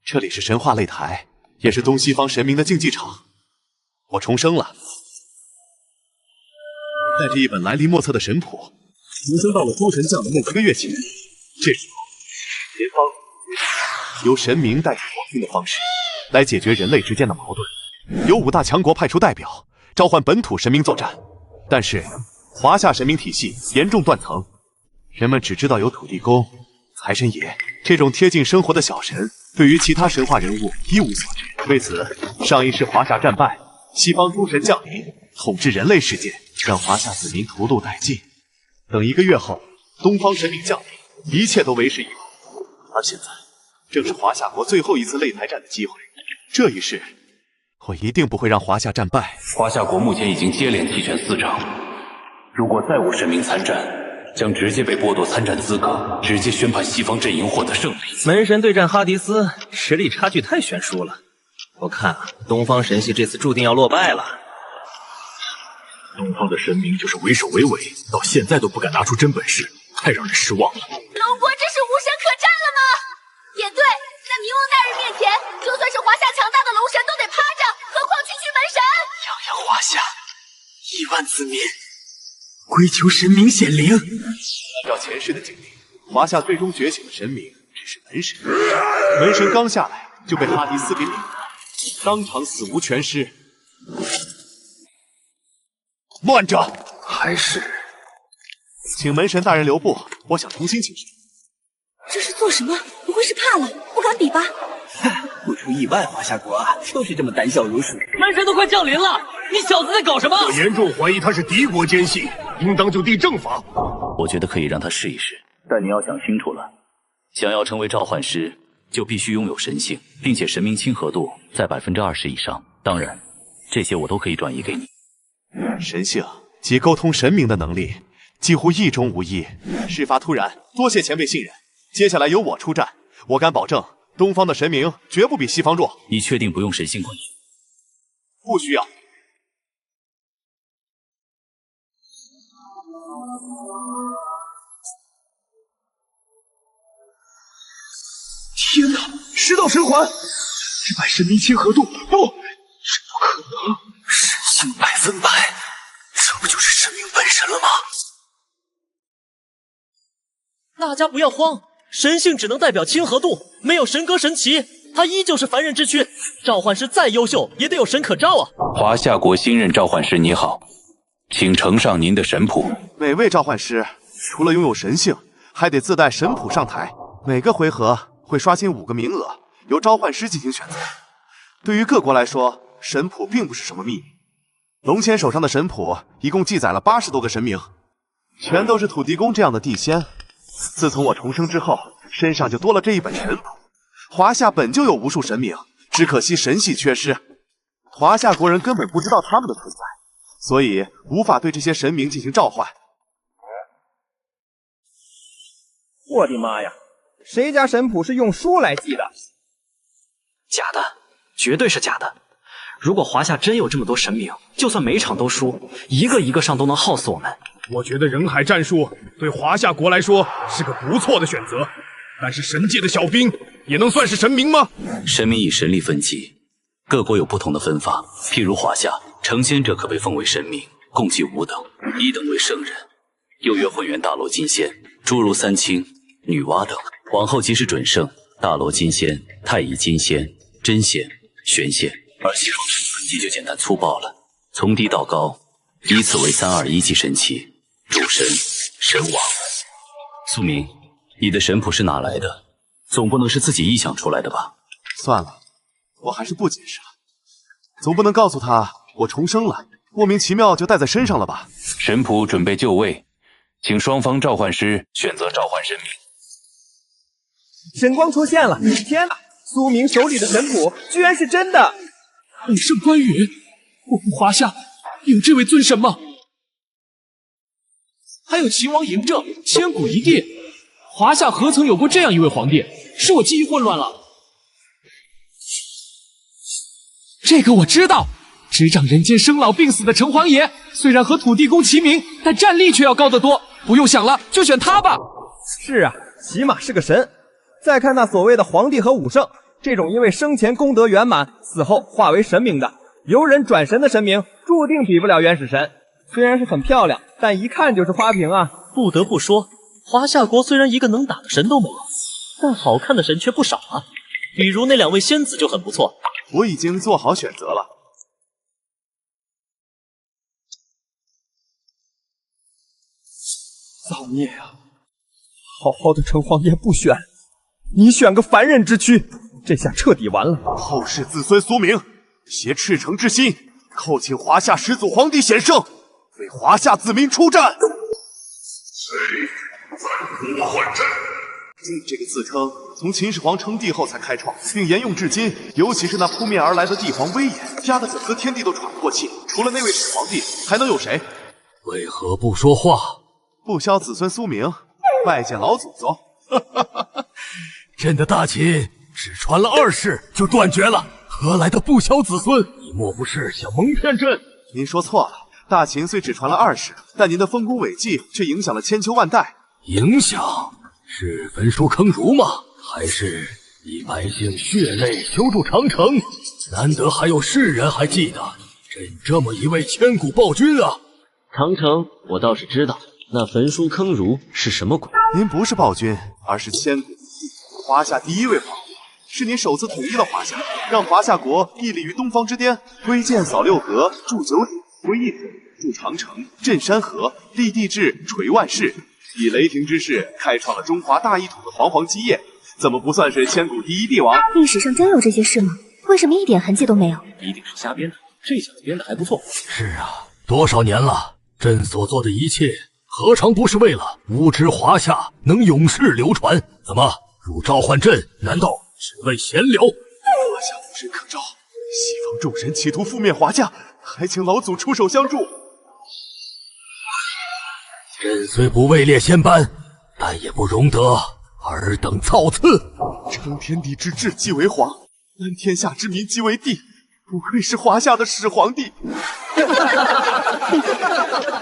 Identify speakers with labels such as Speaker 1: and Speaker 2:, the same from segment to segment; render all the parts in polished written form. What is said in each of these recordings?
Speaker 1: 这里是神话擂台，也是东西方神明的竞技场。我重生了，带着一本来历莫测的神谱，重生到了诸神降临的1个月前。这时候，前方由神明代替皇军的方式来解决人类之间的矛盾，由5大强国派出代表，召唤本土神明作战。但是，华夏神明体系严重断层，人们只知道有土地公、财神爷这种贴近生活的小神。 对于其他神话人物一无所知。为此，上一世华夏战败，西方诸神降临，统治人类世界，让华夏子民屠戮殆尽。等1个月后，东方神明降临，一切都为时已晚。而现在，正是华夏国最后一次擂台战的机会。这一世，我一定不会让华夏战败。
Speaker 2: 华夏国目前已经接连弃权4场，如果再无神明参战。 将直接被剥夺参战资格，直接宣判西方阵营获得胜利。
Speaker 3: 门神对战哈迪斯，实力差距太悬殊了。我看啊，东方神系这次注定要落败了。
Speaker 4: 东方的神明就是为首为尾，到现在都不敢拿出真本事，太让人失望了。
Speaker 5: 龙国真是无神可战了吗？也对，在冥王大人面前，就算是华夏强大的龙神都得趴着，何况区区门神？
Speaker 6: 泱泱华夏，1万子民。 跪求神明显灵。
Speaker 1: 按照前世的经历，华夏最终觉醒的神明只是门神。门神刚下来就被哈迪斯给顶了，当场死无全尸。乱着！
Speaker 6: 还是，
Speaker 1: 请门神大人留步，我想重新请示。
Speaker 5: 这是做什么？不会是怕了，不敢比吧？
Speaker 6: 不出意外，华夏国啊，就是这么胆小如鼠。
Speaker 3: 门神都快降临了，你小子在搞什么？
Speaker 4: 我严重怀疑他是敌国奸细，应当就地正法。
Speaker 2: 我觉得可以让他试一试，但你要想清楚了，想要成为召唤师，就必须拥有神性，并且神明亲和度在20%以上。当然，这些我都可以转移给你。
Speaker 1: 神性及沟通神明的能力，几乎一中无一。事发突然，多谢前辈信任。接下来由我出战，我敢保证。 东方的神明绝不比西方弱。
Speaker 2: 你确定不用神性关系？
Speaker 1: 不需要。
Speaker 4: 天哪！10道神环，100神明亲和度，不，这不可能！
Speaker 6: 神性100%，这不就是神明本身了吗？
Speaker 3: 大家不要慌。 神性只能代表亲和度，没有神格神奇，他依旧是凡人之躯。召唤师再优秀，也得有神可召啊！
Speaker 2: 华夏国新任召唤师你好，请呈上您的神谱。
Speaker 1: 每位召唤师除了拥有神性，还得自带神谱上台。每个回合会刷新5个名额，由召唤师进行选择。对于各国来说，神谱并不是什么秘密。龙谦手上的神谱一共记载了80多个神明，全都是土地公这样的地仙。 自从我重生之后，身上就多了这一本神谱。华夏本就有无数神明，只可惜神系缺失，华夏国人根本不知道他们的存在，所以无法对这些神明进行召唤。
Speaker 7: 我的妈呀！谁家神谱是用书来记的？
Speaker 3: 假的，绝对是假的。如果华夏真有这么多神明，就算每场都输，一个一个上都能耗死我们。
Speaker 4: 我觉得人海战术对华夏国来说是个不错的选择，但是神界的小兵也能算是神明吗？
Speaker 2: 神明以神力分级，各国有不同的分法。譬如华夏，成仙者可被封为神明，共计5等，1等为圣人，又曰混元大罗金仙，诸如三清、女娲等。往后即是准圣、大罗金仙、太乙金仙、真仙、玄仙。而西方分级就简单粗暴了，从低到高，依次为321级神器。 主神、神王，苏明，你的神谱是哪来的？总不能是自己臆想出来的吧？
Speaker 1: 算了，我还是不解释了。总不能告诉他我重生了，莫名其妙就带在身上了吧？
Speaker 2: 神谱准备就位，请双方召唤师选择召唤神明。
Speaker 7: 神光出现了！天哪，苏明手里的神谱居然是真的！
Speaker 4: 武圣关羽，我们华夏有这位尊神吗？
Speaker 8: 还有秦王嬴政，千古一帝。华夏何曾有过这样一位皇帝？是我记忆混乱了。这个我知道，执掌人间生老病死的城隍爷，虽然和土地公齐名，但战力却要高得多。不用想了，就选他吧。
Speaker 7: 是啊，起码是个神。再看那所谓的皇帝和武圣，这种因为生前功德圆满，死后化为神明的，由人转神的神明，注定比不了原始神。虽然是很漂亮，但一看就是花瓶啊。
Speaker 3: 不得不说，华夏国虽然一个能打的神都没有，但好看的神却不少啊。比如那2位仙子就很不错。
Speaker 1: 我已经做好选择了。
Speaker 7: 造孽啊！好好的城隍爷不选，你选个凡人之躯，这下彻底完了。
Speaker 1: 后世子孙苏明，携赤诚之心，叩请华夏始祖皇帝显圣，为华夏子民出战。
Speaker 9: 呼唤阵。
Speaker 1: 这个自称从秦始皇称帝后才开创，并沿用至今。尤其是那扑面而来的帝皇威严，压得整个天地都喘不过气。除了那位始皇帝，还能有谁？
Speaker 2: 为何不说话？
Speaker 1: 不肖子孙苏明，拜见老祖宗。
Speaker 4: 朕的大秦只传了2世就断绝了，何来的不肖子孙？你莫不是想蒙骗朕？
Speaker 1: 您说错了，大秦虽只传了2世，但您的丰功伟绩却影响了千秋万代。
Speaker 4: 影响？是焚书坑儒吗？还是以百姓血泪修筑长城？难得还有世人还记得朕这么一位千古暴君啊！
Speaker 3: 长城我倒是知道，那焚书坑儒是什么鬼？
Speaker 1: 您不是暴君，而是千古华夏第1位皇帝，是您首次统一了华夏，让华夏国屹立于东方之巅，挥剑扫6阁，筑9鼎，挥一统，筑长城，镇山河，立帝制，垂万世。以雷霆之势开创了中华大一统的煌煌基业，怎么不算是千古第1帝王？
Speaker 5: 历史上真有这些事吗？为什么一点痕迹都没有？
Speaker 3: 一定是瞎编的，这小子编的还不错。
Speaker 4: 是啊，多少年了，朕所做的一切，何尝不是为了无知华夏能永世流传？怎么入召唤阵，难道只为闲聊？
Speaker 1: 华夏无人可召，西方众神企图覆灭华夏，还请老祖出手相助。
Speaker 4: 朕虽不位列仙班，但也不容得尔等操刺。
Speaker 1: 承天地之治即为皇，安天下之民即为帝，不愧是华夏的始皇帝。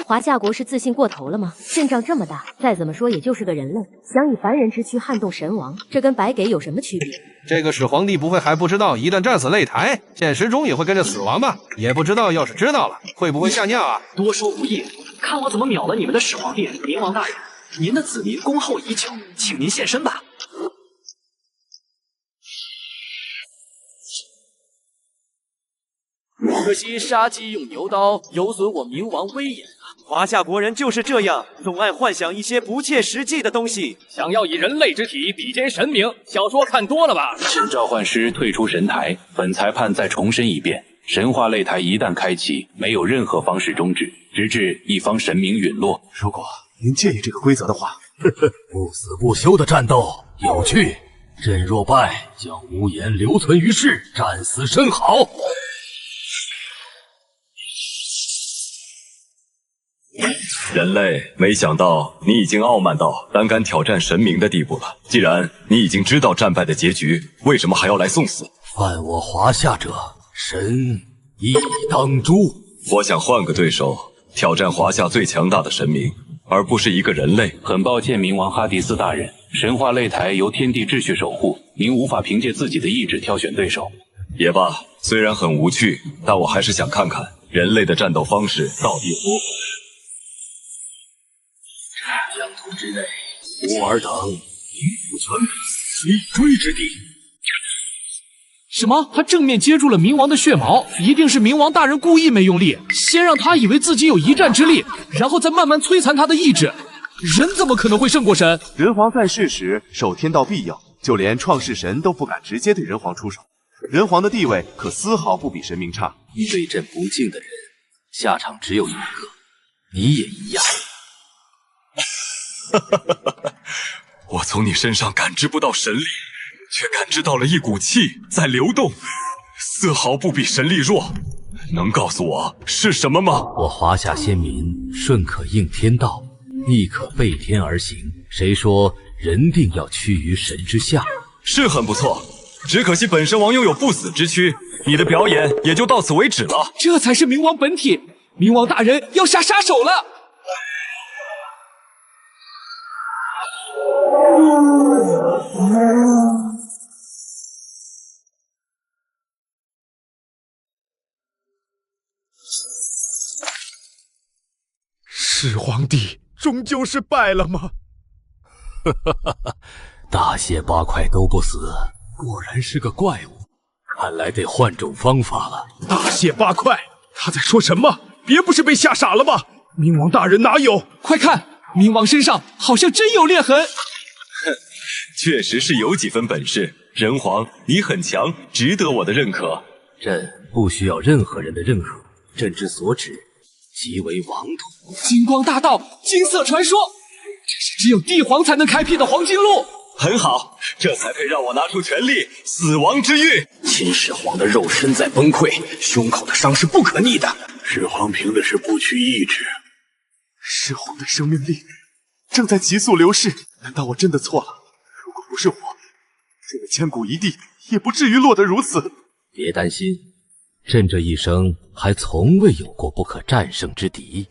Speaker 10: 华夏国是自信过头了吗？阵仗这么大，再怎么说也就是个人类，想以凡人之躯撼动神王，这跟白给有什么区别？
Speaker 11: 这个始皇帝不会还不知道，一旦战死擂台，现实中也会跟着死亡吧？也不知道要是知道了，会不会吓尿啊？
Speaker 12: 多说无益，看我怎么秒了你们的始皇帝冥王大人！您的子民恭候已久，请您现身吧。
Speaker 3: 可惜杀鸡用牛刀，有损我冥王威严啊！
Speaker 7: 华夏国人就是这样，总爱幻想一些不切实际的东西。
Speaker 8: 想要以人类之体比肩神明，小说看多了吧？
Speaker 2: 请召唤师退出神台，本裁判再重申一遍：神话擂台一旦开启，没有任何方式终止，直至一方神明陨落。
Speaker 1: 如果您介意这个规则的话，
Speaker 4: 不死不休的战斗有趣。朕若败，将无颜留存于世，战死身好。
Speaker 13: 人类，没想到你已经傲慢到胆敢挑战神明的地步了。既然你已经知道战败的结局，为什么还要来送死？
Speaker 4: 犯我华夏者，神亦当诛。
Speaker 13: 我想换个对手，挑战华夏最强大的神明，而不是一个人类。
Speaker 2: 很抱歉，冥王哈迪斯大人，神话擂台由天地秩序守护，您无法凭借自己的意志挑选对手。
Speaker 13: 也罢，虽然很无趣，但我还是想看看人类的战斗方式到底有多。
Speaker 4: 疆土之内，吾尔等名不全笔，立锥之地。
Speaker 8: 什么？他正面接住了冥王的血毛，一定是冥王大人故意没用力，先让他以为自己有一战之力，然后再慢慢摧残他的意志。人怎么可能会胜过神？
Speaker 1: 人皇在世时受天道庇佑，就连创世神都不敢直接对人皇出手。人皇的地位可丝毫不比神明差。
Speaker 2: 对朕不敬的人，下场只有一个，你也一样。
Speaker 13: 我从你身上感知不到神力，却感知到了一股气在流动，丝毫不比神力弱。能告诉我是什么吗？
Speaker 2: 我华夏先民顺可应天道，逆可背天而行。谁说人定要屈于神之下？
Speaker 13: 是很不错，只可惜本神王拥有不死之躯，你的表演也就到此为止了。
Speaker 8: 这才是冥王本体，冥王大人要下杀手了。
Speaker 9: 始皇帝终究是败了吗？
Speaker 4: 大卸八块都不死，果然是个怪物。看来得换种方法了。
Speaker 9: 大卸八块，他在说什么？别不是被吓傻了吧？冥王大人哪有？
Speaker 8: 快看，冥王身上好像真有裂痕。
Speaker 13: 哼，确实是有几分本事。人皇，你很强，值得我的认可。
Speaker 4: 朕不需要任何人的认可，朕之所指，即为王土。
Speaker 8: 金光大道，金色传说，这是只有帝皇才能开辟的黄金路。
Speaker 13: 很好，这才配让我拿出全力，死亡之欲。
Speaker 6: 秦始皇的肉身在崩溃，胸口的伤是不可逆的。
Speaker 9: 始皇凭的是不屈意志。
Speaker 1: 始皇的生命力正在急速流逝，难道我真的错了？如果不是我，这个千古一帝也不至于落得如此。
Speaker 4: 别担心，朕这一生还从未有过不可战胜之敌。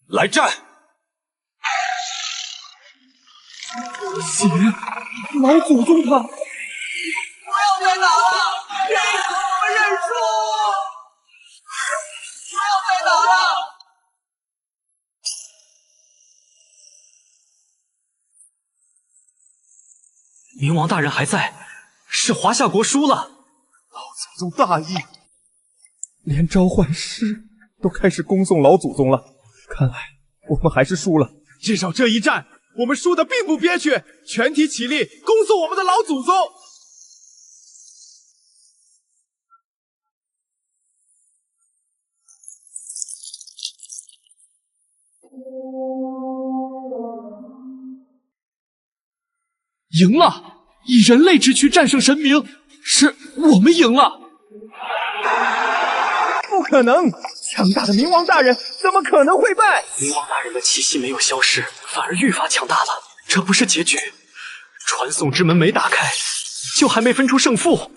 Speaker 13: 来战！
Speaker 8: 血，老祖宗他！
Speaker 14: 不要再打了，这一次我们认输！不要再打了！
Speaker 12: 冥王大人还在，是华夏国输了。
Speaker 1: 老祖宗大义，
Speaker 7: 连召唤师都开始恭送老祖宗了。看来我们还是输了。
Speaker 9: 至少这一战，我们输的并不憋屈，全体起立，恭送我们的老祖宗。
Speaker 8: 赢了！以人类之躯战胜神明，是我们赢了！
Speaker 7: 不可能！强大的冥王大人怎么可能会败？
Speaker 12: 冥王大人的气息没有消失，反而愈发强大了。这不是结局，传送之门没打开，就还没分出胜负。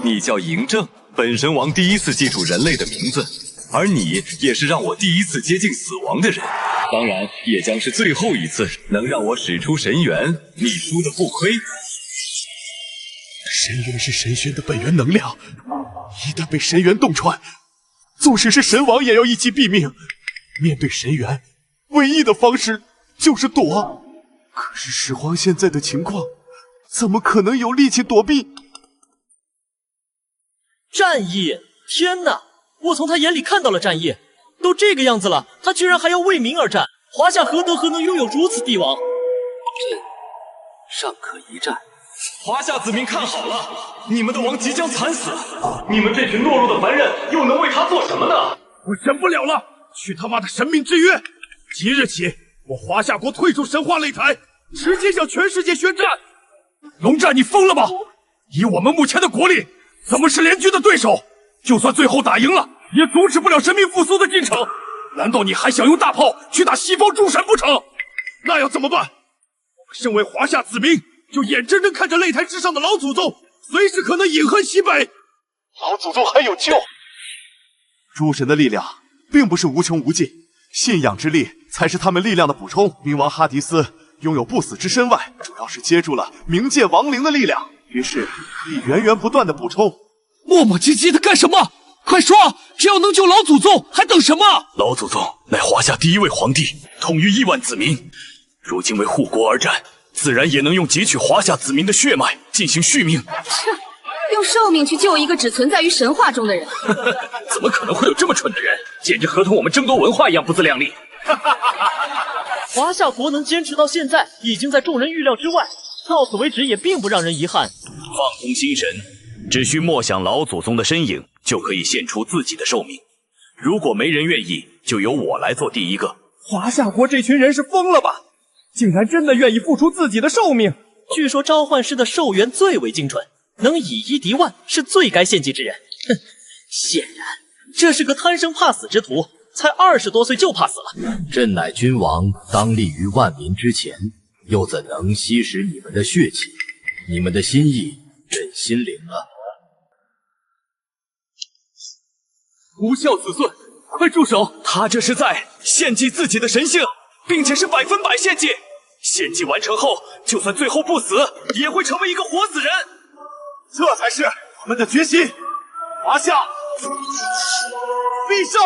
Speaker 13: 你叫嬴政，本神王第一次记住人类的名字，而你也是让我第一次接近死亡的人，当然也将是最后一次能让我使出神元。你输的不亏。
Speaker 1: 神元是神轩的本源能量，一旦被神元洞穿，纵使是神王也要一击毙命。面对神元，唯一的方式就是躲。可是始皇现在的情况，怎么可能有力气躲避？
Speaker 3: 战意！天哪！我从他眼里看到了战意，都这个样子了，他居然还要为民而战。华夏何德何能拥有如此帝王？
Speaker 4: 朕尚可一战。
Speaker 13: 华夏子民看好了，你们的王即将惨死，你们这群懦弱的凡人又能为他做什么呢？
Speaker 9: 我忍不了了，去他妈的神明之约！即日起，我华夏国退出神话擂台，直接向全世界宣战！龙战，你疯了吗？以我们目前的国力，怎么是联军的对手？就算最后打赢了，也阻止不了神明复苏的进程。难道你还想用大炮去打西方诸神不成？那要怎么办？我们身为华夏子民，就眼睁睁看着擂台之上的老祖宗随时可能饮恨西北。
Speaker 1: 老祖宗还有救！诸神的力量并不是无穷无尽，信仰之力才是他们力量的补充。冥王哈迪斯拥有不死之身外，主要是接住了冥界亡灵的力量，于是可以源源不断的补充。
Speaker 8: 磨磨唧唧的干什么？快说！只要能救老祖宗，还等什么？
Speaker 13: 老祖宗乃华夏第一位皇帝，统御亿万子民，如今为护国而战，自然也能用汲取华夏子民的血脉进行续命。
Speaker 5: 用寿命去救一个只存在于神话中的人，
Speaker 12: 怎么可能会有这么蠢的人？简直和同我们争夺文化一样不自量力。
Speaker 3: 华夏国能坚持到现在，已经在众人预料之外，到此为止也并不让人遗憾。
Speaker 2: 放空心神，只需默想老祖宗的身影，就可以献出自己的寿命。如果没人愿意，就由我来做第一个。
Speaker 7: 华夏国这群人是疯了吧？竟然真的愿意付出自己的寿命！
Speaker 3: 据说召唤师的寿元最为精准，能以一敌万，是最该献祭之人。哼，显然这是个贪生怕死之徒，才20多岁就怕死了。
Speaker 4: 朕乃君王，当立于万民之前，又怎能吸食你们的血气？你们的心意，朕心领了。
Speaker 8: 不孝子孙，快住手！
Speaker 12: 他这是在献祭自己的神性，并且是100%献祭。献祭完成后，就算最后不死，也会成为一个活死人。
Speaker 1: 这才是我们的决心！华夏
Speaker 7: 必胜！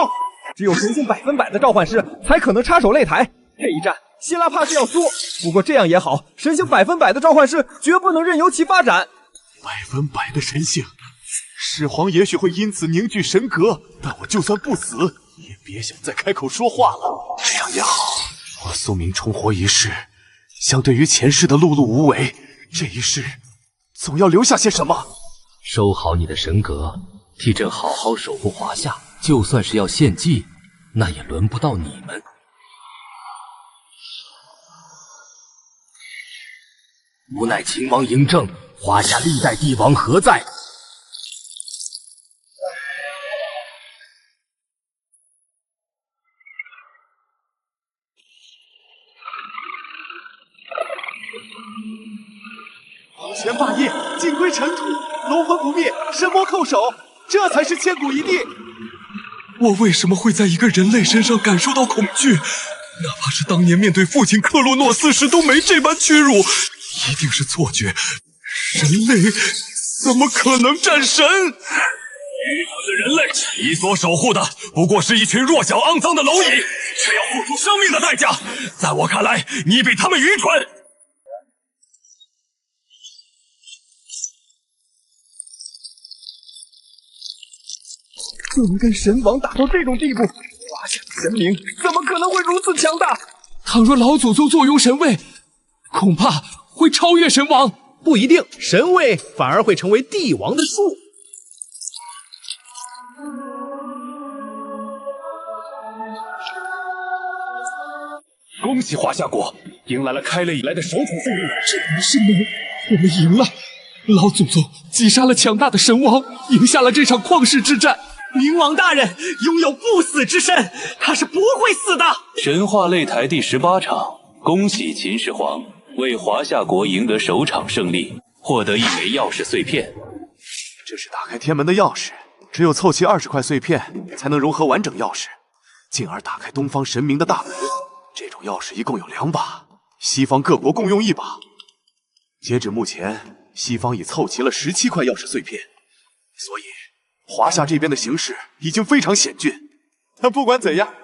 Speaker 7: 只有神性100%的召唤师才可能插手擂台。这一战，希拉怕是要输。不过这样也好，神性100%的召唤师绝不能任由其发展。
Speaker 1: 100%的神性，始皇也许会因此凝聚神格，但我就算不死，也别想再开口说话了。这样也好，我宿命重活一世，相对于前世的碌碌无为，这一世总要留下些什么。
Speaker 4: 收好你的神格，替朕好好守护华夏。就算是要献祭，那也轮不到你们。无奈秦王嬴政，华夏历代帝王何在？
Speaker 1: 皇权霸业，尽归尘土，龙魂不灭，神魔叩首，这才是千古一帝。
Speaker 9: 我为什么会在一个人类身上感受到恐惧？哪怕是当年面对父亲克洛诺斯时都没这般屈辱，一定是错觉。人类怎么可能战神？愚蠢的人类，你所守护的不过是一群弱小肮脏的蝼蚁，却要付出生命的代价。在我看来，你比他们愚蠢。
Speaker 7: 就能跟神王打到这种地步，华夏的神明怎么可能会如此强大？
Speaker 8: 倘若老祖宗坐拥神位，恐怕会超越神王。
Speaker 15: 不一定，神位反而会成为帝王的树。
Speaker 9: 恭喜华夏国迎来了开了以来的首场胜利！
Speaker 8: 这不是能，我们赢了！老祖宗击杀了强大的神王，赢下了这场旷世之战。
Speaker 12: 冥王大人拥有不死之身，他是不会死的。
Speaker 2: 神话擂台第18场，恭喜秦始皇为华夏国赢得首场胜利，获得1枚钥匙碎片。
Speaker 1: 这是打开天门的钥匙，只有凑齐20块碎片才能融合完整钥匙，进而打开东方神明的大门。这种钥匙一共有2把，西方各国共用1把。截止目前，西方已凑齐了17块钥匙碎片，所以华夏这边的形势已经非常险峻。但不管怎样，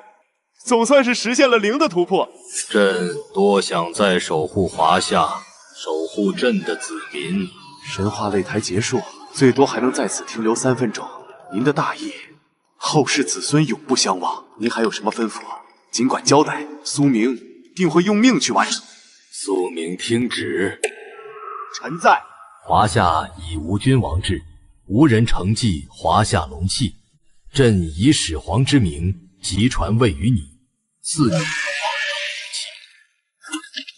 Speaker 1: 总算是实现了0的突破。
Speaker 4: 朕多想再守护华夏，守护朕的子民。
Speaker 1: 神话擂台结束，最多还能在此停留3分钟。您的大义，后世子孙永不相忘。您还有什么吩咐，尽管交代，苏明定会用命去完成。
Speaker 4: 苏明听旨。
Speaker 1: 臣在。
Speaker 4: 华夏已无君王制，无人承继华夏龙器。朕以始皇之名，即传位于你。赐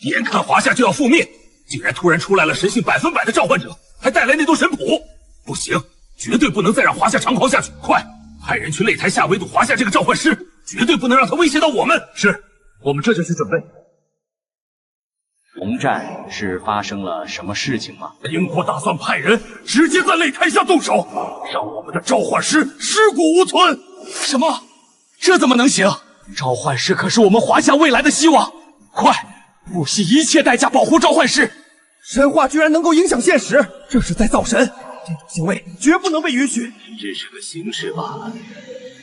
Speaker 4: 你
Speaker 9: 眼看华夏就要覆灭，竟然突然出来了神性100%的召唤者，还带来那堆神谱。不行，绝对不能再让华夏长狂下去！快，派人去擂台下围堵华夏这个召唤师，绝对不能让他威胁到我们。是，我们这就去准备。
Speaker 16: 红战是发生了什么事情吗？
Speaker 9: 英国打算派人直接在擂台下动手，让我们的召唤师尸骨无存。
Speaker 8: 什么？这怎么能行？召唤师可是我们华夏未来的希望，快，不惜一切代价保护召唤师。
Speaker 7: 神话居然能够影响现实，这是在造神，这种行为绝不能被允许。
Speaker 4: 只是个形式罢了，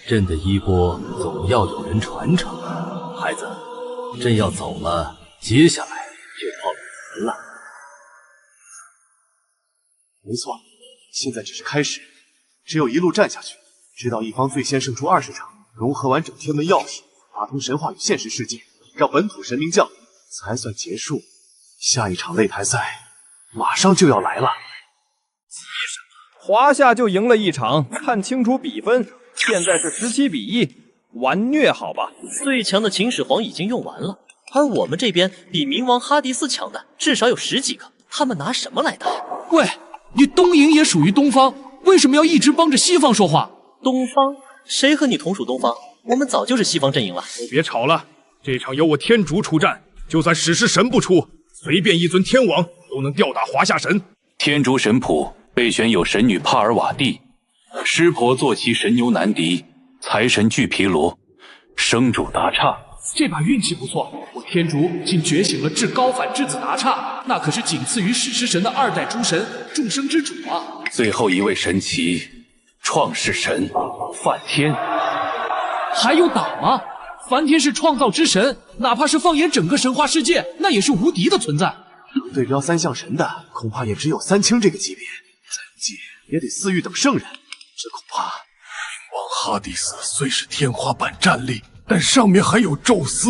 Speaker 4: 朕的衣钵总要有人传承。孩子，朕要走了，接下来就靠你们了。
Speaker 1: 没错，现在只是开始，只有一路战下去，直到一方最先胜出20场，融合完整天门钥匙，打通神话与现实世界，让本土神明降临，才算结束。下一场擂台赛马上就要来了。
Speaker 7: 华夏就赢了1场，看清楚比分，现在是17比1，完虐好吧？
Speaker 3: 最强的秦始皇已经用完了，而我们这边比冥王哈迪斯强的至少有10几个，他们拿什么来打？
Speaker 8: 喂，你东瀛也属于东方，为什么要一直帮着西方说话？
Speaker 3: 东方？谁和你同属东方？我们早就是西方阵营了。
Speaker 9: 别吵了，这场由我天竺出战，就算史诗神不出，随便一尊天王都能吊打华夏神。
Speaker 2: 天竺神谱备选有神女帕尔瓦蒂、湿婆坐骑神牛南迪、财神巨毗罗、生主达刹。
Speaker 8: 这把运气不错，我天竺竟觉醒了至高反质子达刹，那可是仅次于史诗神的2代诸神众生之主啊！
Speaker 2: 最后一位神奇创世神梵天。
Speaker 8: 还有打吗？梵天是创造之神，哪怕是放眼整个神话世界，那也是无敌的存在。
Speaker 1: 能对标三相神的，恐怕也只有三清这个级别，在无界也得四域等圣人，这恐怕……
Speaker 9: 冥王哈迪斯虽是天花板战力，但上面还有宙斯，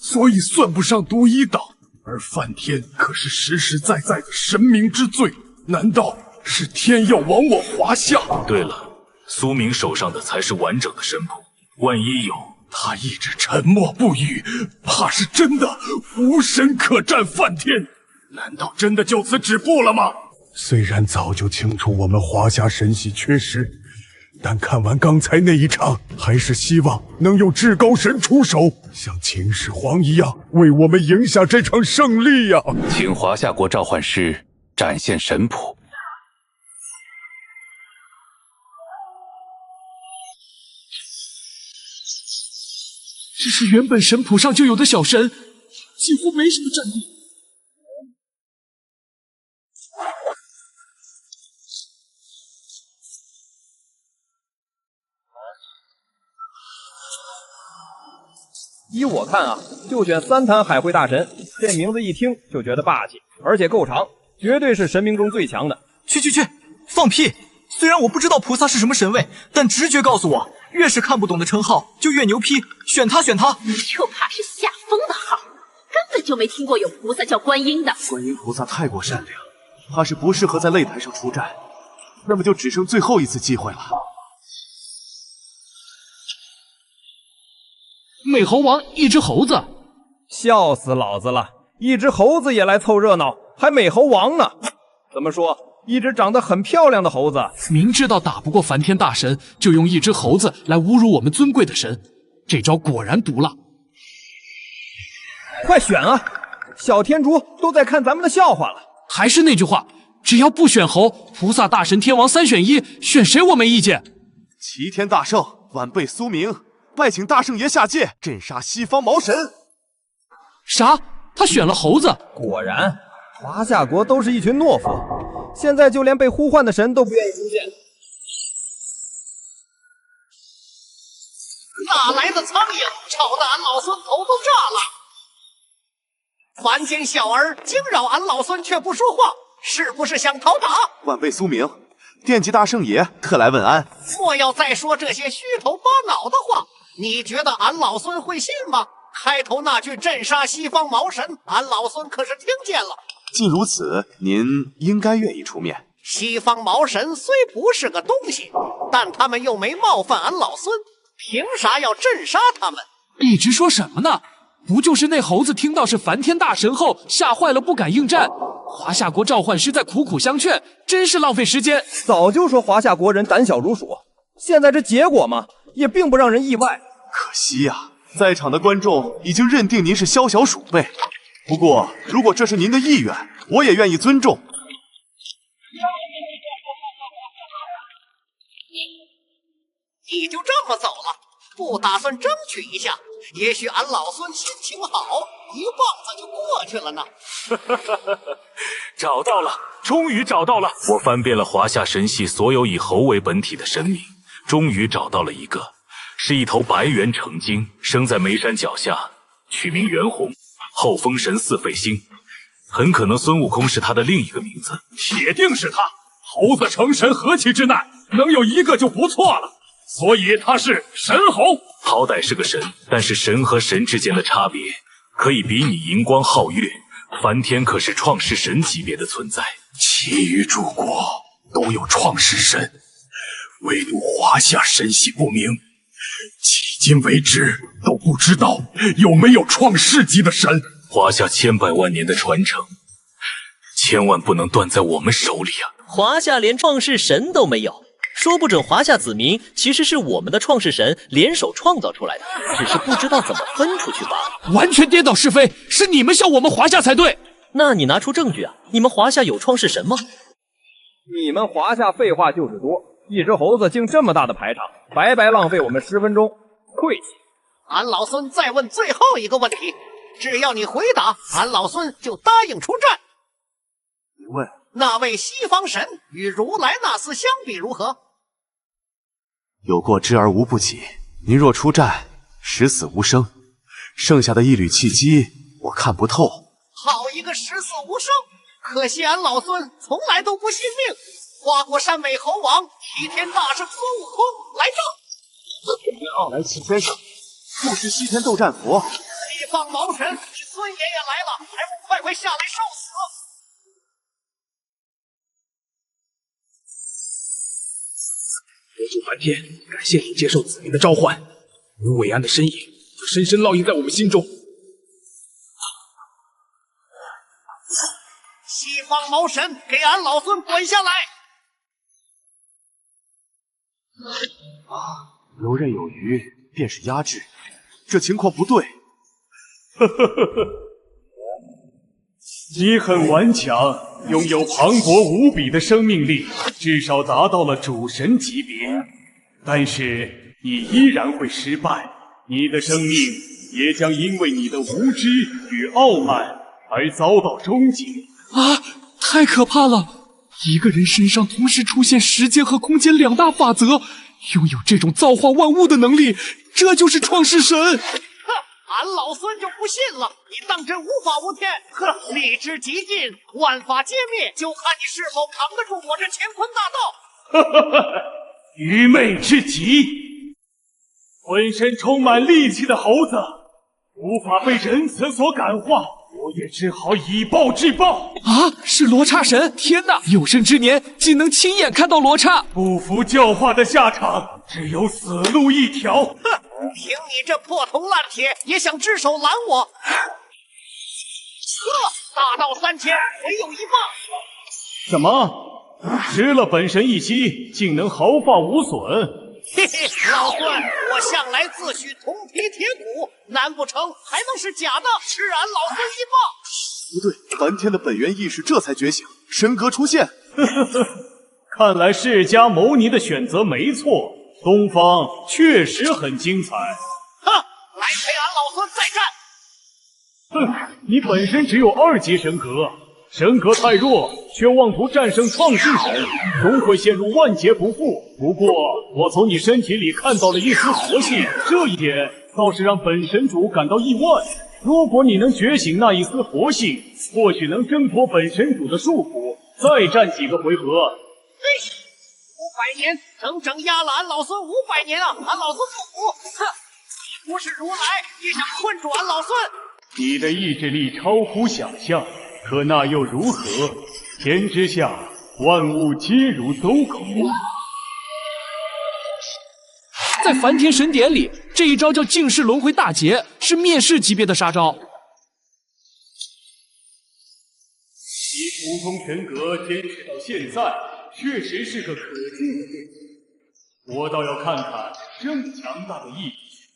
Speaker 9: 所以算不上独一档。而梵天可是实实在在的神明之最，难道是天要亡我华夏？
Speaker 13: 对了，苏明手上的才是完整的神谱，万一有……
Speaker 9: 他一直沉默不语，怕是真的无神可战梵天。难道真的就此止步了吗？虽然早就清楚我们华夏神系缺失，但看完刚才那一场，还是希望能有至高神出手，像秦始皇一样为我们赢下这场胜利呀！
Speaker 2: 请华夏国召唤师展现神谱。
Speaker 8: 这是原本神谱上就有的小神，几乎没什么战力。
Speaker 7: 依我看啊，就选三坛海会大神，这名字一听就觉得霸气，而且够长，绝对是神明中最强的。
Speaker 6: 去，放屁！虽然我不知道菩萨是什么神位，但直觉告诉我，越是看不懂的称号就越牛批，选他。
Speaker 5: 就怕是下疯的号，根本就没听过有菩萨叫观音的。
Speaker 1: 观音菩萨太过善良，怕是不适合在擂台上出战，那么就只剩最后一次机会了。
Speaker 8: 美猴王一只猴子，
Speaker 7: 笑死老子了！一只猴子也来凑热闹，还美猴王呢？怎么说？一只长得很漂亮的猴子，
Speaker 8: 明知道打不过梵天大神，就用一只猴子来侮辱我们尊贵的神，这招果然毒辣。
Speaker 7: 快选啊！小天竺都在看咱们的笑话了。
Speaker 8: 还是那句话，只要不选猴，菩萨、大神、天王3选1，选谁我没意见。
Speaker 1: 齐天大圣，晚辈苏明拜请大圣爷下界，镇杀西方毛神。
Speaker 8: 啥？他选了猴子？
Speaker 7: 果然，华夏国都是一群懦夫，现在就连被呼唤的神都不愿意出现。
Speaker 17: 哪来的苍蝇，吵得俺老孙头都炸了！凡间小儿惊扰俺老孙却不说话，是不是想讨打？
Speaker 1: 晚辈苏明惦记大圣爷，特来问安。
Speaker 17: 莫要再说这些虚头巴脑的话，你觉得俺老孙会信吗？开头那句镇杀西方毛神，俺老孙可是听见了。
Speaker 1: 既如此，您应该愿意出面。
Speaker 17: 西方毛神虽不是个东西，但他们又没冒犯俺老孙，凭啥要镇杀他们？
Speaker 8: 一直说什么呢？不就是那猴子听到是梵天大神后吓坏了，不敢应战。华夏国召唤师在苦苦相劝，真是浪费时间。
Speaker 7: 早就说华夏国人胆小如鼠，现在这结果嘛，也并不让人意外。
Speaker 1: 可惜呀，在场的观众已经认定您是宵小鼠辈。不过，如果这是您的意愿，我也愿意尊重。
Speaker 17: 你就这么走了，不打算争取一下？也许俺老孙心情好，一棒子就过去了呢。
Speaker 13: 找到了，终于找到了！我翻遍了华夏神系所有以猴为本体的神明，终于找到了一个，是一头白猿成精，生在眉山脚下，取名猿红，后封神4废星。很可能孙悟空是他的另一个名字。
Speaker 9: 铁定是他！猴子成神何其之难，能有一个就不错了。所以他是神猴。
Speaker 13: 好歹是个神，但是神和神之间的差别可以比拟荧光皓月。梵天可是创世神级别的存在，
Speaker 9: 其余诸国都有创世神，唯独华夏神系不明，迄今为止都不知道有没有创世级的神。
Speaker 13: 华夏千百万年的传承，千万不能断在我们手里啊！
Speaker 3: 华夏连创世神都没有，说不准华夏子民其实是我们的创世神联手创造出来的，只是不知道怎么分出去罢了。
Speaker 8: 完全颠倒是非，是你们笑我们华夏才对。
Speaker 3: 那你拿出证据啊！你们华夏有创世神吗？
Speaker 7: 你们华夏废话就是多，一只猴子竞这么大的排场，白白浪费我们10分钟，晦气！
Speaker 17: 俺老孙再问最后一个问题，只要你回答，俺老孙就答应出战。
Speaker 1: 你问
Speaker 17: 那位西方神与如来那厮相比如何？
Speaker 1: 有过之而无不及。您若出战，十死无生，剩下的一缕气机，我看不透。
Speaker 17: 好一个十死无生！可惜俺老孙从来都不信命。花果山美猴王齐天大圣孙悟空来战！
Speaker 1: 天边傲来齐先生，不识西天斗战佛。
Speaker 17: 西方毛神，你孙爷爷来了，还不快快下来受死！
Speaker 9: 佛祖梵天，感谢你接受子民的召唤，您伟岸的身影就深深烙印在我们心中。
Speaker 17: 西方毛神，给俺老孙滚下来！
Speaker 1: 游刃有余，便是压制，这情况不对。
Speaker 18: 你很顽强，拥有磅礴无比的生命力，至少达到了主神级别。但是你依然会失败，你的生命也将因为你的无知与傲慢而遭到终结。
Speaker 8: 啊，太可怕了！一个人身上同时出现时间和空间两大法则，拥有这种造化万物的能力，这就是创世神。
Speaker 17: 俺老孙就不信了，你当真无法无天？呵，力之极尽，万法皆灭，就看你是否扛得住我这乾坤大道！
Speaker 18: 愚昧之极！浑身充满戾气的猴子，无法被仁慈所感化，我也只好以暴制暴。
Speaker 8: 啊，是罗刹神！天哪，有生之年竟能亲眼看到罗刹！
Speaker 18: 不服教化的下场，只有死路一条。
Speaker 17: 哼！凭你这破铜烂铁，也想只手拦我？呵，大道3000，唯有一棒！
Speaker 18: 什么？吃了本神一息，竟能毫发无损？
Speaker 17: 嘿嘿，老孙，我向来自诩铜皮铁骨，难不成还能是假的？吃俺老孙一棒！
Speaker 1: 不对，梵天的本源意识这才觉醒，神格出现。
Speaker 18: 看来释迦牟尼的选择没错。东方确实很精彩。
Speaker 17: 哼，来陪俺老孙再战！
Speaker 18: 哼，你本身只有2级神格，神格太弱，却妄图战胜创世神，终会陷入万劫不复。不过，我从你身体里看到了一丝活性，这一点倒是让本神主感到意外。如果你能觉醒那一丝活性，或许能挣脱本神主的束缚，再战几个回合。
Speaker 17: 500年，整整压了俺老孙500年啊！俺老孙不服！哼，你不是如来，也想困住俺老孙？
Speaker 18: 你的意志力超乎想象，可那又如何？天之下，万物皆如走狗。
Speaker 8: 在梵天神典里，这一招叫净世轮回大劫，是灭世级别的杀招。
Speaker 18: 以普通神格坚持到现在，确实是个可敬的对手。我倒要看看这么强大的意志，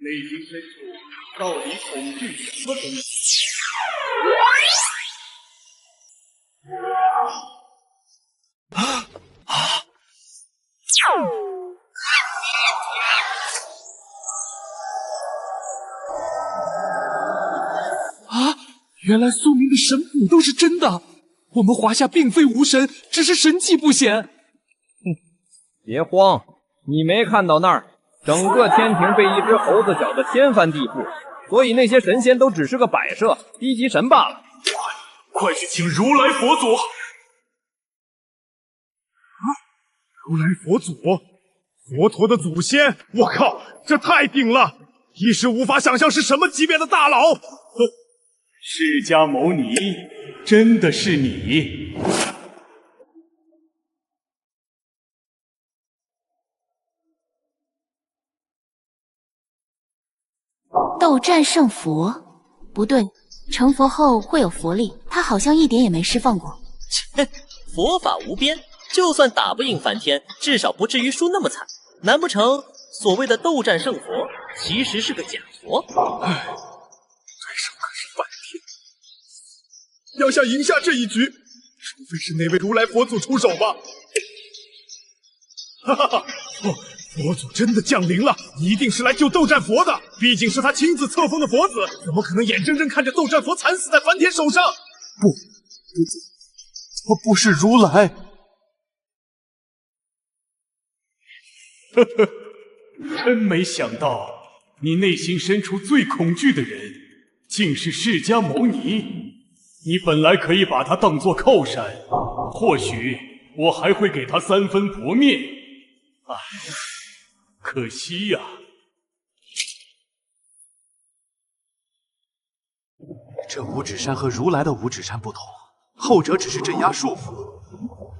Speaker 18: 内心深处到底恐惧什么东西。
Speaker 8: 啊！原来苏明的神谱都是真的，我们华夏并非无神，只是神迹不显。
Speaker 7: 别慌，你没看到那儿，整个天庭被一只猴子搅得天翻地覆，所以那些神仙都只是个摆设，低级神罢了。
Speaker 18: 快去请如来佛祖！
Speaker 9: 如来佛祖，佛陀的祖先，我靠，这太顶了！一时无法想象是什么级别的大佬。
Speaker 18: 释迦牟尼，真的是你？
Speaker 5: 斗战胜佛？不对，成佛后会有佛力，他好像一点也没释放过。
Speaker 3: 切，佛法无边，就算打不赢梵天，至少不至于输那么惨。难不成所谓的斗战胜佛，其实是个假佛？
Speaker 9: 对手可是梵天，要想赢下这一局，除非是那位如来佛祖出手吧。哈哈哈！佛祖真的降临了，一定是来救斗战佛的。毕竟是他亲自册封的佛子，怎么可能眼睁睁看着斗战佛惨死在梵天手上？
Speaker 1: 不是如来。
Speaker 18: 呵呵，真没想到，你内心深处最恐惧的人，竟是释迦牟尼。你本来可以把他当作靠山，或许我还会给他3分薄面。唉，可惜呀。
Speaker 1: 这五指山和如来的五指山不同，后者只是镇压束缚，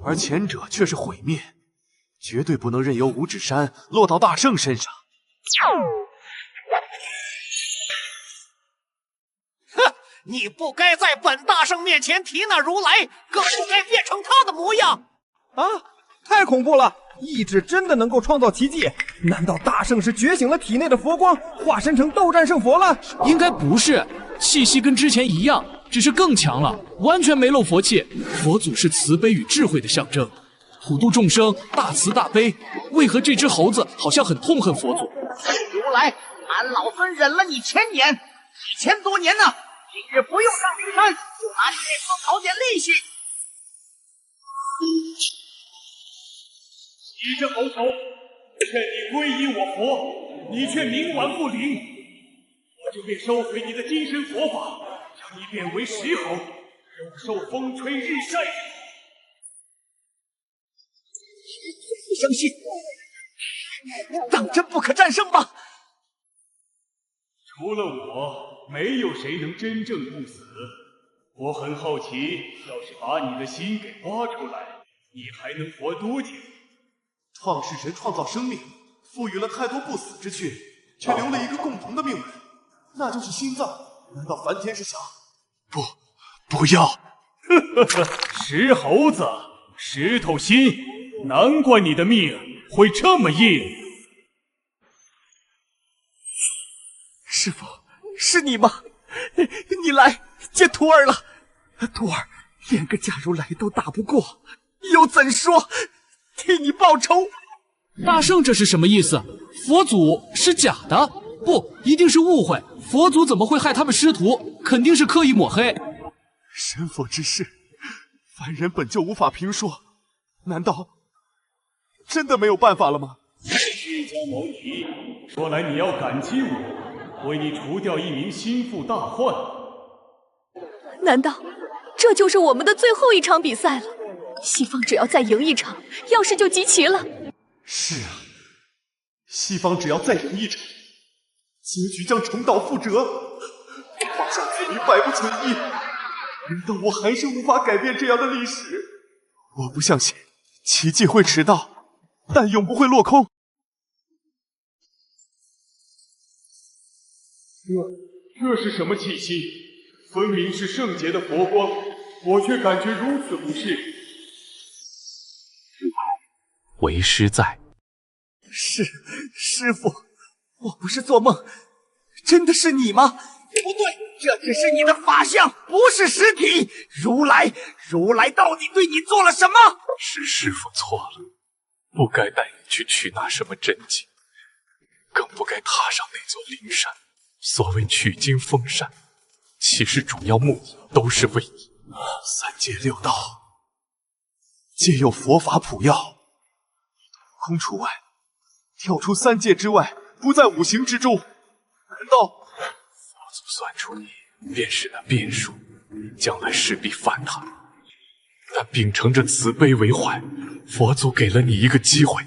Speaker 1: 而前者却是毁灭，绝对不能任由五指山落到大圣身上。
Speaker 17: 哼，你不该在本大圣面前提那如来，更不该变成他的模样。
Speaker 7: 啊，太恐怖了！意志真的能够创造奇迹？难道大圣是觉醒了体内的佛光，化身成斗战胜佛了？
Speaker 8: 应该不是，气息跟之前一样，只是更强了，完全没漏佛气。佛祖是慈悲与智慧的象征，普度众生，大慈大悲。为何这只猴子好像很痛恨佛祖？
Speaker 17: 如来，俺老孙忍了你1000年，1000多年呢，今日不用上灵山，就拿你那封讨点利息。
Speaker 18: 你这猴头，劝你皈依我佛，你却冥顽不灵，我就便收回你的金身佛法，将你变为石猴，肉受风吹日晒。
Speaker 6: 不相信，当真不可战胜吗？
Speaker 18: 除了我，没有谁能真正不死。我很好奇，要是把你的心给挖出来，你还能活多久？
Speaker 1: 创世神创造生命，赋予了太多不死之躯，却留了一个共同的命门，那就是心脏。难道梵天是想……不要！
Speaker 18: 石猴子，石头心，难怪你的命会这么硬。
Speaker 6: 师傅，是你吗？你来接徒儿了。徒儿连个假如来都打不过，又怎说替你报仇？
Speaker 8: 大圣这是什么意思？佛祖是假的？不，一定是误会。佛祖怎么会害他们师徒？肯定是刻意抹黑。
Speaker 1: 神佛之事，凡人本就无法评说，难道真的没有办法了吗？
Speaker 18: 释迦牟尼，说来你要感激我，为你除掉一名心腹大患。
Speaker 5: 难道这就是我们的最后一场比赛了？西方只要再赢一场，要是就集齐了。
Speaker 1: 是啊，西方只要再赢一场，结局将重蹈覆辙，皇上子民百不存一。难道我还是无法改变这样的历史？我不相信奇迹会迟到，但永不会落空。
Speaker 18: 这是什么气息？分明是圣洁的佛光，我却感觉如此不适。
Speaker 2: 为师在。
Speaker 6: 是师傅，我不是做梦，真的是你吗？不对，这只是你的法相，不是实体。如来到底对你做了什么？
Speaker 19: 是师父错了，不该带你去取那什么真经，更不该踏上那座灵山。所谓取经封禅，其实主要目的都是为你。
Speaker 1: 三界六道皆有佛法普药，悟空除外，跳出三界之外，不在五行之中。难道
Speaker 19: 佛祖算出你便是那变数，将来势必反他？但秉承着慈悲为怀，佛祖给了你一个机会，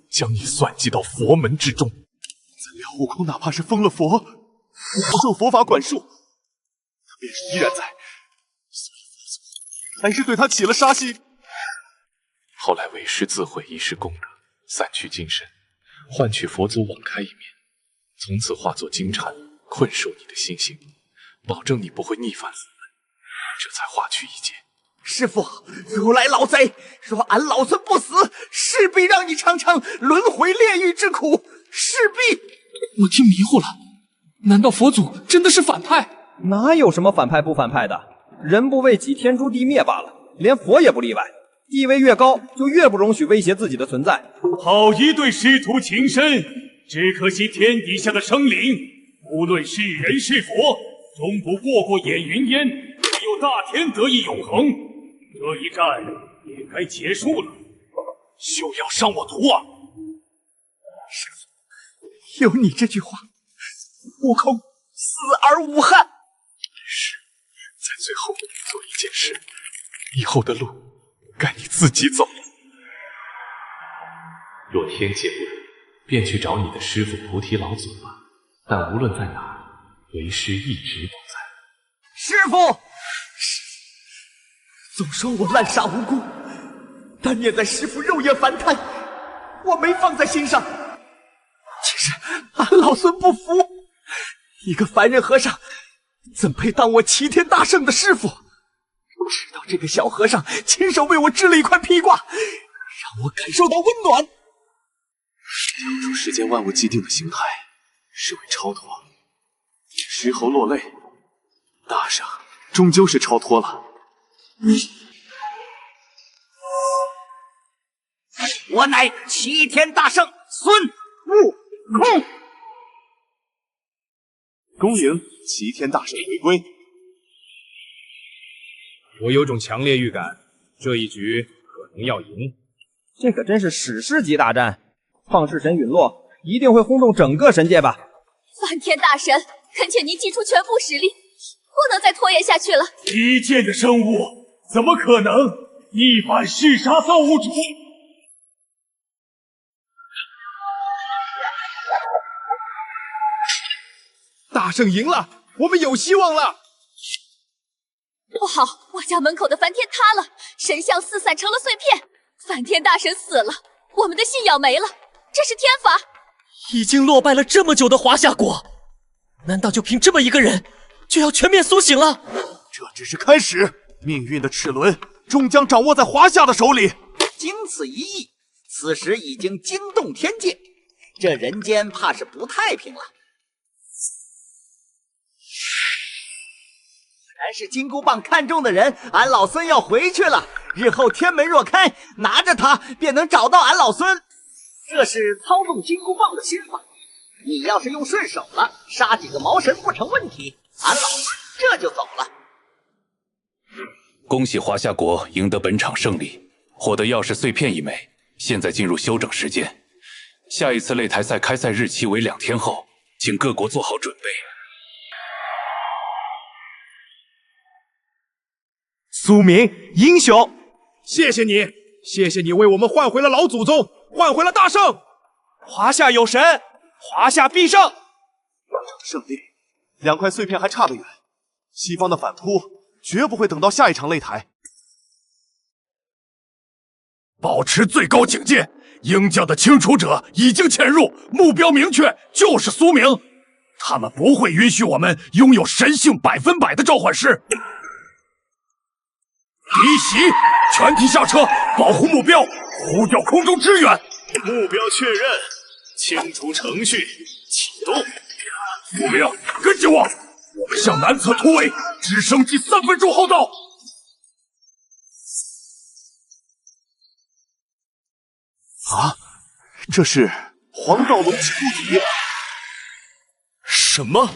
Speaker 19: 将你算计到佛门之中。
Speaker 1: 怎料悟空哪怕是封了佛，不受佛法管束，他便是依然在，所以佛祖还是对他起了杀心。
Speaker 19: 后来为师自毁一世功德，散去金身，换取佛祖网开一面，从此化作金蝉，困守你的心性，保证你不会逆反死门，这才化去一劫。
Speaker 6: 师父，如来老贼，若俺老孙不死，势必让你尝尝轮回炼狱之苦，势必。
Speaker 8: 我听迷糊了，难道佛祖真的是反派？
Speaker 7: 哪有什么反派不反派的，人不为己，天诛地灭罢了，连佛也不例外。地位越高，就越不容许威胁自己的存在。
Speaker 18: 好一对师徒情深，只可惜天底下的生灵，无论是人是佛，终不过眼云烟，只有大天得以永恒。这一战也该结束了。
Speaker 9: 休要伤我徒啊！
Speaker 6: 有你这句话，悟空死而无憾。
Speaker 19: 是，在最后做一件事，以后的路该你自己走。若天界不容，便去找你的师父菩提老祖吧。但无论在哪，为师一直都在。
Speaker 6: 师父，总说我滥杀无辜，但念在师父肉眼凡胎，我没放在心上。其实俺老孙不服，一个凡人和尚怎配当我齐天大圣的师父？直到这个小和尚亲手为我织了一块披挂，让我感受到温暖。
Speaker 1: 讲出世间万物既定的形态，是为超脱。石猴落泪，大圣终究是超脱了。
Speaker 6: 我乃齐天大圣孙悟空。
Speaker 1: 恭迎齐天大圣回归。
Speaker 7: 我有种强烈预感，这一局可能要赢。这可真是史诗级大战，创世神陨落，一定会轰动整个神界吧？
Speaker 5: 梵天大神，恳请您祭出全部实力，不能再拖延下去了。
Speaker 18: 低贱的生物，怎么可能一反弑杀造物主？
Speaker 7: 大圣赢了，我们有希望了！
Speaker 5: 不好，我家门口的梵天塌了，神像四散成了碎片，梵天大神死了，我们的信仰没了，这是天罚。
Speaker 3: 已经落败了这么久的华夏国，难道就凭这么一个人，就要全面苏醒了？
Speaker 1: 这只是开始，命运的齿轮终将掌握在华夏的手里。
Speaker 6: 经此一役，此时已经惊动天界，这人间怕是不太平了。然是金箍棒看中的人，俺老孙要回去了。日后天门若开，拿着它便能找到俺老孙。这是操纵金箍棒的心法。你要是用顺手了，杀几个毛神不成问题。俺老孙这就走了。
Speaker 2: 恭喜华夏国赢得本场胜利，获得钥匙碎片一枚。现在进入休整时间，下一次擂台赛开赛日期为2天后，请各国做好准备。
Speaker 7: 苏明，英雄，
Speaker 9: 谢谢你，谢谢你为我们换回了老祖宗，换回了大圣。
Speaker 7: 华夏有神，华夏必胜。
Speaker 1: 胜利，2块碎片还差得远。西方的反扑绝不会等到下一场擂台。
Speaker 9: 保持最高警戒，鹰将的清除者已经潜入，目标明确，就是苏明。他们不会允许我们拥有神性100%的召唤师。离席，全体下车，保护目标，呼叫空中支援。
Speaker 19: 目标确认，清除程序启动。
Speaker 9: 苏明，跟着我，我们向南侧突围，直升机3分钟后到。
Speaker 1: 啊，这是黄道龙气固体。
Speaker 19: 什么？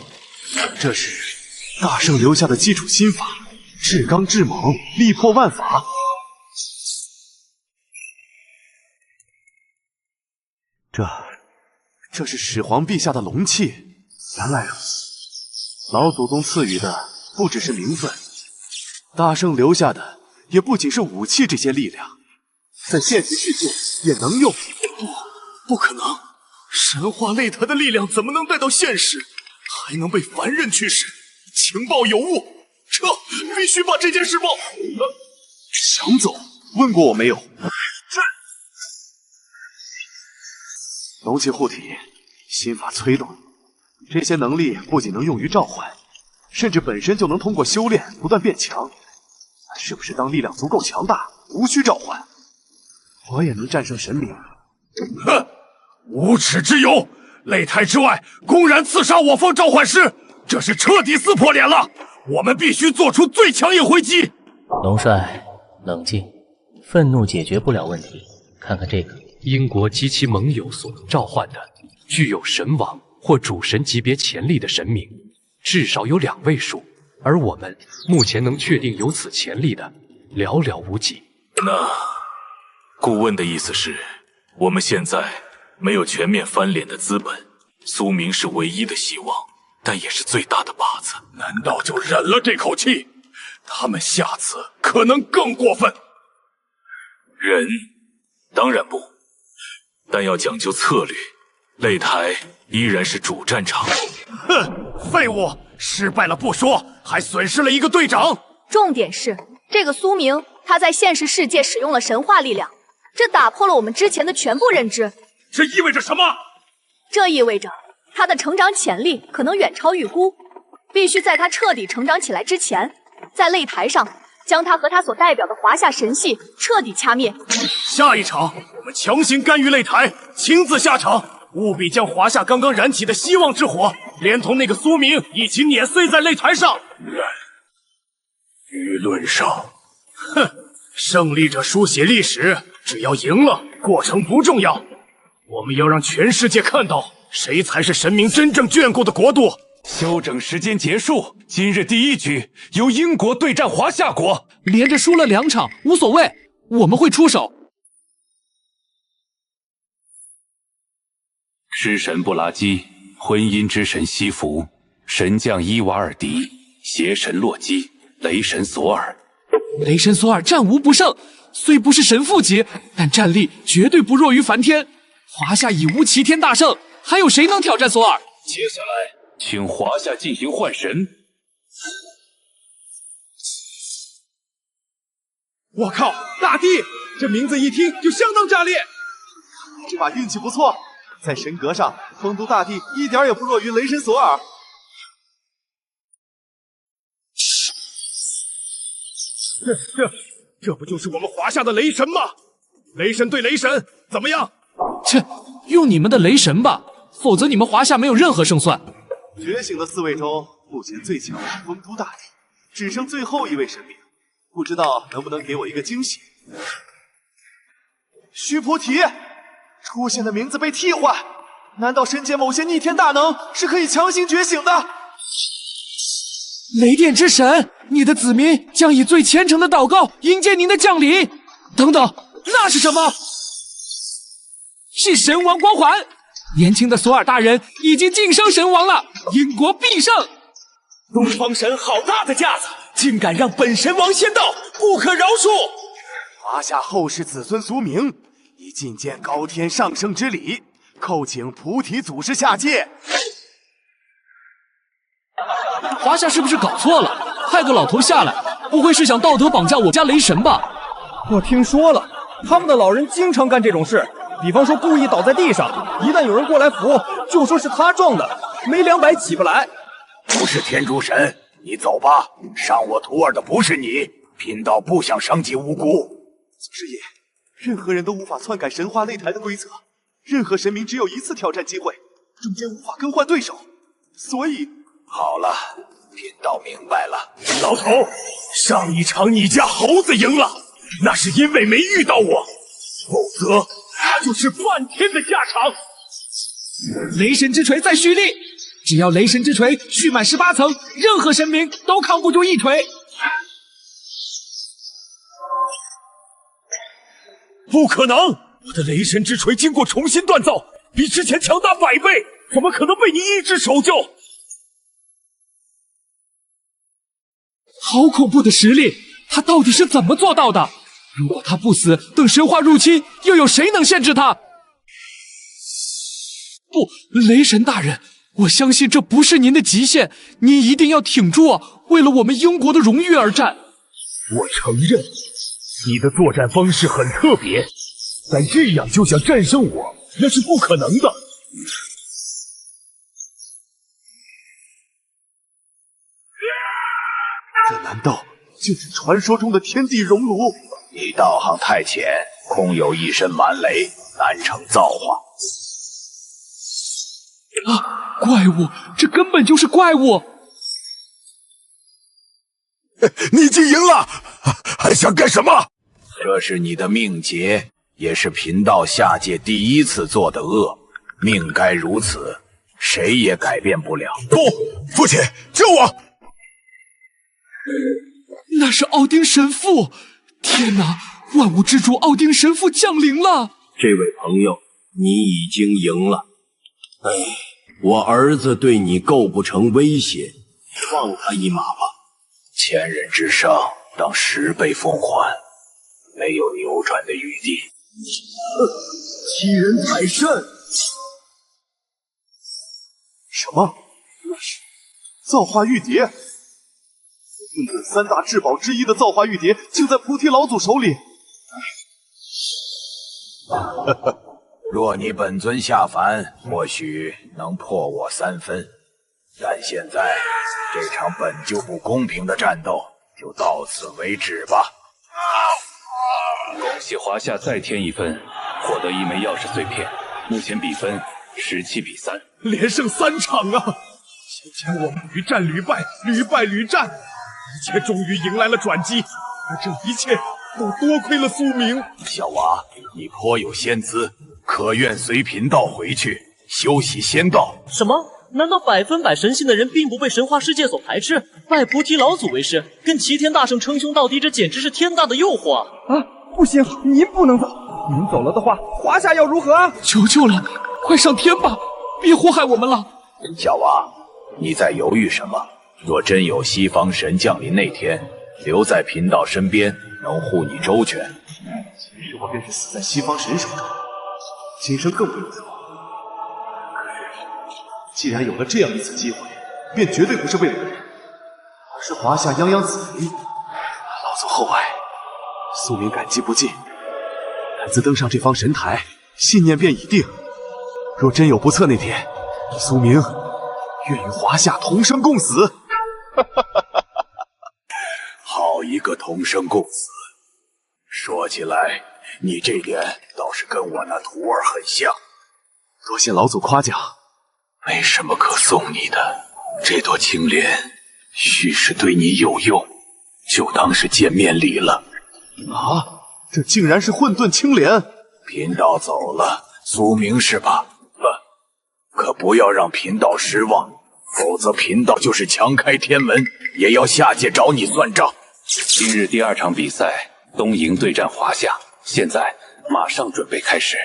Speaker 1: 这是大圣留下的基础心法。至刚至猛，力破万法。这是始皇陛下的龙气。原来如此，老祖宗赐予的不只是名分，大圣留下的也不仅是武器这些力量，在现实世界也能用。
Speaker 19: 不可能！神话擂台的力量怎么能带到现实，还能被凡人驱使？情报有误！撤！必须把这件事报。
Speaker 1: 想走？问过我没有？龙气护体，心法催动，这些能力不仅能用于召唤，甚至本身就能通过修炼不断变强。是不是当力量足够强大，无需召唤，我也能战胜神明？
Speaker 9: 哼！无耻之尤！擂台之外公然刺杀我方召唤师，这是彻底撕破脸了！我们必须做出最强硬回击。
Speaker 20: 龙帅，冷静，愤怒解决不了问题。看看这个，
Speaker 8: 英国及其盟友所能召唤的，具有神王或主神级别潜力的神明，至少有2位数，而我们目前能确定有此潜力的，寥寥无几。
Speaker 13: 那顾问的意思是，我们现在没有全面翻脸的资本，
Speaker 2: 苏明是唯一的希望，但也是最大的靶子。
Speaker 9: 难道就忍了这口气？他们下次可能更过分。
Speaker 2: 忍，当然不，但要讲究策略。擂台依然是主战场。
Speaker 9: 哼，废物！失败了不说，还损失了一个队长。
Speaker 5: 重点是，这个苏明他在现实世界使用了神话力量，这打破了我们之前的全部认知。
Speaker 9: 这意味着什么？
Speaker 5: 这意味着他的成长潜力可能远超预估，必须在他彻底成长起来之前，在擂台上将他和他所代表的华夏神系彻底掐灭。
Speaker 9: 下一场，我们强行干预擂台，亲自下场，务必将华夏刚刚燃起的希望之火，连同那个苏明一起碾碎在擂台上。舆论上，哼，胜利者书写历史，只要赢了，过程不重要。我们要让全世界看到，谁才是神明真正眷顾的国度。
Speaker 13: 休整时间结束，今日第一局由英国对战华夏国，
Speaker 8: 连着输了2场无所谓，我们会出手。
Speaker 2: 狮神布拉基，婚姻之神西弗，神将伊瓦尔迪，邪神洛基，雷神索尔。
Speaker 8: 雷神索尔战无不胜，虽不是神父级，但战力绝对不弱于梵天。华夏已无齐天大圣，还有谁能挑战索尔？
Speaker 2: 接下来，请华夏进行换神。
Speaker 7: 我靠，大帝，这名字一听就相当炸裂。
Speaker 1: 这把运气不错，在神格上，风都大帝一点也不弱于雷神索尔。
Speaker 9: 这不就是我们华夏的雷神吗？雷神对雷神，怎么样？
Speaker 8: 切，用你们的雷神吧，否则你们华夏没有任何胜算。
Speaker 1: 觉醒的4位中，目前最强是丰都大帝，只剩最后一位神明，不知道能不能给我一个惊喜。须菩提出现的名字被替换，难道神界某些逆天大能是可以强行觉醒的？
Speaker 8: 雷电之神，你的子民将以最虔诚的祷告迎接您的降临。等等，那是什么？是神王光环。年轻的索尔大人已经晋升神王了，英国必胜。
Speaker 6: 东方神好大的架子，竟敢让本神王先到，不可饶恕！
Speaker 1: 华夏后世子孙苏明以觐见高天上圣之礼，叩请菩提祖师下界。
Speaker 8: 华夏是不是搞错了？派个老头下来，不会是想道德绑架我家雷神吧？
Speaker 7: 我听说了，他们的老人经常干这种事，比方说故意倒在地上，一旦有人过来扶，就说是他撞的，没200起不来。
Speaker 6: 不是天竺神，你走吧，伤我徒儿的不是你，贫道不想伤及无辜。
Speaker 1: 祖师爷，任何人都无法篡改神话擂台的规则，任何神明只有1次挑战机会，中间无法更换对手，所以
Speaker 6: 好了，贫道明白了。
Speaker 9: 老头，上一场你家猴子赢了，那是因为没遇到我，否则他就是半天的下场。
Speaker 8: 雷神之锤在蓄力，只要雷神之锤蓄满18层，任何神明都扛不住一锤。
Speaker 9: 不可能！我的雷神之锤经过重新锻造，比之前强大100倍，怎么可能被你一只手就？
Speaker 8: 好恐怖的实力，他到底是怎么做到的？如果他不死，等神话入侵，又有谁能限制他？不，雷神大人，我相信这不是您的极限，您一定要挺住啊！为了我们英国的荣誉而战。
Speaker 9: 我承认，你的作战方式很特别，但这样就想战胜我，那是不可能的。
Speaker 1: 这难道就是传说中的天地熔炉？
Speaker 6: 你道行太浅，空有一身蛮雷，难成造化。
Speaker 8: 啊！怪物，这根本就是怪物！
Speaker 9: 你已经赢了，还想干什么？
Speaker 6: 这是你的命劫，也是贫道下界第一次做的恶，命该如此，谁也改变不了。
Speaker 9: 不，父亲，救我！
Speaker 8: 那是奥丁神父！天哪，万物之主奥丁神父降临了！
Speaker 6: 这位朋友，你已经赢了。
Speaker 21: 我儿子对你构不成威胁，放他一马吧。
Speaker 2: 千人之上，当10倍奉还，没有扭转的余地。
Speaker 21: 欺人太甚！
Speaker 1: 什么？造化玉蝶？混沌3大至宝之一的造化玉蝶，竟在菩提老祖手里。
Speaker 22: 若你本尊下凡，或许能破我3分，但现在这场本就不公平的战斗就到此为止吧。
Speaker 2: 恭喜华夏再添1分，获得1枚钥匙碎片。目前比分17比3，
Speaker 9: 连胜3场啊！先前我们屡战屡败，屡败屡战，一切终于迎来了转机，而这一切都多亏了苏明。
Speaker 22: 小娃，你颇有仙姿，可愿随贫道回去修习仙道？
Speaker 3: 什么？难道100%神性的人并不被神话世界所排斥？拜菩提老祖为师，跟齐天大圣称兄道弟，这简直是天大的诱惑啊！
Speaker 7: 不行，您不能走，您走了的话，华夏要如何啊？
Speaker 8: 求求了，快上天吧，别祸害我们了。
Speaker 22: 小娃，你在犹豫什么？若真有西方神降临那天，留在贫道身边，能护你周全。
Speaker 1: 前世我便是死在西方神手中，今生更不用再忘。既然有了这样一次机会，便绝对不是为了别人，而是华夏泱泱子民。老祖厚爱，苏明感激不尽。胆子登上这方神台，信念便已定。若真有不测那天，苏明愿与华夏同生共死。
Speaker 22: 好一个同生共死！说起来，你这点倒是跟我那徒儿很像。
Speaker 1: 多谢老祖夸奖。
Speaker 22: 没什么可送你的，这朵青莲，须是对你有用，就当是见面礼了。
Speaker 1: 啊，这竟然是混沌青莲！
Speaker 22: 贫道走了，苏明是吧？可不要让贫道失望，否则贫道就是强开天门，也要下界找你算账。
Speaker 2: 今日第2场比赛，东瀛对战华夏，现在马上准备开始。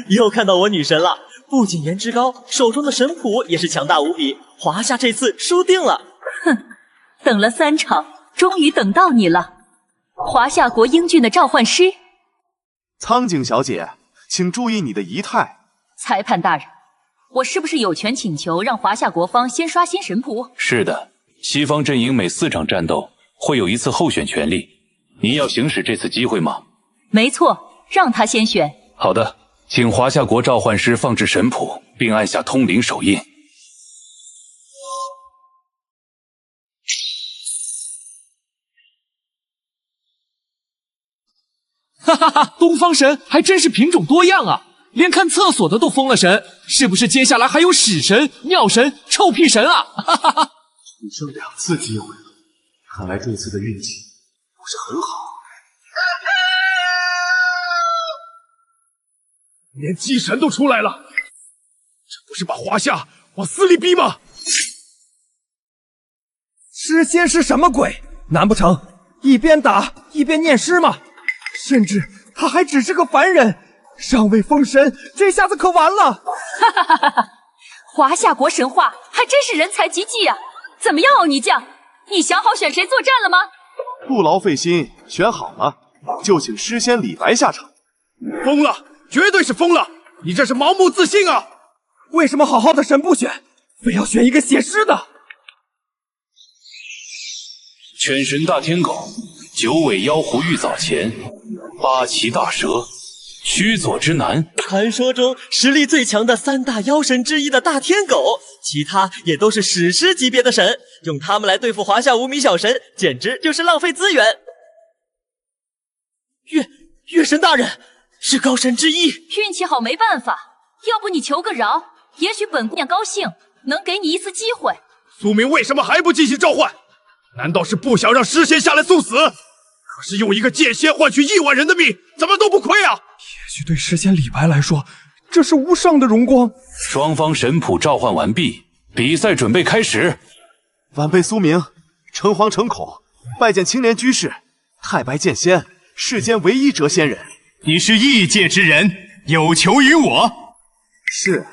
Speaker 3: 又看到我女神了，不仅颜值高，手中的神谱也是强大无比。华夏这次输定了。
Speaker 23: 哼，等了3场，终于等到你了，华夏国英俊的召唤师。
Speaker 1: 苍井小姐，请注意你的仪态。
Speaker 23: 裁判大人，我是不是有权请求让华夏国方先刷新神谱？
Speaker 2: 是的，西方阵营每4场战斗会有1次候选权利，您要行使这次机会吗？
Speaker 23: 没错，让他先选。
Speaker 2: 好的，请华夏国召唤师放置神谱，并按下通灵手印。
Speaker 8: 哈哈哈，东方神还真是品种多样啊，连看厕所的都封了神，是不是接下来还有屎神、尿神、臭屁神啊？哈哈哈，
Speaker 1: 只剩2次机会了，看来这次的运气不是很好。
Speaker 9: 连祭神都出来了，这不是把华夏往死里逼吗？
Speaker 7: 诗仙是什么鬼？难不成一边打一边念诗吗？甚至他还只是个凡人，尚未封神，这下子可完了！
Speaker 23: 哈哈哈哈哈！华夏国神话还真是人才济济呀！怎么样，欧尼酱，你想好选谁作战了吗？
Speaker 1: 不劳费心，选好了，就请诗仙李白下场。
Speaker 9: 疯了！绝对是疯了！你这是盲目自信啊！
Speaker 7: 为什么好好的神不选，非要选一个写诗的？
Speaker 2: 犬神大天狗，9尾妖狐玉藻前，8岐大蛇，须佐之男。
Speaker 3: 传说中实力最强的3大妖神之一的大天狗，其他也都是史诗级别的神，用他们来对付华夏无名小神，简直就是浪费资源。月神大人。是高神之一，
Speaker 23: 运气好没办法，要不你求个饶，也许本姑娘高兴，能给你1次机会。
Speaker 9: 苏明为什么还不进行召唤？难道是不想让诗仙下来送死？可是用一个剑仙换取1万人的命，怎么都不亏啊！
Speaker 7: 也许对诗仙李白来说，这是无上的荣光。
Speaker 2: 双方神谱召唤完毕，比赛准备开始。
Speaker 1: 晚辈苏明，诚惶诚恐，拜见青莲居士，太白剑仙，世间唯一谪仙人。
Speaker 24: 你是异界之人，有求于我。
Speaker 1: 是。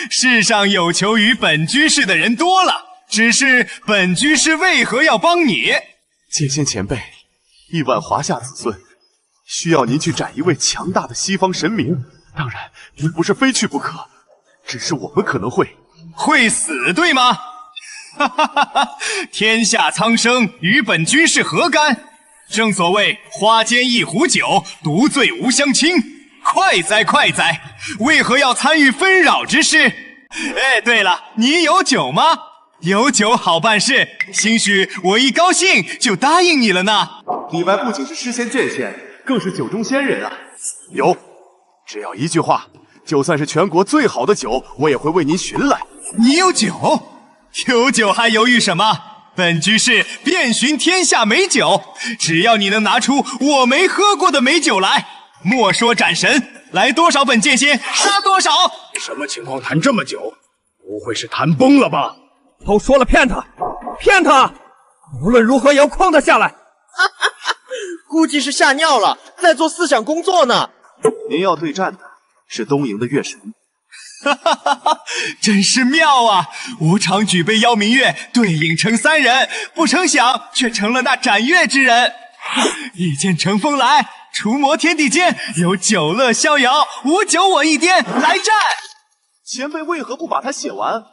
Speaker 10: 世上有求于本居士的人多了，只是本居士为何要帮你？
Speaker 1: 剑仙前辈，1万华夏子孙需要您去斩一位强大的西方神明，当然您不是非去不可，只是我们可能会
Speaker 10: 死，对吗？天下苍生与本居士何干？正所谓花间一壶酒，独醉无相亲。快哉快哉，为何要参与纷扰之事？哎，对了，你有酒吗？有酒好办事，兴许我一高兴就答应你了呢。
Speaker 1: 李白不仅是诗仙剑仙，更是酒中仙人啊！有，只要一句话，就算是全国最好的酒，我也会为您寻来。
Speaker 10: 你有酒？有酒还犹豫什么？本居士遍寻天下美酒，只要你能拿出我没喝过的美酒来，莫说斩神，来多少本剑仙杀多少。
Speaker 9: 什么情况谈这么久？不会是谈崩了吧？
Speaker 7: 都说了骗他，骗他！无论如何也要诓他下来。
Speaker 3: 估计是吓尿了，在做思想工作呢。
Speaker 1: 您要对战的是东瀛的月神。
Speaker 10: 真是妙啊！无常举杯邀明月，对影成3人，不成想却成了那斩月之人。一剑乘风来，除魔天地间，有酒乐逍遥，无酒我一颠，来战！
Speaker 1: 前辈为何不把它写完？
Speaker 10: 啊，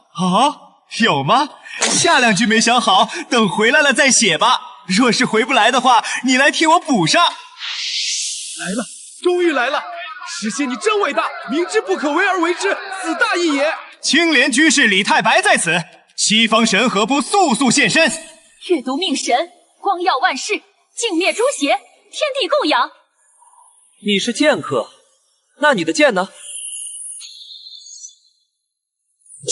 Speaker 10: 有吗？下2句没想好，等回来了再写吧。若是回不来的话，你来替我补上。
Speaker 7: 来了，终于来了！师仙你真伟大，明知不可为而为之，此大义也。
Speaker 10: 青莲居士李太白在此，西方神何不速速现身？
Speaker 23: 阅读命神，光耀万世，净灭诸邪，天地供养。
Speaker 3: 你是剑客，那你的剑呢？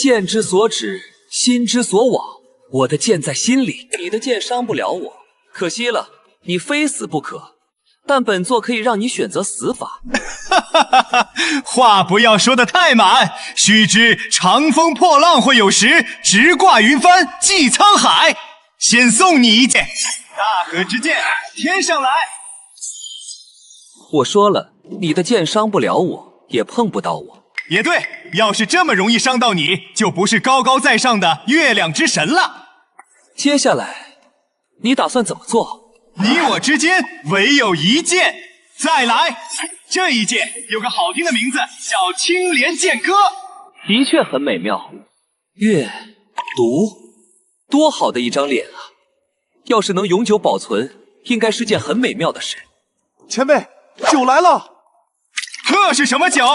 Speaker 3: 剑之所指，心之所往。我的剑在心里，你的剑伤不了我。可惜了，你非死不可。但本座可以让你选择死法。
Speaker 10: 话不要说得太满，须知长风破浪会有时，直挂云帆济沧海。先送你一剑，大河之剑，天上来。
Speaker 3: 我说了，你的剑伤不了我，也碰不到我。
Speaker 10: 也对，要是这么容易伤到你，就不是高高在上的月亮之神了。
Speaker 3: 接下来，你打算怎么做？
Speaker 10: 你我之间唯有一剑，再来。这一剑有个好听的名字，叫青莲剑歌。
Speaker 3: 的确很美妙。阅读，多好的一张脸啊！要是能永久保存，应该是件很美妙的事。
Speaker 1: 前辈，酒来了。
Speaker 10: 这是什么酒？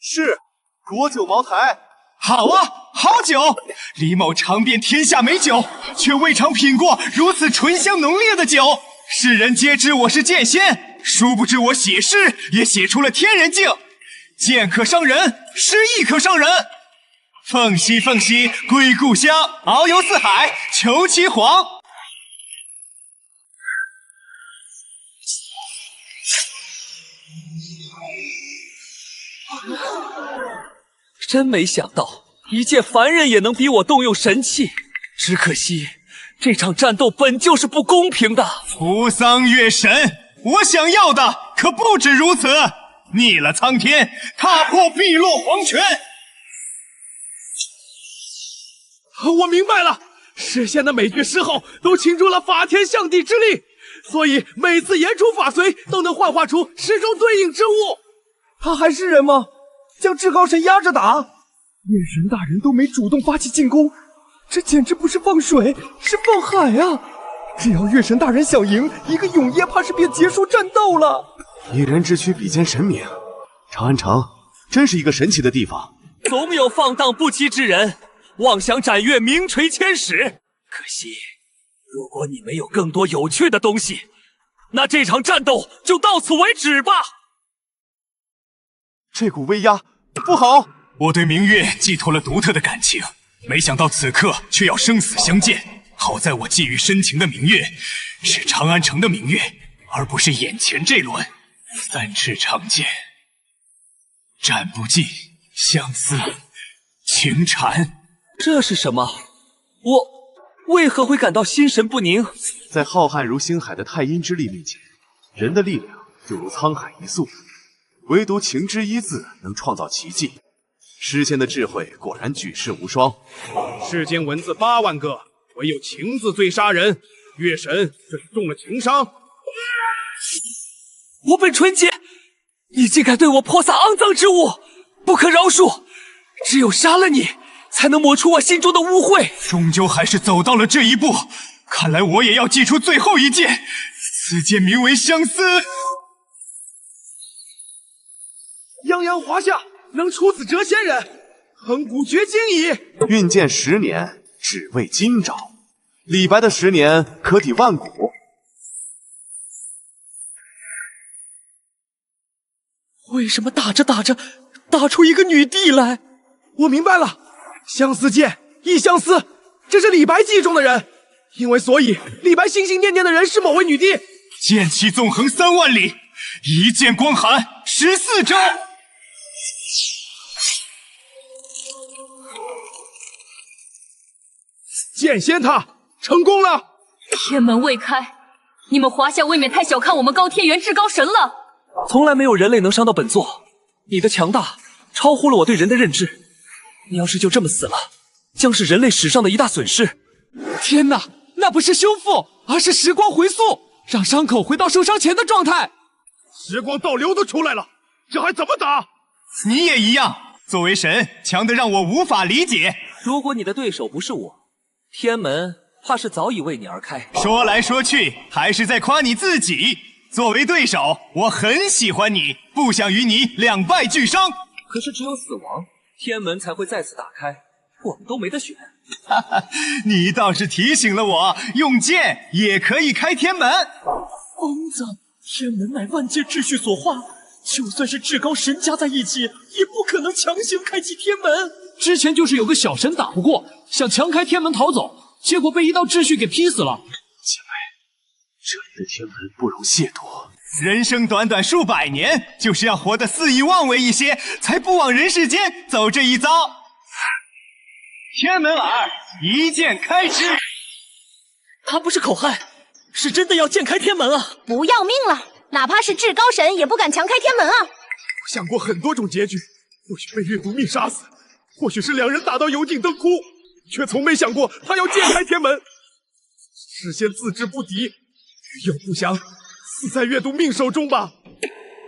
Speaker 1: 是国酒茅台。
Speaker 10: 好啊，好酒！李某尝遍天下美酒，却未尝品过如此醇香浓烈的酒。世人皆知我是剑仙，殊不知我写诗也写出了天人境。剑可伤人，诗亦可伤人。凤兮凤兮归故乡，遨游四海求其凰。
Speaker 3: 真没想到，一介凡人也能比我动用神器。只可惜，这场战斗本就是不公平的。
Speaker 10: 扶桑月神，我想要的可不止如此。逆了苍天，踏破碧落黄泉。
Speaker 7: 我明白了，诗仙的每句诗后都倾注了法天象地之力，所以每次演出法随都能幻化出诗中对应之物。他还是人吗？将至高神压着打，月神大人都没主动发起进攻，这简直不是放水，是放海啊！只要月神大人想赢，一个永夜怕是便结束战斗了。
Speaker 1: 一人之躯比肩神明，长安城真是一个神奇的地方。
Speaker 3: 总有放荡不羁之人，妄想斩月名垂千史。可惜，如果你没有更多有趣的东西，那这场战斗就到此为止吧。
Speaker 1: 这股威压不好，
Speaker 10: 我对明月寄托了独特的感情，没想到此刻却要生死相见。好在我寄予深情的明月是长安城的明月，而不是眼前这轮。3尺长剑，斩不尽，相思情缠。
Speaker 3: 这是什么？我为何会感到心神不宁？
Speaker 1: 在浩瀚如星海的太阴之力面前，人的力量就如沧海一粟。唯独情之一字能创造奇迹。诗仙的智慧果然举世无双。
Speaker 7: 世间文字8万个，唯有情字最杀人。月神，这是中了情伤。
Speaker 3: 我本纯洁，你竟敢对我泼洒肮脏之物，不可饶恕！只有杀了你，才能抹除我心中的污秽。
Speaker 10: 终究还是走到了这一步，看来我也要祭出最后一剑。此剑名为相思。
Speaker 7: 泱泱华夏，能出此谪仙人，恒古绝今矣。
Speaker 1: 运剑10年，只为今朝。李白的10年可抵万古。
Speaker 3: 为什么打着打着，打出一个女帝来？
Speaker 7: 我明白了，相思剑，忆相思，这是李白记忆中的人，所以李白心心念念的人是某位女帝。
Speaker 10: 剑气纵横3万里，一剑光寒14州。
Speaker 7: 剑仙他成功了。
Speaker 23: 天门未开，你们华夏未免太小看我们高天元至高神了。
Speaker 3: 从来没有人类能伤到本座，你的强大超乎了我对人的认知。你要是就这么死了，将是人类史上的一大损失。
Speaker 8: 天哪，那不是修复，而是时光回溯，让伤口回到受伤前的状态。
Speaker 7: 时光倒流都出来了，这还怎么打？
Speaker 10: 你也一样，作为神，强得让我无法理解。
Speaker 3: 如果你的对手不是我，天门怕是早已为你而开。
Speaker 10: 说来说去，还是在夸你自己。作为对手，我很喜欢你，不想与你两败俱伤。
Speaker 3: 可是只有死亡，天门才会再次打开，我们都没得选。
Speaker 10: 哈哈，你倒是提醒了我，用剑也可以开天门。
Speaker 8: 肮脏！天门乃万界秩序所化，就算是至高神加在一起，也不可能强行开启天门。之前就是有个小神打不过，想强开天门逃走，结果被一道秩序给劈死了。
Speaker 1: 姐妹，这里的天门不容亵渎。
Speaker 10: 人生短短数百年，就是要活得肆意妄为一些，才不枉人世间走这一遭。天门耳，一剑开之。
Speaker 3: 他不是口嗨，是真的要剑开天门啊！
Speaker 5: 不要命了，哪怕是至高神也不敢强开天门啊！
Speaker 7: 我想过很多种结局，或许被月毒命杀死，或许是2人打到油尽灯枯，却从没想过他要剑开天门。事先自知不敌，余有不祥，死在月毒命手中吧。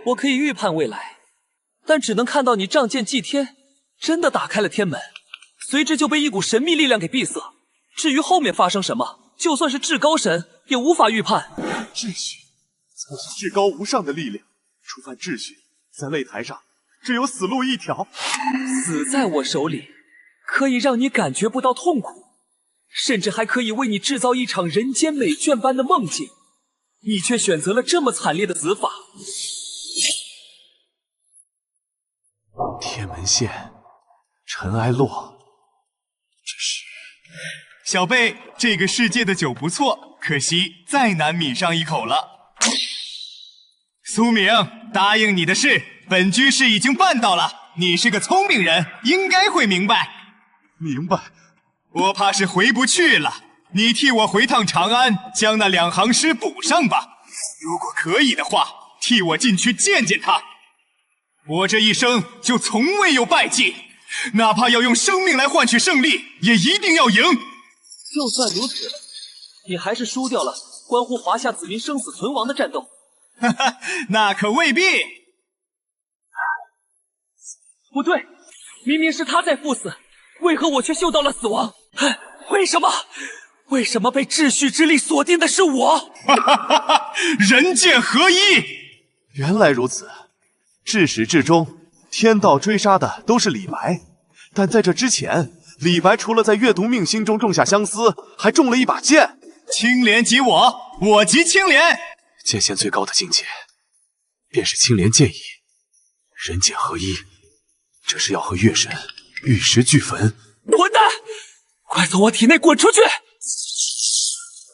Speaker 3: 我可以预判未来，但只能看到你仗剑祭天，真的打开了天门，随之就被一股神秘力量给闭塞。至于后面发生什么，就算是至高神也无法预判。
Speaker 1: 秩序才是至高无上的力量，触犯秩序，在擂台上只有死路一条。
Speaker 3: 死在我手里，可以让你感觉不到痛苦，甚至还可以为你制造一场人间美眷般的梦境。你却选择了这么惨烈的死法。
Speaker 1: 天门现，尘埃落。这是
Speaker 10: 小贝，这个世界的酒不错，可惜再难抿上一口了。苏明，答应你的事，本居士已经办到了。你是个聪明人，应该会明白。
Speaker 1: 明白。
Speaker 10: 我怕是回不去了。你替我回趟长安，将那2行诗补上吧。如果可以的话，替我进去见见他。我这一生就从未有败绩，哪怕要用生命来换取胜利，也一定要赢。
Speaker 3: 就算如此，你还是输掉了关乎华夏子民生死存亡的战斗。
Speaker 10: 哈哈，那可未必。
Speaker 3: 不对，明明是他在赴死，为何我却嗅到了死亡？为什么？为什么被秩序之力锁定的是我？
Speaker 10: 哈哈哈哈！人剑合一。
Speaker 1: 原来如此，至始至终，天道追杀的都是李白，但在这之前，李白除了在月毒命心中种下相思，还中了一把剑。
Speaker 10: 青莲即我，我即青莲。
Speaker 1: 剑仙最高的境界，便是青莲剑意。人剑合一，这是要和月神玉石俱焚。
Speaker 3: 混蛋！快从我体内滚出去！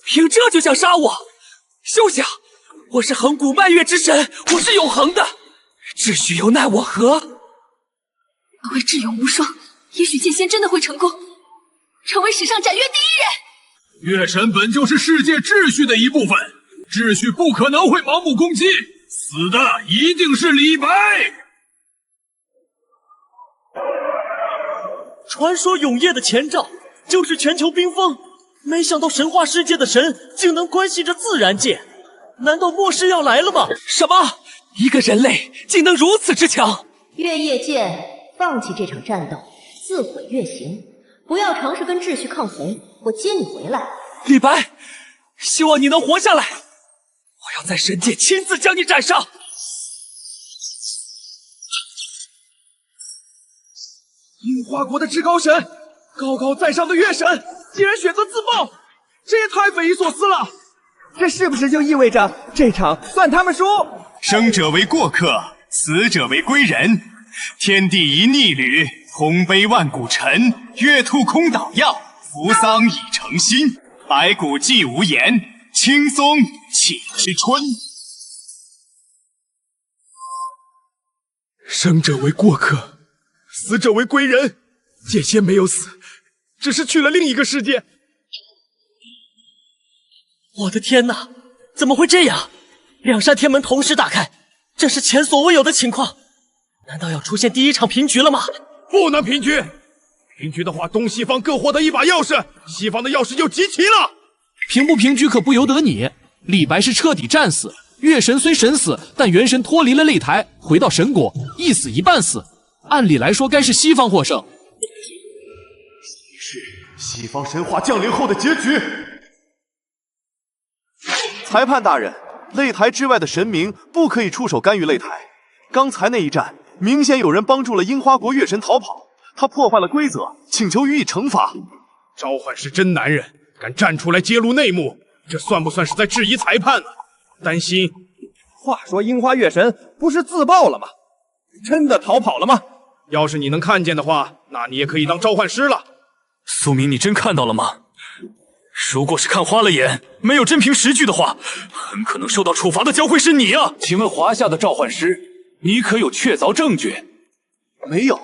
Speaker 3: 凭这就想杀我？休想！我是恒古漫月之神，我是永恒的，秩序又奈我何？
Speaker 23: 我会智勇无双，也许剑仙真的会成功，成为史上斩月第1人。
Speaker 18: 月神本就是世界秩序的一部分，秩序不可能会盲目攻击。
Speaker 9: 死的一定是李白。
Speaker 12: 传说永夜的前兆就是全球冰封，没想到神话世界的神竟能关系着自然界，难道末世要来了吗？
Speaker 3: 什么？一个人类竟能如此之强？
Speaker 11: 月夜剑，放弃这场战斗，自毁月行，不要尝试跟秩序抗衡，我接你回来。
Speaker 3: 李白，希望你能活下来，我要在神界亲自将你斩杀。
Speaker 7: 樱花国的至高神，高高在上的月神，竟然选择自爆，这也太匪夷所思了。
Speaker 6: 这是不是就意味着这场算他们输？
Speaker 10: 生者为过客，死者为归人。天地一逆旅，鸿悲万古尘。月兔空捣药，扶桑已成新。白骨既无言，青松岂知春。
Speaker 7: 生者为过客，死者为归人。剑仙没有死，只是去了另一个世界。
Speaker 12: 我的天哪，怎么会这样？两扇天门同时打开，这是前所未有的情况。难道要出现第一场平局了吗？
Speaker 7: 不能平局，平局的话，东西方各获得一把钥匙，西方的钥匙就集齐了。
Speaker 8: 平不平局可不由得你。李白是彻底战死，月神虽神死，但元神脱离了擂台，回到神国，一死一半死。按理来说，该是西方获胜。
Speaker 1: 你是西方神话降临后的结局。裁判大人，擂台之外的神明不可以出手干预擂台。刚才那一战，明显有人帮助了樱花国月神逃跑，他破坏了规则，请求予以惩罚。
Speaker 7: 召唤是真男人，敢站出来揭露内幕，这算不算是在质疑裁判呢？担心。
Speaker 6: 话说樱花月神不是自爆了吗？真的逃跑了吗？
Speaker 7: 要是你能看见的话，那你也可以当召唤师了。
Speaker 2: 苏明，你真看到了吗？如果是看花了眼，没有真凭实据的话，很可能受到处罚的将会是你啊！
Speaker 8: 请问华夏的召唤师，你可有确凿证据？
Speaker 1: 没有。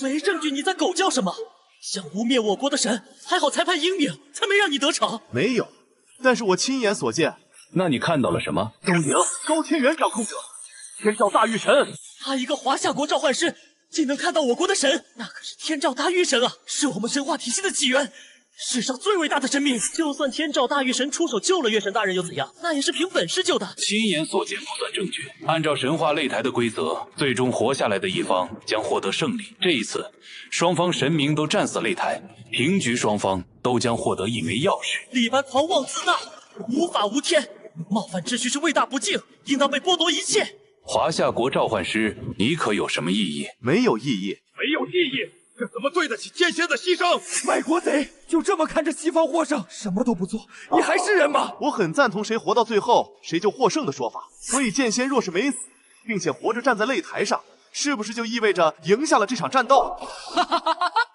Speaker 12: 没证据，你在狗叫什么？想污蔑我国的神，还好裁判英明，才没让你得逞。
Speaker 1: 没有，但是我亲眼所见。
Speaker 2: 那你看到了什么？
Speaker 1: 东瀛高天元掌控者，天照大御神。
Speaker 12: 他一个华夏国召唤师，竟能看到我国的神，那可是天照大御神啊，是我们神话体系的起源，世上最伟大的神明。就算天照大御神出手救了月神大人又怎样？那也是凭本事救的。
Speaker 2: 亲眼所见不算证据。按照神话擂台的规则，最终活下来的一方将获得胜利。这一次，双方神明都战死擂台，平局双方都将获得一枚钥匙。
Speaker 12: 李白狂妄自大，无法无天，冒犯秩序是为大不敬，应当被剥夺一切。
Speaker 2: 华夏国召唤师，你可有什么异议？
Speaker 1: 没有异议。
Speaker 7: 没有异议，这怎么对得起剑仙的牺牲？
Speaker 6: 卖国贼就这么看着西方获胜，什么都不做，你还是人吗？
Speaker 1: 我很赞同谁活到最后谁就获胜的说法。所以剑仙若是没死，并且活着站在擂台上，是不是就意味着赢下了这场战斗？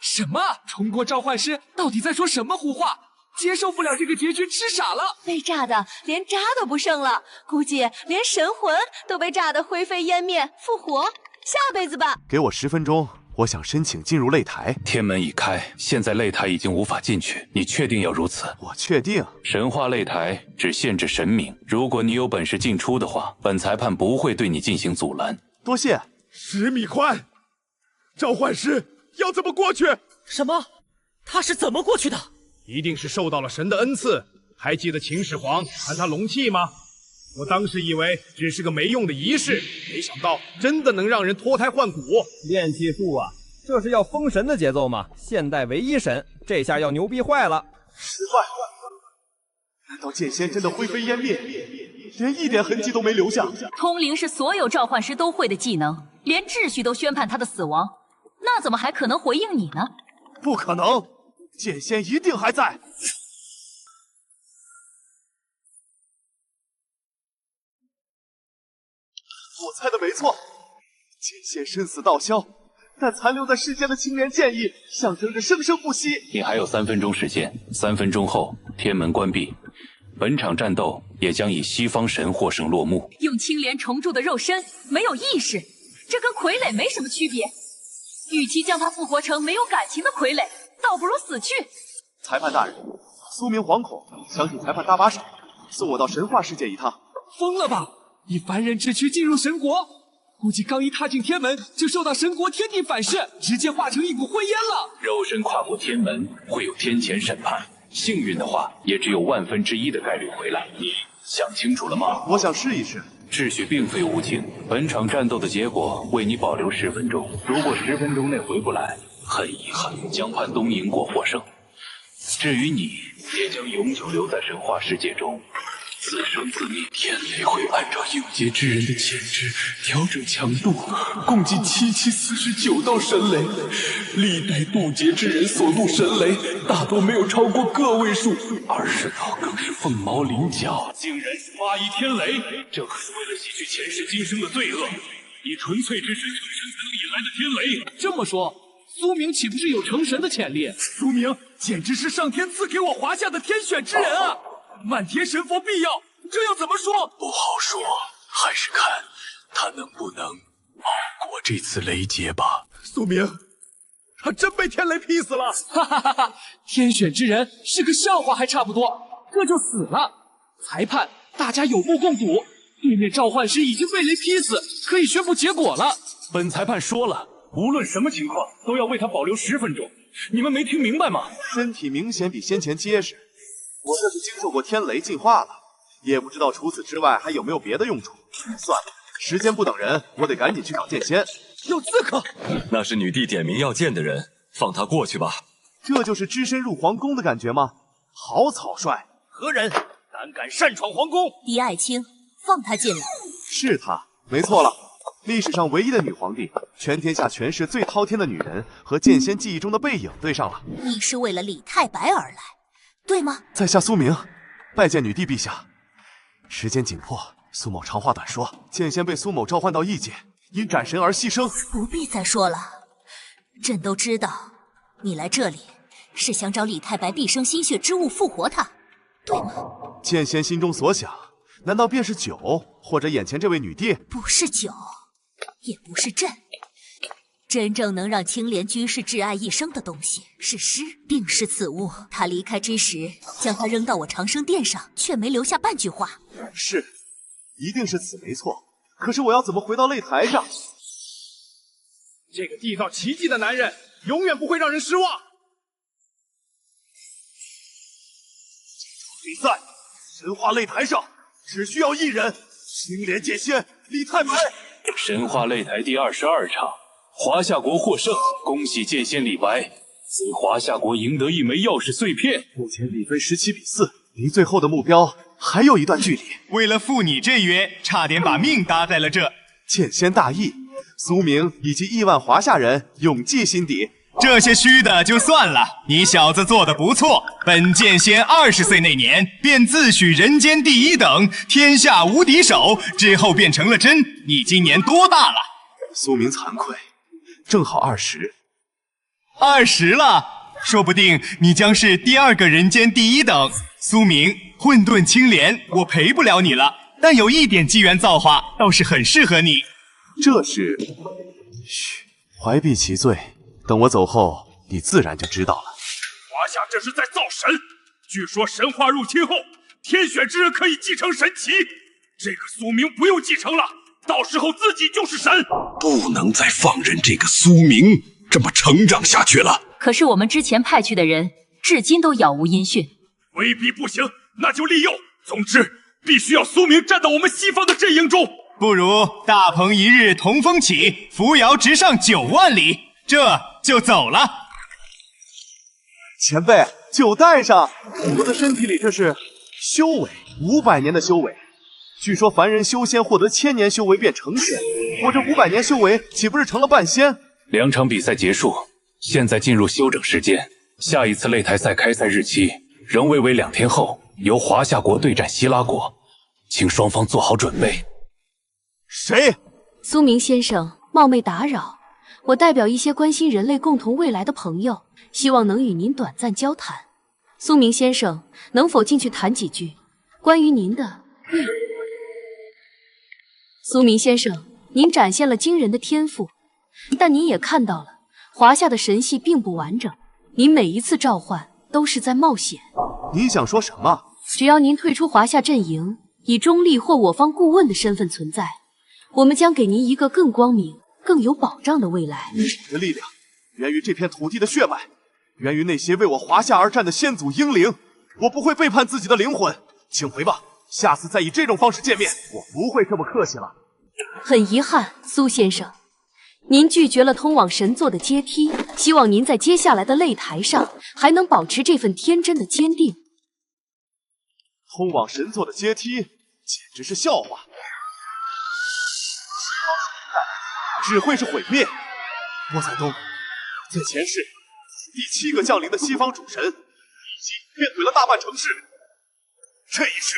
Speaker 8: 什么？中国召唤师到底在说什么胡话？接受不了这个结局，吃傻了。
Speaker 5: 被炸的连渣都不剩了，估计连神魂都被炸得灰飞烟灭，复活下辈子吧。
Speaker 1: 给我10分钟，我想申请进入擂台。
Speaker 2: 天门已开，现在擂台已经无法进去，你确定要如此？
Speaker 1: 我确定。
Speaker 2: 神话擂台只限制神明，如果你有本事进出的话，本裁判不会对你进行阻拦。
Speaker 1: 多谢。
Speaker 7: 10米宽，召唤师要怎么过去？
Speaker 12: 什么？他是怎么过去的？
Speaker 7: 一定是受到了神的恩赐。还记得秦始皇喊他龙气吗？我当时以为只是个没用的仪式，没想到真的能让人脱胎换骨。
Speaker 6: 炼气术啊，这是要封神的节奏吗？现代唯一神，这下要牛逼坏了。
Speaker 1: 失败？难道剑仙真的灰飞烟灭，连一点痕迹都没留下？
Speaker 23: 通灵是所有召唤师都会的技能，连秩序都宣判他的死亡，那怎么还可能回应你呢？
Speaker 1: 不可能，剑仙一定还在。我猜的没错，剑仙生死道消，但残留在世间的青莲剑意象征着生生不息。
Speaker 2: 你还有3分钟时间，3分钟后天门关闭，本场战斗也将以西方神获胜落幕。
Speaker 23: 用青莲重铸的肉身，没有意识，这跟傀儡没什么区别。与其将他复活成没有感情的傀儡，倒不如死去。
Speaker 1: 裁判大人，苏明惶恐，想请裁判搭把手。送我到神话世界一趟。
Speaker 8: 疯了吧？以凡人之躯进入神国，估计刚一踏进天门，就受到神国天地反噬，直接化成一股灰烟了。
Speaker 2: 肉身跨过天门，会有天谴审判。幸运的话，也只有1/1000的概率回来。你想清楚了吗？
Speaker 1: 我想试一试。
Speaker 2: 秩序并非无情，本场战斗的结果为你保留10分钟。如果10分钟内回不来，很遗憾，将判东瀛国获胜。至于你，也将永久留在神话世界中，自生自灭。
Speaker 19: 天雷会按照应劫之人的潜质调整强度，共计7749道神雷。历代渡劫之人所渡神雷，大多没有超过个位数，20道更是凤毛麟角。
Speaker 18: 竟然是8亿天雷，这可是为了洗去前世今生的罪恶，以纯粹之身成神才能引来的天雷。
Speaker 8: 这么说，苏明岂不是有成神的潜力？
Speaker 7: 苏明简直是上天赐给我华夏的天选之人啊！漫天神佛庇佑，这要怎么说？
Speaker 19: 不好说，还是看他能不能熬过这次雷劫吧。
Speaker 7: 苏明，他真被天雷劈死了！
Speaker 8: 哈哈哈哈！天选之人是个笑话还差不多，这就死了。裁判，大家有目共睹，对面召唤师已经被雷劈死，可以宣布结果了。
Speaker 18: 本裁判说了，无论什么情况都要为他保留10分钟。你们没听明白吗？
Speaker 1: 身体明显比先前结实，我这是经受过天雷进化了，也不知道除此之外还有没有别的用处。算了，时间不等人，我得赶紧去找剑仙。
Speaker 7: 有刺客！
Speaker 13: 那是女帝点名要见的人，放他过去吧。
Speaker 1: 这就是只身入皇宫的感觉吗？好草率！
Speaker 6: 何人胆敢擅闯皇宫？
Speaker 11: 狄爱卿，放他进来。
Speaker 1: 是他，没错了。历史上唯一的女皇帝，全天下权势最滔天的女人，和剑仙记忆中的背影对上了。
Speaker 11: 你是为了李太白而来，对吗？
Speaker 1: 在下苏明，拜见女帝陛下。时间紧迫，苏某长话短说，剑仙被苏某召唤到异界，因斩神而牺牲。
Speaker 11: 不必再说了，朕都知道，你来这里是想找李太白毕生心血之物复活他，对吗？
Speaker 1: 剑仙心中所想，难道便是酒，或者眼前这位女帝？
Speaker 11: 不是酒，也不是朕。真正能让青莲居士挚爱一生的东西是诗，定是此物。他离开之时，将它扔到我长生殿上，却没留下半句话。
Speaker 1: 是，一定是此没错。可是我要怎么回到擂台上？
Speaker 7: 这个缔造奇迹的男人，永远不会让人失望。
Speaker 1: 比赛，神话擂台上只需要一人，青莲剑仙李太白。
Speaker 2: 神话擂台第22场，华夏国获胜，恭喜剑仙李白，为华夏国赢得一枚钥匙碎片。
Speaker 1: 目前比分17比4，离最后的目标还有一段距离。
Speaker 10: 为了赴你这约，差点把命搭在了这。
Speaker 1: 剑仙大义，苏明以及亿万华夏人永记心底。
Speaker 10: 这些虚的就算了，你小子做得不错。本剑仙20岁那年便自诩人间第一等，天下无敌手，之后变成了真。你今年多大了？
Speaker 1: 苏明惭愧，正好20。
Speaker 10: 20了，说不定你将是第2个人间第一等。苏明，混沌青莲，我陪不了你了，但有一点机缘造化倒是很适合你。
Speaker 1: 这是……嘘，怀璧其罪。等我走后，你自然就知道了。
Speaker 9: 华夏这是在造神，据说神话入侵后，天选之人可以继承神旗。这个苏明不用继承了，到时候自己就是神。
Speaker 14: 不能再放任这个苏明这么成长下去了。
Speaker 23: 可是我们之前派去的人，至今都杳无音讯。
Speaker 9: 威逼不行，那就利诱。总之，必须要苏明站到我们西方的阵营中。
Speaker 10: 不如大鹏一日同风起，扶摇直上9万里。这就走了。
Speaker 1: 前辈，酒带上。我的身体里这是修为，500年的修为。据说凡人修仙获得1000年修为便成仙，我这500年修为岂不是成了半仙
Speaker 2: ？2场比赛结束，现在进入休整时间。下一次擂台赛开赛日期仍未为2天后，由华夏国对战希拉国，请双方做好准备。
Speaker 1: 谁？
Speaker 23: 苏明先生，冒昧打扰。我代表一些关心人类共同未来的朋友，希望能与您短暂交谈。苏明先生，能否进去谈几句关于您的未来？苏明先生，您展现了惊人的天赋，但您也看到了，华夏的神系并不完整，您每一次召唤都是在冒险。
Speaker 1: 你想说什么？
Speaker 23: 只要您退出华夏阵营，以中立或我方顾问的身份存在，我们将给您一个更光明、更有保障的未来。
Speaker 1: 我的力量源于这片土地的血脉，源于那些为我华夏而战的先祖英灵。我不会背叛自己的灵魂，请回吧。下次再以这种方式见面，我不会这么客气了。
Speaker 23: 很遗憾，苏先生，您拒绝了通往神座的阶梯。希望您在接下来的擂台上还能保持这份天真的坚定。
Speaker 1: 通往神座的阶梯简直是笑话，只会是毁灭。波塞冬在前世第7个降临的西方主神，一击便毁了大半城市。这一世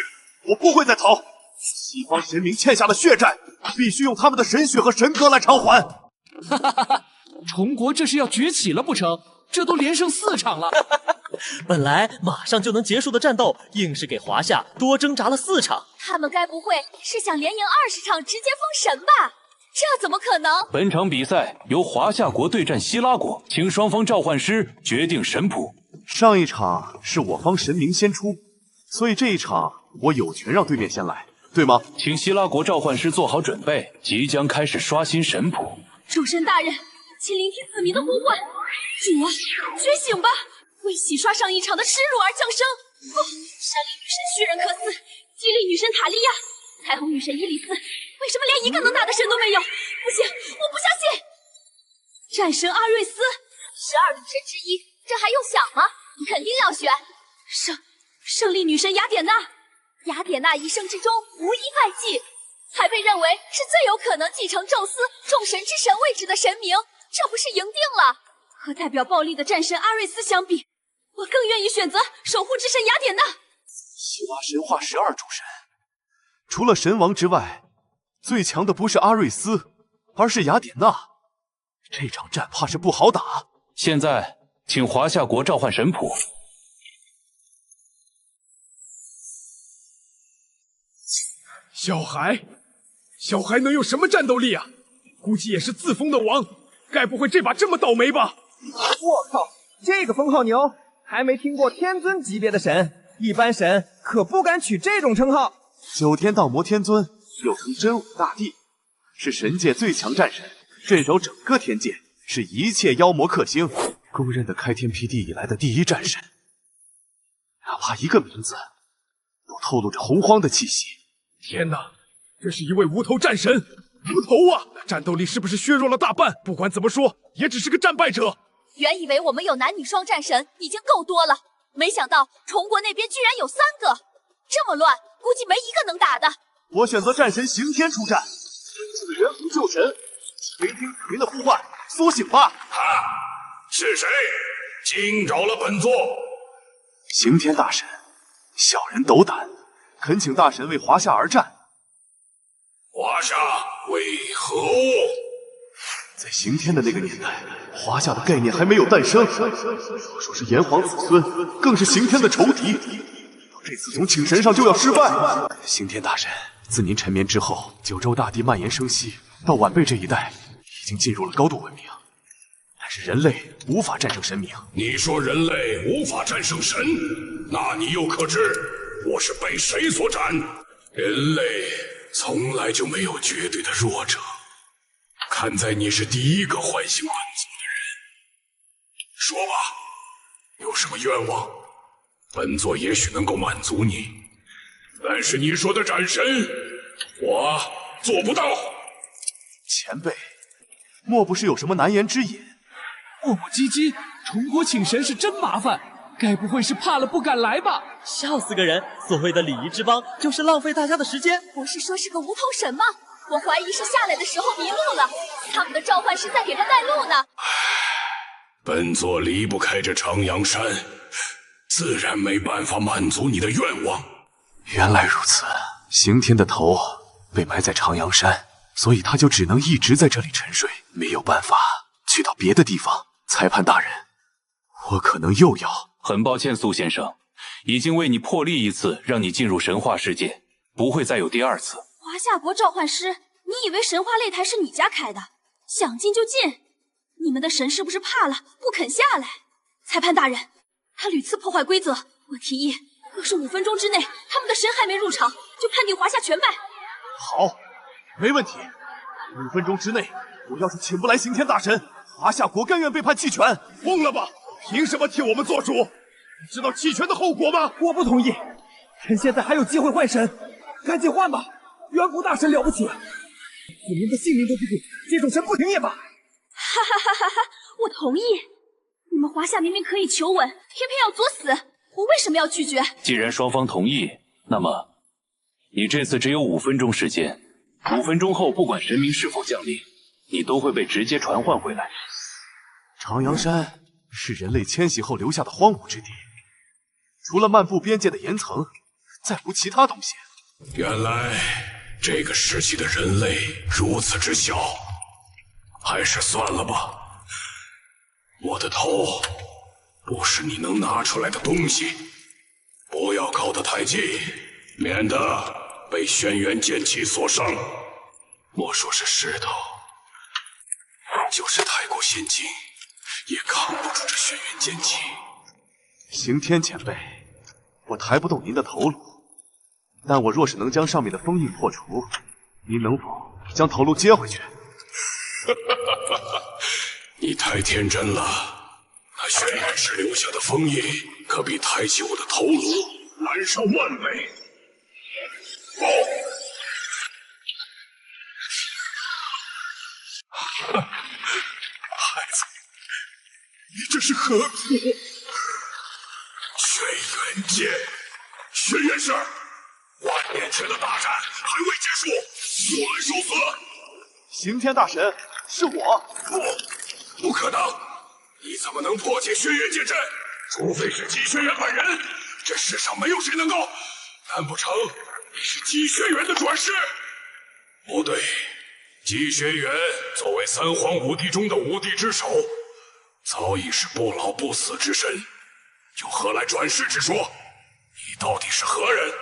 Speaker 1: 我不会再逃，西方神明欠下的血债，必须用他们的神血和神格来偿还。
Speaker 8: 哈哈哈哈！虫国这是要崛起了不成？这都连胜4场了。
Speaker 12: 本来马上就能结束的战斗，硬是给华夏多挣扎了4场。
Speaker 5: 他们该不会是想连赢20场直接封神吧？这怎么可能？
Speaker 2: 本场比赛由华夏国对战希拉国，请双方召唤师决定神谱。
Speaker 1: 上一场是我方神明先出，所以这一场我有权让对面先来，对吗？
Speaker 2: 请希拉国召唤师做好准备，即将开始刷新神谱。
Speaker 5: 主神大人，请聆听子民的呼唤。主啊，觉醒吧！为洗刷上一场的耻辱而降生。山里女神虚人克斯，激励女神塔利亚，彩虹女神伊里斯，为什么连一个能打的神都没有？不行，我不相信！战神阿瑞斯，12女神之一，这还用想吗？你肯定要选。胜利女神雅典娜，雅典娜一生之中无一败绩，还被认为是最有可能继承宙斯众神之神位置的神明，这不是赢定了？和代表暴力的战神阿瑞斯相比，我更愿意选择守护之神雅典娜。
Speaker 1: 希腊神话12主神，除了神王之外，最强的不是阿瑞斯，而是雅典娜。这场战怕是不好打。
Speaker 2: 现在，请华夏国召唤神谱。
Speaker 9: 小孩能有什么战斗力啊？估计也是自封的王，该不会这把这么倒霉吧？
Speaker 6: 我靠，这个封号牛，还没听过天尊级别的神，一般神可不敢取这种称号。
Speaker 1: 9天道魔天尊，又称真武大帝，是神界最强战神，镇守整个天界，是一切妖魔克星，公认的开天辟地以来的第一战神。哪怕一个名字，都透露着洪荒的气息。
Speaker 9: 天哪，这是一位无头战神！无头啊！战斗力是不是削弱了大半？不管怎么说，也只是个战败者。
Speaker 5: 原以为我们有男女双战神已经够多了，没想到虫国那边居然有3个，这么乱，估计没一个能打的。
Speaker 1: 我选择战神刑天出战，纯净的人狐救神，聆听子民的呼唤，苏醒吧！
Speaker 14: 是谁惊扰了本座？
Speaker 1: 刑天大神，小人斗胆，恳请大神为华夏而战。
Speaker 14: 华夏为何物？
Speaker 1: 在刑天的那个年代，华夏的概念还没有诞生。若说是炎黄子孙，更是刑天的仇敌。这次从请神上就要失败。刑天大神，自您沉眠之后，九州大地蔓延生息，到晚辈这一代，已经进入了高度文明。但是人类无法战胜神明。
Speaker 14: 你说人类无法战胜神，那你又可知我是被谁所斩？人类从来就没有绝对的弱者。看在你是第一个唤醒本族的人，说吧，有什么愿望？本座也许能够满足你，但是你说的斩神，我做不到。
Speaker 1: 前辈，莫不是有什么难言之隐？
Speaker 8: 磨磨唧唧，虫国请神是真麻烦，该不会是怕了不敢来吧？
Speaker 12: 笑死个人！所谓的礼仪之邦，就是浪费大家的时间。
Speaker 5: 不是说是个无头神吗？我怀疑是下来的时候迷路了，他们的召唤师在给他带路呢。
Speaker 14: 本座离不开这长阳山，自然没办法满足你的愿望。
Speaker 1: 原来如此，刑天的头被埋在长阳山，所以他就只能一直在这里沉睡，没有办法去到别的地方。裁判大人，我可能又要……
Speaker 2: 很抱歉，苏先生，已经为你破例一次，让你进入神话世界，不会再有第2次。
Speaker 5: 华夏国召唤师，你以为神话擂台是你家开的？想进就进！你们的神是不是怕了，不肯下来？裁判大人，他屡次破坏规则，我提议
Speaker 23: 要是5分钟之内他们的神还没入场，就判定华夏全败。
Speaker 1: 好，没问题。5分钟之内，我要是请不来刑天大神，华夏国甘愿被判弃权。
Speaker 9: 疯了吧？凭什么替我们做主？你知道弃权的后果吗？
Speaker 6: 我不同意，趁现在还有机会换神，赶紧换吧！远古大神了不起，子民的性命都不顾，这种神不停也罢。
Speaker 23: 哈哈哈哈哈！我同意。你们华夏明明可以求稳，偏偏要作死，我为什么要拒绝？
Speaker 2: 既然双方同意，那么你这次只有5分钟时间。5分钟后，不管神明是否降临，你都会被直接传唤回来。
Speaker 1: 长阳山是人类迁徙后留下的荒芜之地，除了漫步边界的岩层，再无其他东西。
Speaker 14: 原来这个时期的人类如此之小，还是算了吧。我的头不是你能拿出来的东西，不要靠得太近，免得被轩辕剑气所伤。莫说是石头，就是太过仙境，也扛不住这轩辕剑气。
Speaker 1: 刑天前辈，我抬不动您的头颅，但我若是能将上面的封印破除，您能否将头颅接回去？
Speaker 14: 你太天真了，那轩辕石留下的封印，可比抬起我的头颅难上万倍。孩子，你这是何苦？轩辕剑，轩辕石，10000年前的大战还未结束，速来受死！
Speaker 1: 刑天大神，是我。
Speaker 14: 不可能！你怎么能破解轩辕剑阵？除非是姬轩辕本人，这世上没有谁能够。难不成你是姬轩辕的转世？不对，姬轩辕作为3皇5帝中的5帝之首，早已是不老不死之身，又何来转世之说？你到底是何人？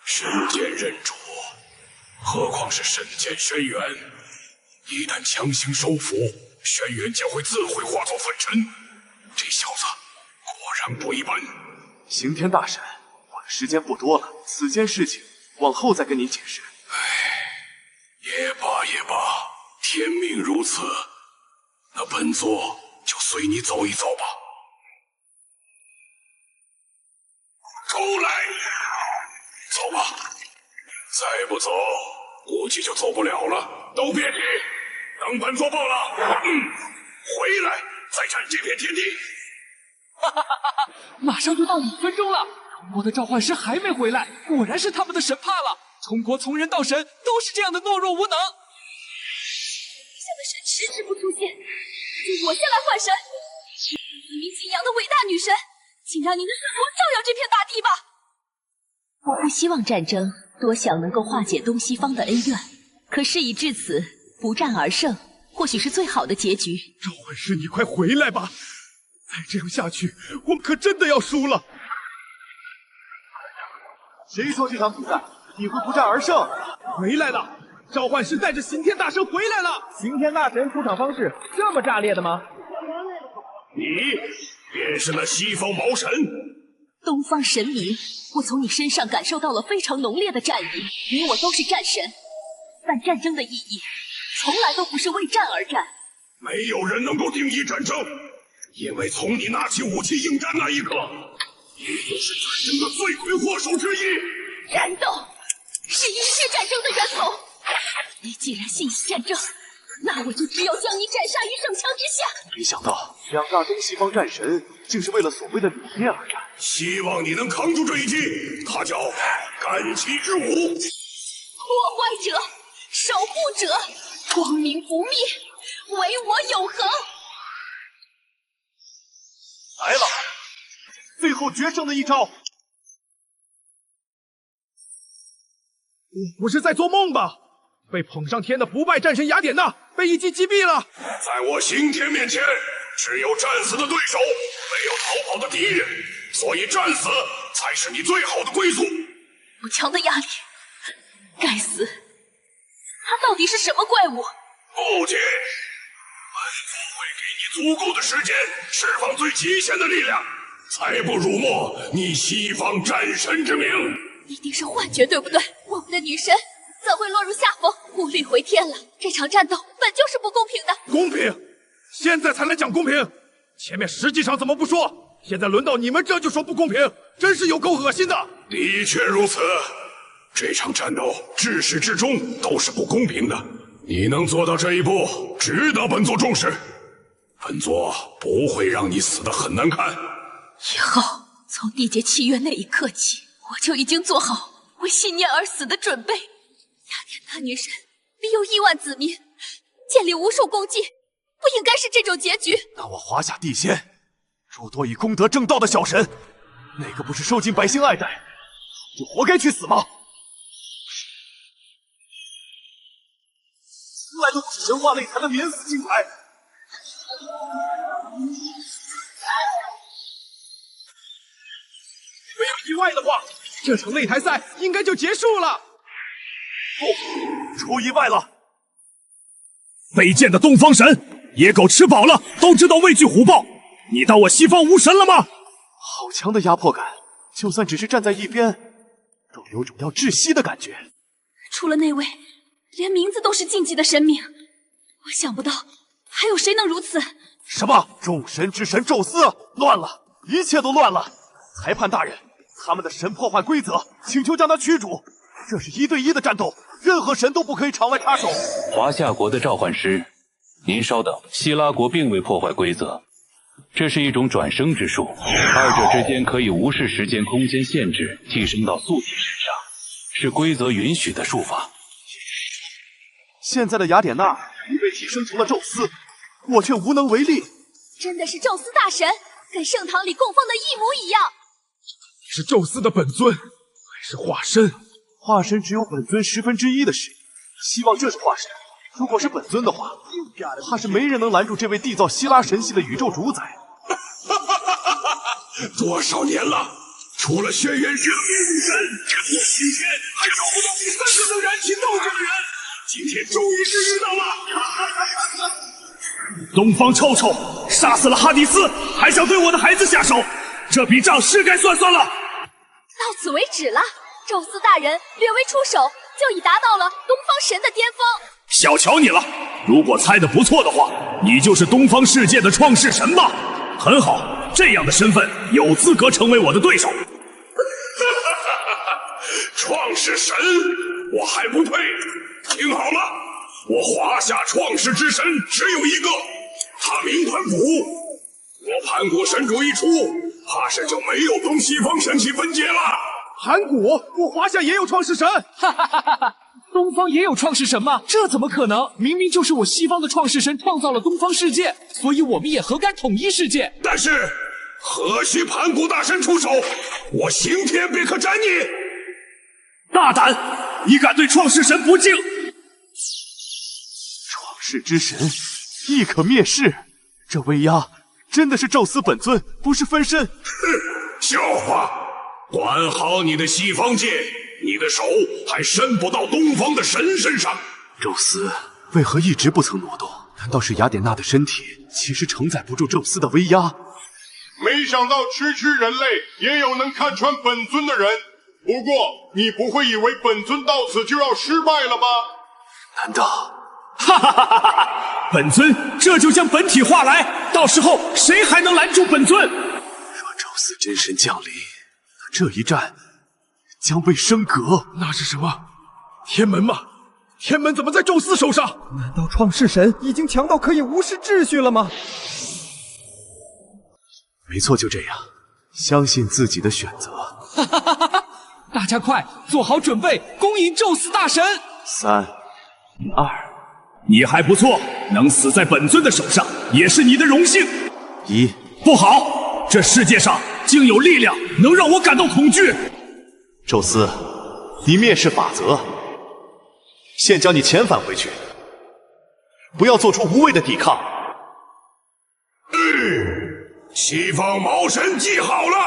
Speaker 14: 神剑认主，何况是神剑轩辕？一旦强行收服，轩辕将会自会化作粉尘。这小子果然不一般。
Speaker 1: 刑天大神，我的时间不多了，此件事情往后再跟您解释。
Speaker 14: 也罢也罢，天命如此，那本座就随你走一走吧。出来，走吧。再不走，估计就走不了了。都别提，等本座报了，回来再战这片天地。
Speaker 8: 哈哈哈哈！马上就到5分钟了，中国的召唤师还没回来，果然是他们的神怕了。中国从人到神都是这样的懦弱无能。
Speaker 23: 陛下的神迟迟不出现，就我先来换神。一名敬仰的伟大女神，请让您的圣光照耀这片大地吧。
Speaker 11: 我不希望战争，多想能够化解东西方的恩怨。可事已至此，不战而胜，或许是最好的结局。
Speaker 9: 召唤师，你快回来吧！再这样下去，我们可真的要输了。
Speaker 1: 谁说这场比赛你会不战而胜？
Speaker 9: 回来了！召唤师带着刑天大神回来了。
Speaker 6: 刑天大神出场方式这么炸裂的吗？
Speaker 14: 你便是那西方毛神。
Speaker 11: 东方神明，我从你身上感受到了非常浓烈的战意。你我都是战神，但战争的意义从来都不是为战而战。
Speaker 14: 没有人能够定义战争，因为从你拿起武器应战那一刻，你就是战争的罪魁祸首之一。
Speaker 11: 战斗是一切战争的源头。你既然信仰战争，那我就只有将你斩杀于圣枪之下。
Speaker 1: 没想到2大东西方战神竟是为了所谓的理念而战。
Speaker 14: 希望你能扛住这一击，它叫干旗之舞。
Speaker 11: 破坏者，守护者，光明不灭，唯我永恒。
Speaker 1: 来了，最后决胜的一招。
Speaker 9: 我不是在做梦吧？被捧上天的不败战神雅典娜被一击击毙了。
Speaker 14: 在我刑天面前，只有战死的对手，没有逃跑的敌人，所以战死才是你最好的归宿。
Speaker 11: 不强的压力，该死！他到底是什么怪物？
Speaker 14: 不急，本座会给你足够的时间释放最极限的力量，才不辱没你西方战神之名。
Speaker 5: 一定是幻觉，对不对？我们的女神怎会落入下风？无力回天了。这场战斗本就是不公平的。
Speaker 9: 公平？现在才来讲公平？前面实际上怎么不说？现在轮到你们这就说不公平，真是有够恶心的。
Speaker 14: 的确如此，这场战斗至始至终都是不公平的。你能做到这一步，值得本座重视。本座不会让你死得很难看。
Speaker 5: 以后从缔结契约那一刻起，我就已经做好为信念而死的准备。雅典娜女神庇佑亿万子民，建立无数功绩，不应该是这种结局。
Speaker 1: 那我华夏帝仙，诸多以功德正道的小神，哪个不是受尽百姓爱戴，就活该去死吗？从来都不是神话擂台的免死金牌。
Speaker 7: 没有意外的话，这场擂台赛应该就结束了。
Speaker 1: 不，出意外了！
Speaker 9: 卑贱的东方神，野狗吃饱了都知道畏惧虎豹，你当我西方无神了吗？
Speaker 1: 好强的压迫感，就算只是站在一边，都有种要窒息的感觉。
Speaker 5: 除了那位连名字都是禁忌的神明，我想不到还有谁能如此。
Speaker 1: 什么众神之神宙斯？乱了，一切都乱了！裁判大人，他们的神破坏规则，请求将他驱逐。这是1对1的战斗，任何神都不可以场外插手。
Speaker 2: 华夏国的召唤师，您稍等，希拉国并未破坏规则，这是一种转生之术，二者之间可以无视时间空间限制，替身到素体身上，是规则允许的术法。
Speaker 1: 现在的雅典娜已被替身成了宙斯，我却无能为力。
Speaker 5: 真的是宙斯大神，跟圣堂里供奉的一模一样。
Speaker 9: 是宙斯的本尊，还是化身？
Speaker 1: 化身只有本尊1/10的实力，希望这是化身。如果是本尊的话，怕是没人能拦住这位缔造希拉神系的宇宙主宰。
Speaker 14: 多少年了，除了轩辕神和灭女神，我今天还找不到第3个能燃起斗志的人。今天终于是遇到了。
Speaker 9: 东方臭臭杀死了哈迪斯，还想对我的孩子下手，这笔账是该算了。
Speaker 5: 到此为止了。宙斯大人略微出手，就已达到了东方神的巅峰。
Speaker 9: 小瞧你了，如果猜得不错的话，你就是东方世界的创世神吧？很好，这样的身份有资格成为我的对手。
Speaker 14: 创世神，我还不配。听好了，我华夏创世之神只有一个，他名盘古。我盘古神主一出，怕是就没有东西方神器分界了。
Speaker 7: 盘古，我华夏也有创世神。
Speaker 8: 哈哈哈哈！东方也有创世神吗？这怎么可能？明明就是我西方的创世神创造了东方世界，所以我们也何该统一世界？
Speaker 14: 但是何须盘古大神出手？我刑天便可斩你！
Speaker 9: 大胆！你敢对创世神不敬？
Speaker 1: 创世之神亦可灭世，这威压真的是宙斯本尊，不是分身。
Speaker 14: 哼，笑话！管好你的西方界，你的手还伸不到东方的神身上。
Speaker 1: 宙斯为何一直不曾挪动？难道是雅典娜的身体其实承载不住宙斯的威压？
Speaker 4: 没想到区区人类也有能看穿本尊的人。不过，你不会以为本尊到此就要失败了吧？
Speaker 1: 难道？
Speaker 9: 哈哈哈哈哈！本尊这就将本体化来，到时候谁还能拦住本尊？
Speaker 1: 若宙斯真神降临，那这一战将被升格。
Speaker 7: 那是什么？天门吗？天门怎么在宙斯手上？
Speaker 6: 难道创世神已经强到可以无视秩序了吗？
Speaker 1: 没错，就这样，相信自己的选择。
Speaker 8: 哈哈哈哈哈！大家快做好准备，恭迎宙斯大神
Speaker 1: ！3、2，
Speaker 9: 你还不错，能死在本尊的手上，也是你的荣幸。
Speaker 1: 1，
Speaker 9: 不好，这世界上竟有力量能让我感到恐惧。
Speaker 1: 宙斯，你蔑视法则，现将你遣返回去，不要做出无谓的抵抗。
Speaker 14: 西方卯神记好了，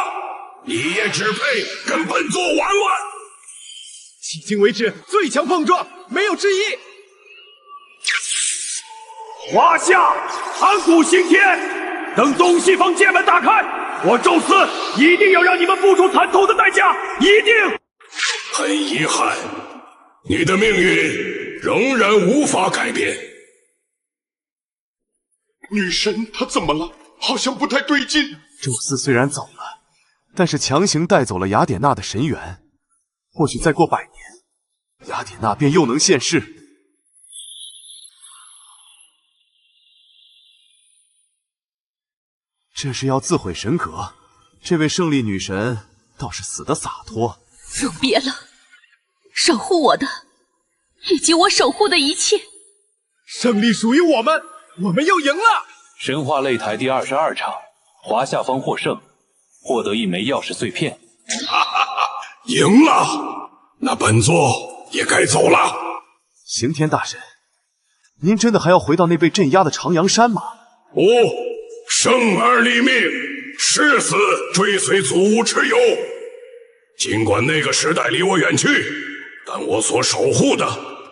Speaker 14: 你也只配跟本座玩玩。
Speaker 7: 迄今为止最强碰撞，没有之一。
Speaker 9: 华夏盘古刑天，等东西方界门打开，
Speaker 18: 我宙斯一定要让你们付出惨痛的代价，一定！
Speaker 14: 很遗憾，你的命运仍然无法改变。
Speaker 4: 女神她怎么了？好像不太对劲。
Speaker 1: 宙斯虽然走了，但是强行带走了雅典娜的神元，或许再过100年，雅典娜便又能现世。这是要自毁神格，这位胜利女神倒是死得洒脱。
Speaker 23: 永别了，守护我的，以及我守护的一切。
Speaker 7: 胜利属于我们，我们又赢了。
Speaker 2: 神话擂台第22场，华夏方获胜，获得1枚钥匙碎片。
Speaker 14: 哈哈哈，赢了，那本座也该走了。
Speaker 1: 刑天大神，您真的还要回到那被镇压的长阳山吗？
Speaker 14: 不，生而立命，誓死追随祖屋蚩尤。尽管那个时代离我远去，但我所守护的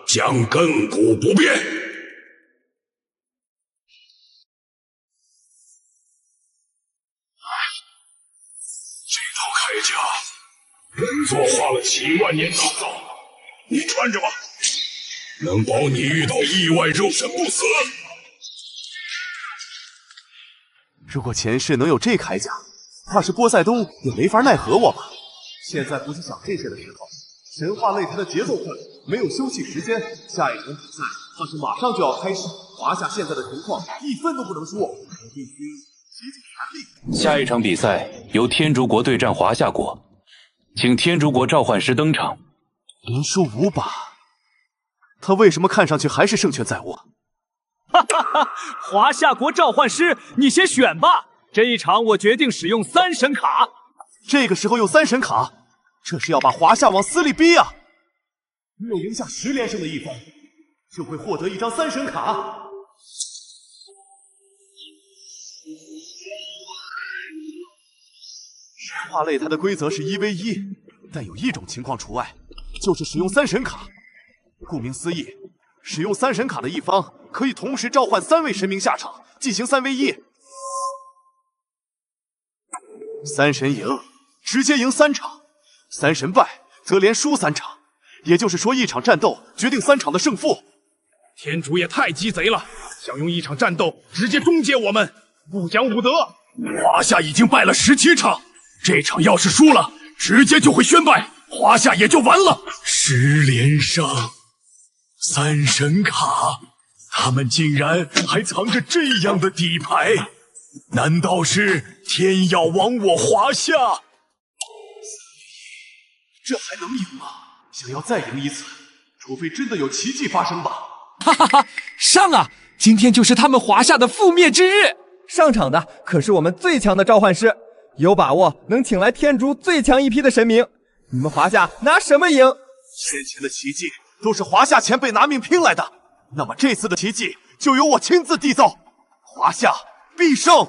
Speaker 14: 将亘古不变。这套铠甲，本座花了7万年打造，你穿着吧，能保你遇到意外肉身不死。
Speaker 1: 如果前世能有这铠甲，怕是波塞冬也没法奈何我吧。现在不是想这些的时候，神话擂台的节奏快，没有休息时间，下一场比赛怕是马上就要开始。华夏现在的情况1分都不能输，我必须竭尽全力。
Speaker 2: 下一场比赛由天竺国对战华夏国，请天竺国召唤师登场。
Speaker 1: 连输5把，他为什么看上去还是胜券在握？
Speaker 8: 哈哈哈！华夏国召唤师，你先选吧。这一场我决定使用3神卡。
Speaker 1: 这个时候用3神卡，这是要把华夏往死里逼啊！只有赢下10连胜的一方，就会获得一张3神卡。神话擂台的规则是1v1，但有一种情况除外，就是使用3神卡。顾名思义，使用3神卡的一方可以同时召唤3位神明下场，进行3v1。3神赢，直接赢3场；3神败，则连输3场。也就是说，一场战斗决定3场的胜负。
Speaker 7: 天竺也太鸡贼了，想用一场战斗直接终结我们，不讲武德。
Speaker 18: 华夏已经败了17场，这场要是输了，直接就会宣败，华夏也就完了。10连胜，3神卡，他们竟然还藏着这样的底牌，难道是天要亡我华夏？
Speaker 1: 这还能赢吗？想要再赢一次，除非真的有奇迹发生吧。
Speaker 8: 哈哈哈！上啊！今天就是他们华夏的覆灭之日。
Speaker 6: 上场的可是我们最强的召唤师，有把握能请来天竺最强一批的神明。你们华夏拿什么赢？
Speaker 1: 先前的奇迹都是华夏前辈拿命拼来的，那么这次的奇迹就由我亲自缔造，华夏必胜。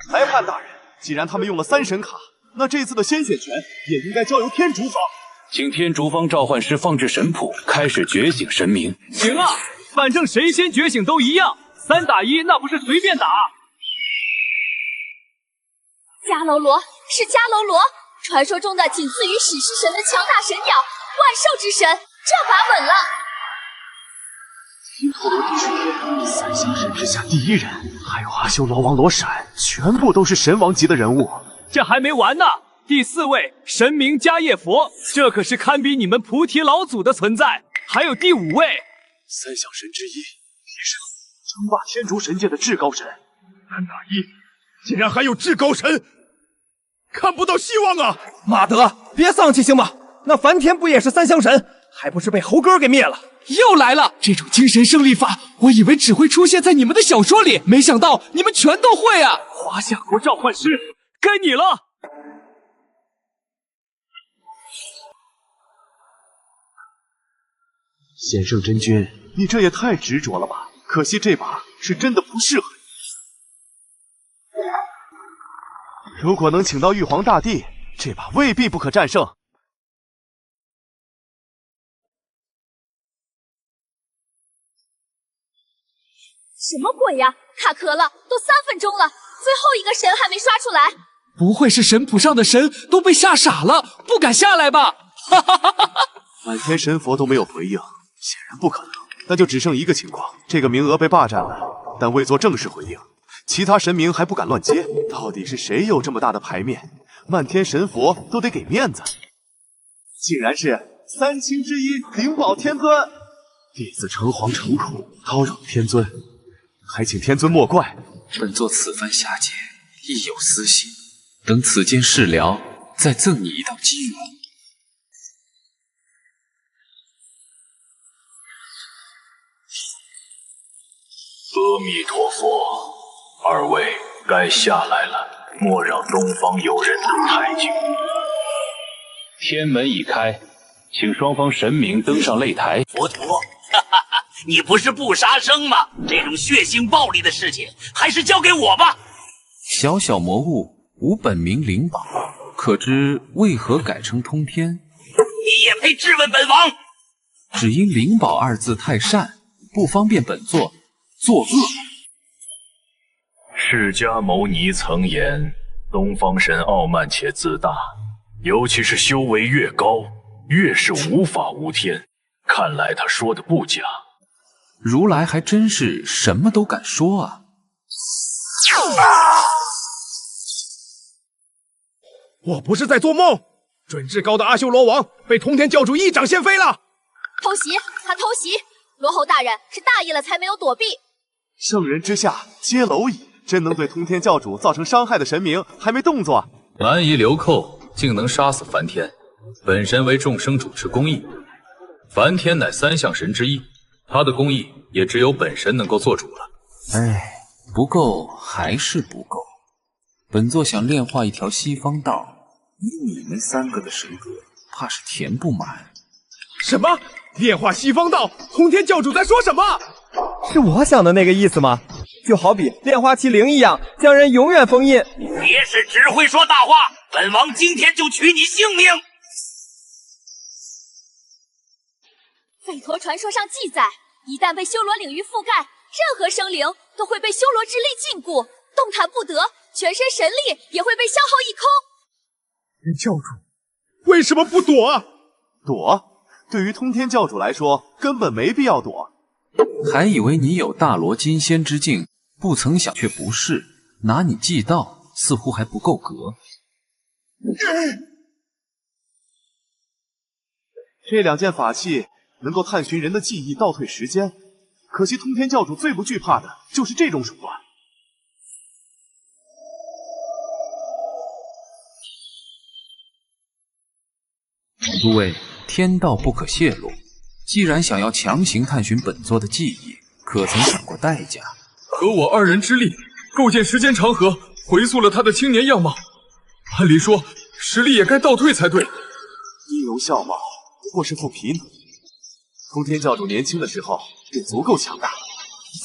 Speaker 1: 裁判大人，既然他们用了3神卡，那这次的先选权也应该交由天竺方。
Speaker 2: 请天竺方召唤师放置神谱，开始觉醒神明。
Speaker 8: 行啊，反正谁先觉醒都一样，3打1那不是随便打。
Speaker 5: 迦楼罗是迦楼罗，传说中的仅次于史诗神的强大神鸟，万兽之神，这把稳了。
Speaker 1: 金陀罗地水天，3相神之下第1人，还有阿修罗王罗闪，全部都是神王级的人物。
Speaker 8: 这还没完呢。第4位神明迦叶佛，这可是堪比你们菩提老祖的存在。还有第5位
Speaker 1: 3小神之一，提升称霸天竺神界的至高神。
Speaker 7: 3打1，竟然还有至高神，看不到希望啊！
Speaker 6: 马德，别丧气行吗？那梵天不也是3相神，还不是被猴哥给灭了？
Speaker 8: 又来了！这种精神胜利法，我以为只会出现在你们的小说里，没想到你们全都会啊！华夏国召唤师，该你了。
Speaker 1: 先圣真君，你这也太执着了吧！可惜这把是真的不适合你。如果能请到玉皇大帝，这把未必不可战胜。
Speaker 5: 什么鬼呀！卡壳了，都3分钟了，最后一个神还没刷出来。
Speaker 8: 不会是神谱上的神都被吓傻了，不敢下来吧？哈哈哈哈！
Speaker 1: 满天神佛都没有回应，显然不可能。那就只剩一个情况，这个名额被霸占了，但未做正式回应，其他神明还不敢乱接。到底是谁有这么大的牌面？漫天神佛都得给面子。竟然是三清之一灵宝天尊，弟子诚惶诚恐，叨扰天尊，还请天尊莫怪。
Speaker 19: 本座此番下界，亦有私心，等此间事了，再赠你一道机缘。
Speaker 13: 阿弥陀佛，二位该下来了，莫让东方有人等太久。
Speaker 18: 天门已开，请双方神明登上擂台。
Speaker 2: 佛陀，哈哈哈，你不是不杀生吗？这种血腥暴力的事情，还是交给我吧。
Speaker 19: 小小魔物，无本名灵宝，可知为何改称通天？
Speaker 2: 你也配质问本王？
Speaker 19: 只因灵宝二字太善，不方便本座作恶。
Speaker 13: 释迦牟尼曾言，东方神傲慢且自大，尤其是修为越高，越是无法无天。看来他说的不假。
Speaker 19: 如来还真是什么都敢说啊！
Speaker 7: 我不是在做梦，准至高的阿修罗王被通天教主一掌掀飞了。
Speaker 5: 偷袭，他偷袭！罗侯大人是大意了才没有躲避。
Speaker 1: 圣人之下皆蝼蚁，真能对通天教主造成伤害的神明还没动作。
Speaker 2: 蛮夷流寇竟能杀死梵天，本神为众生主持公义。梵天乃三相神之一，他的公义也只有本神能够做主了。
Speaker 19: 哎，不够还是不够。本座想炼化一条西方道，以你们三个的神格，怕是填不满。
Speaker 7: 什么？炼化西方道？通天教主在说什么？
Speaker 15: 是我想的那个意思吗？就好比炼化麒麟一样，将人永远封印。
Speaker 2: 别是只会说大话，本王今天就取你性命！
Speaker 5: 吠陀传说上记载，一旦被修罗领域覆盖，任何生灵都会被修罗之力禁锢，动弹不得，全身神力也会被消耗一空。
Speaker 7: 教主为什么不躲啊？
Speaker 1: 躲？对于通天教主来说，根本没必要躲。
Speaker 19: 还以为你有大罗金仙之境，不曾想却不是，拿你祭道似乎还不够格。
Speaker 1: 这两件法器能够探寻人的记忆，倒退时间。可惜通天教主最不惧怕的就是这种手段。
Speaker 19: 诸位，天道不可泄露。既然想要强行探寻本座的记忆，可曾想过代价？
Speaker 9: 合我二人之力，构建时间长河，回溯了他的青年样貌。按理说，实力也该倒退才对。
Speaker 1: 音容笑貌不过是副皮囊。通天教主年轻的时候也足够强大，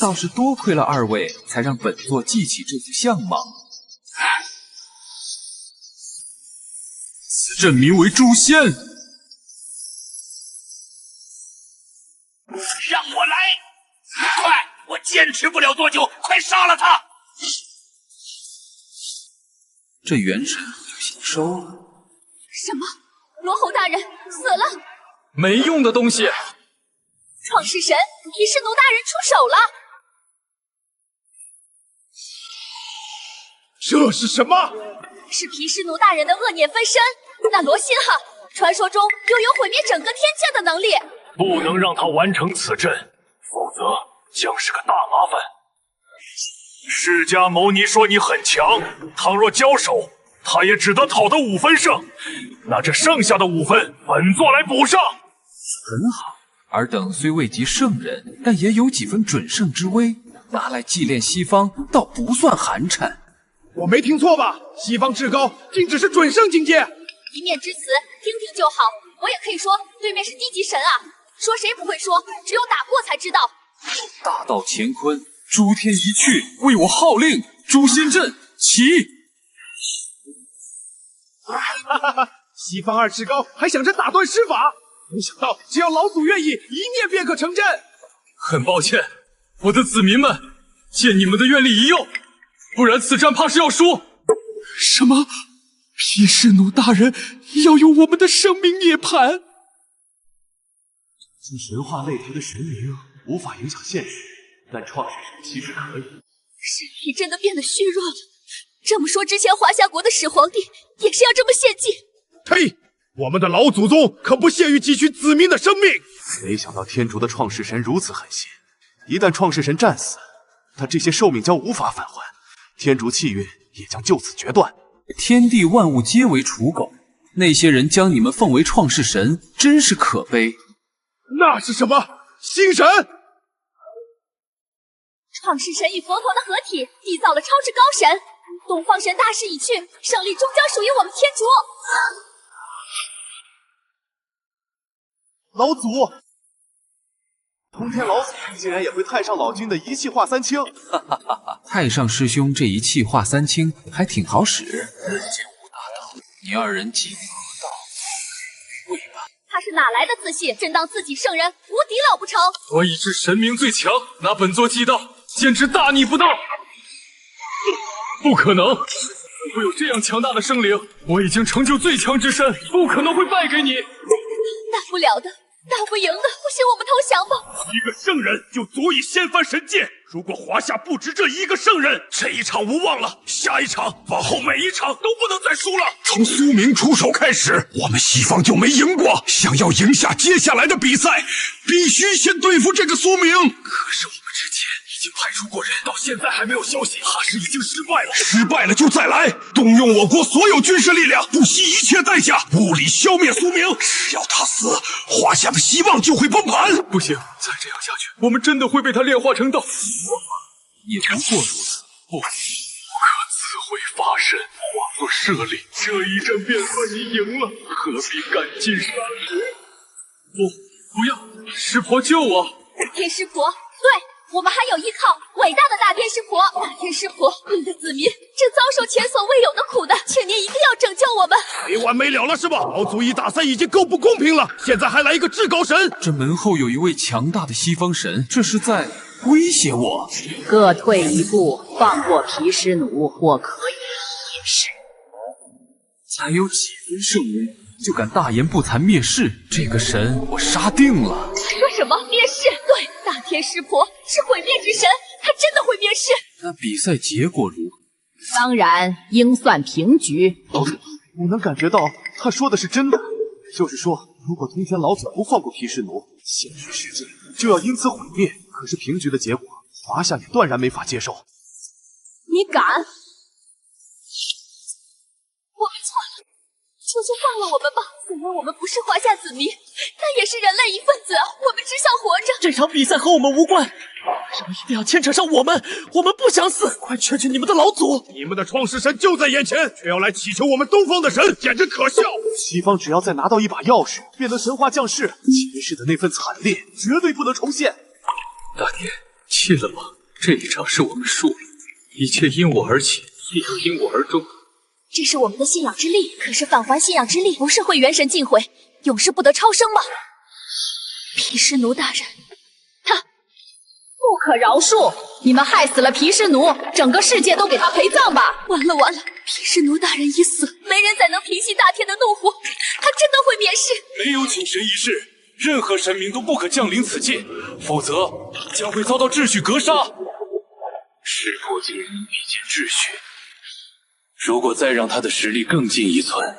Speaker 19: 倒是多亏了二位，才让本座记起这副相貌。
Speaker 9: 此阵名为诛仙。
Speaker 2: 让我来！快，我坚持不了多久，快杀了他！
Speaker 19: 这元神就先收了。
Speaker 5: 什么？罗侯大人死了？
Speaker 9: 没用的东西！
Speaker 5: 创世神毗湿奴大人出手了！
Speaker 7: 这是什么？
Speaker 5: 是毗湿奴大人的恶念分身。那罗心哈，传说中拥有毁灭整个天界的能力。
Speaker 13: 不能让他完成此阵，否则将是个大麻烦。释迦牟尼说你很强，倘若交手，他也只得讨得5分胜。那这剩下的5分，本座来补上。
Speaker 19: 很好，尔等虽未及圣人，但也有几分准圣之威，拿来祭炼西方，倒不算寒碜。
Speaker 7: 我没听错吧？西方至高竟只是准圣境界？
Speaker 5: 一面之词，听听就好。我也可以说，对面是低级神啊。说谁不会说，只有打过才知道。
Speaker 19: 大道乾坤，诸天一去，为我号令，诛仙阵起！
Speaker 7: 西方二至高还想着打断施法，没想到只要老祖愿意，一念便可成真。
Speaker 9: 很抱歉，我的子民们，借你们的愿力一用，
Speaker 8: 不然此战怕是要输。什么？毗湿奴大人要用我们的生命涅槃？
Speaker 1: 这神话擂台的神明无法影响现实，但创世神其实可以。
Speaker 11: 身体真的变得虚弱了。这么说，之前华夏国的始皇帝也是要这么献祭？
Speaker 9: 呸！我们的老祖宗可不屑于汲取子民的生命。
Speaker 1: 没想到天竺的创世神如此狠心，一旦创世神战死，他这些寿命将无法返还，天竺气运也将就此决断。
Speaker 3: 天地万物皆为刍狗，那些人将你们奉为创世神，真是可悲。
Speaker 9: 那是什么？星神？
Speaker 5: 创世神与佛陀的合体，缔造了超至高神。东方神大势已去，胜利终将属于我们天竺。
Speaker 1: 老祖，通天老祖竟然也会太上老君的一气化三清。
Speaker 3: 哈哈哈哈！太上师兄这一气化三清还挺好使。人间无大道，你二人既何道？会吧。
Speaker 5: 他是哪来的自信？真当自己圣人无敌了不成？
Speaker 8: 我已知神明最强，拿本座祭道，简直大逆不道！不可能，怎会有这样强大的生灵？我已经成就最强之身，不可能会败给你。
Speaker 5: 大不了的，打不赢的，不行我们投降吧。
Speaker 9: 一个圣人就足以掀翻神界。如果华夏不止这一个圣人，这一场无望了。下一场，往后每一场都不能再输了。从苏明出手开始，我们西方就没赢过。想要赢下接下来的比赛，必须先对付这个苏明。可是我们之前已经派出过人，到现在还没有消息，怕是已经失败了。失败了就再来，动用我国所有军事力量，不惜一切代价，物理消灭苏明。只要他死，华夏的希望就会崩盘。
Speaker 8: 不行，再这样下去，我们真的会被他炼化成道。
Speaker 3: 也不过如此。
Speaker 8: 不可自毁法身，化作舍利。这一战便算你赢了，何必赶尽杀绝？不要，师婆救我！
Speaker 5: 大天师婆，对，我们还有依靠，伟大的大天师婆。大天师婆，您的子民正遭受前所未有的苦难，请您一定要拯救我们。
Speaker 9: 没完没了了是吧？老祖一打三已经够不公平了，现在还来一个至高神。
Speaker 3: 这门后有一位强大的西方神，这是在威胁我。
Speaker 16: 各退一步，放过毗湿奴，我可以一试。
Speaker 3: 才有几分圣威，就敢大言不惭蔑视这个神，我杀定了。
Speaker 5: 说什么蔑视？对，大天师婆是毁灭之神，她真的会蔑视。
Speaker 3: 那比赛结果如何？
Speaker 16: 当然应算平局。
Speaker 1: 老祖，我能感觉到他说的是真的，就是说，如果通天老祖不放过毗湿奴，现实世界就要因此毁灭。可是平局的结果，华夏也断然没法接受。
Speaker 5: 你敢？我们错了，求求放了我们吧！虽然我们不是华夏子民，但也是人类一份子，我们只想活着。
Speaker 12: 这场比赛和我们无关，为什么一定要牵扯上我们？我们不想死！快劝劝你们的老祖！
Speaker 9: 你们的创世神就在眼前，却要来祈求我们东方的神，简直可笑！
Speaker 1: 西方只要再拿到一把钥匙，便能神化降世，前世的那份惨烈绝对不能重现。
Speaker 8: 大天，气了吗？这一场是我们输了，一切因我而起，也要因我而终。
Speaker 5: 这是我们的信仰之力，可是返还信仰之力，不是会元神尽毁，永世不得超生吗？毗湿奴大人，他
Speaker 16: 不可饶恕！你们害死了毗湿奴，整个世界都给他陪葬吧！
Speaker 5: 完了完了，毗湿奴大人已死，没人再能平息大天的怒火，他真的会灭世。
Speaker 8: 没有请神一事，任何神明都不可降临此界，否则将会遭到秩序格杀。
Speaker 2: 石破竟然能比肩秩序。如果再让他的实力更进一寸，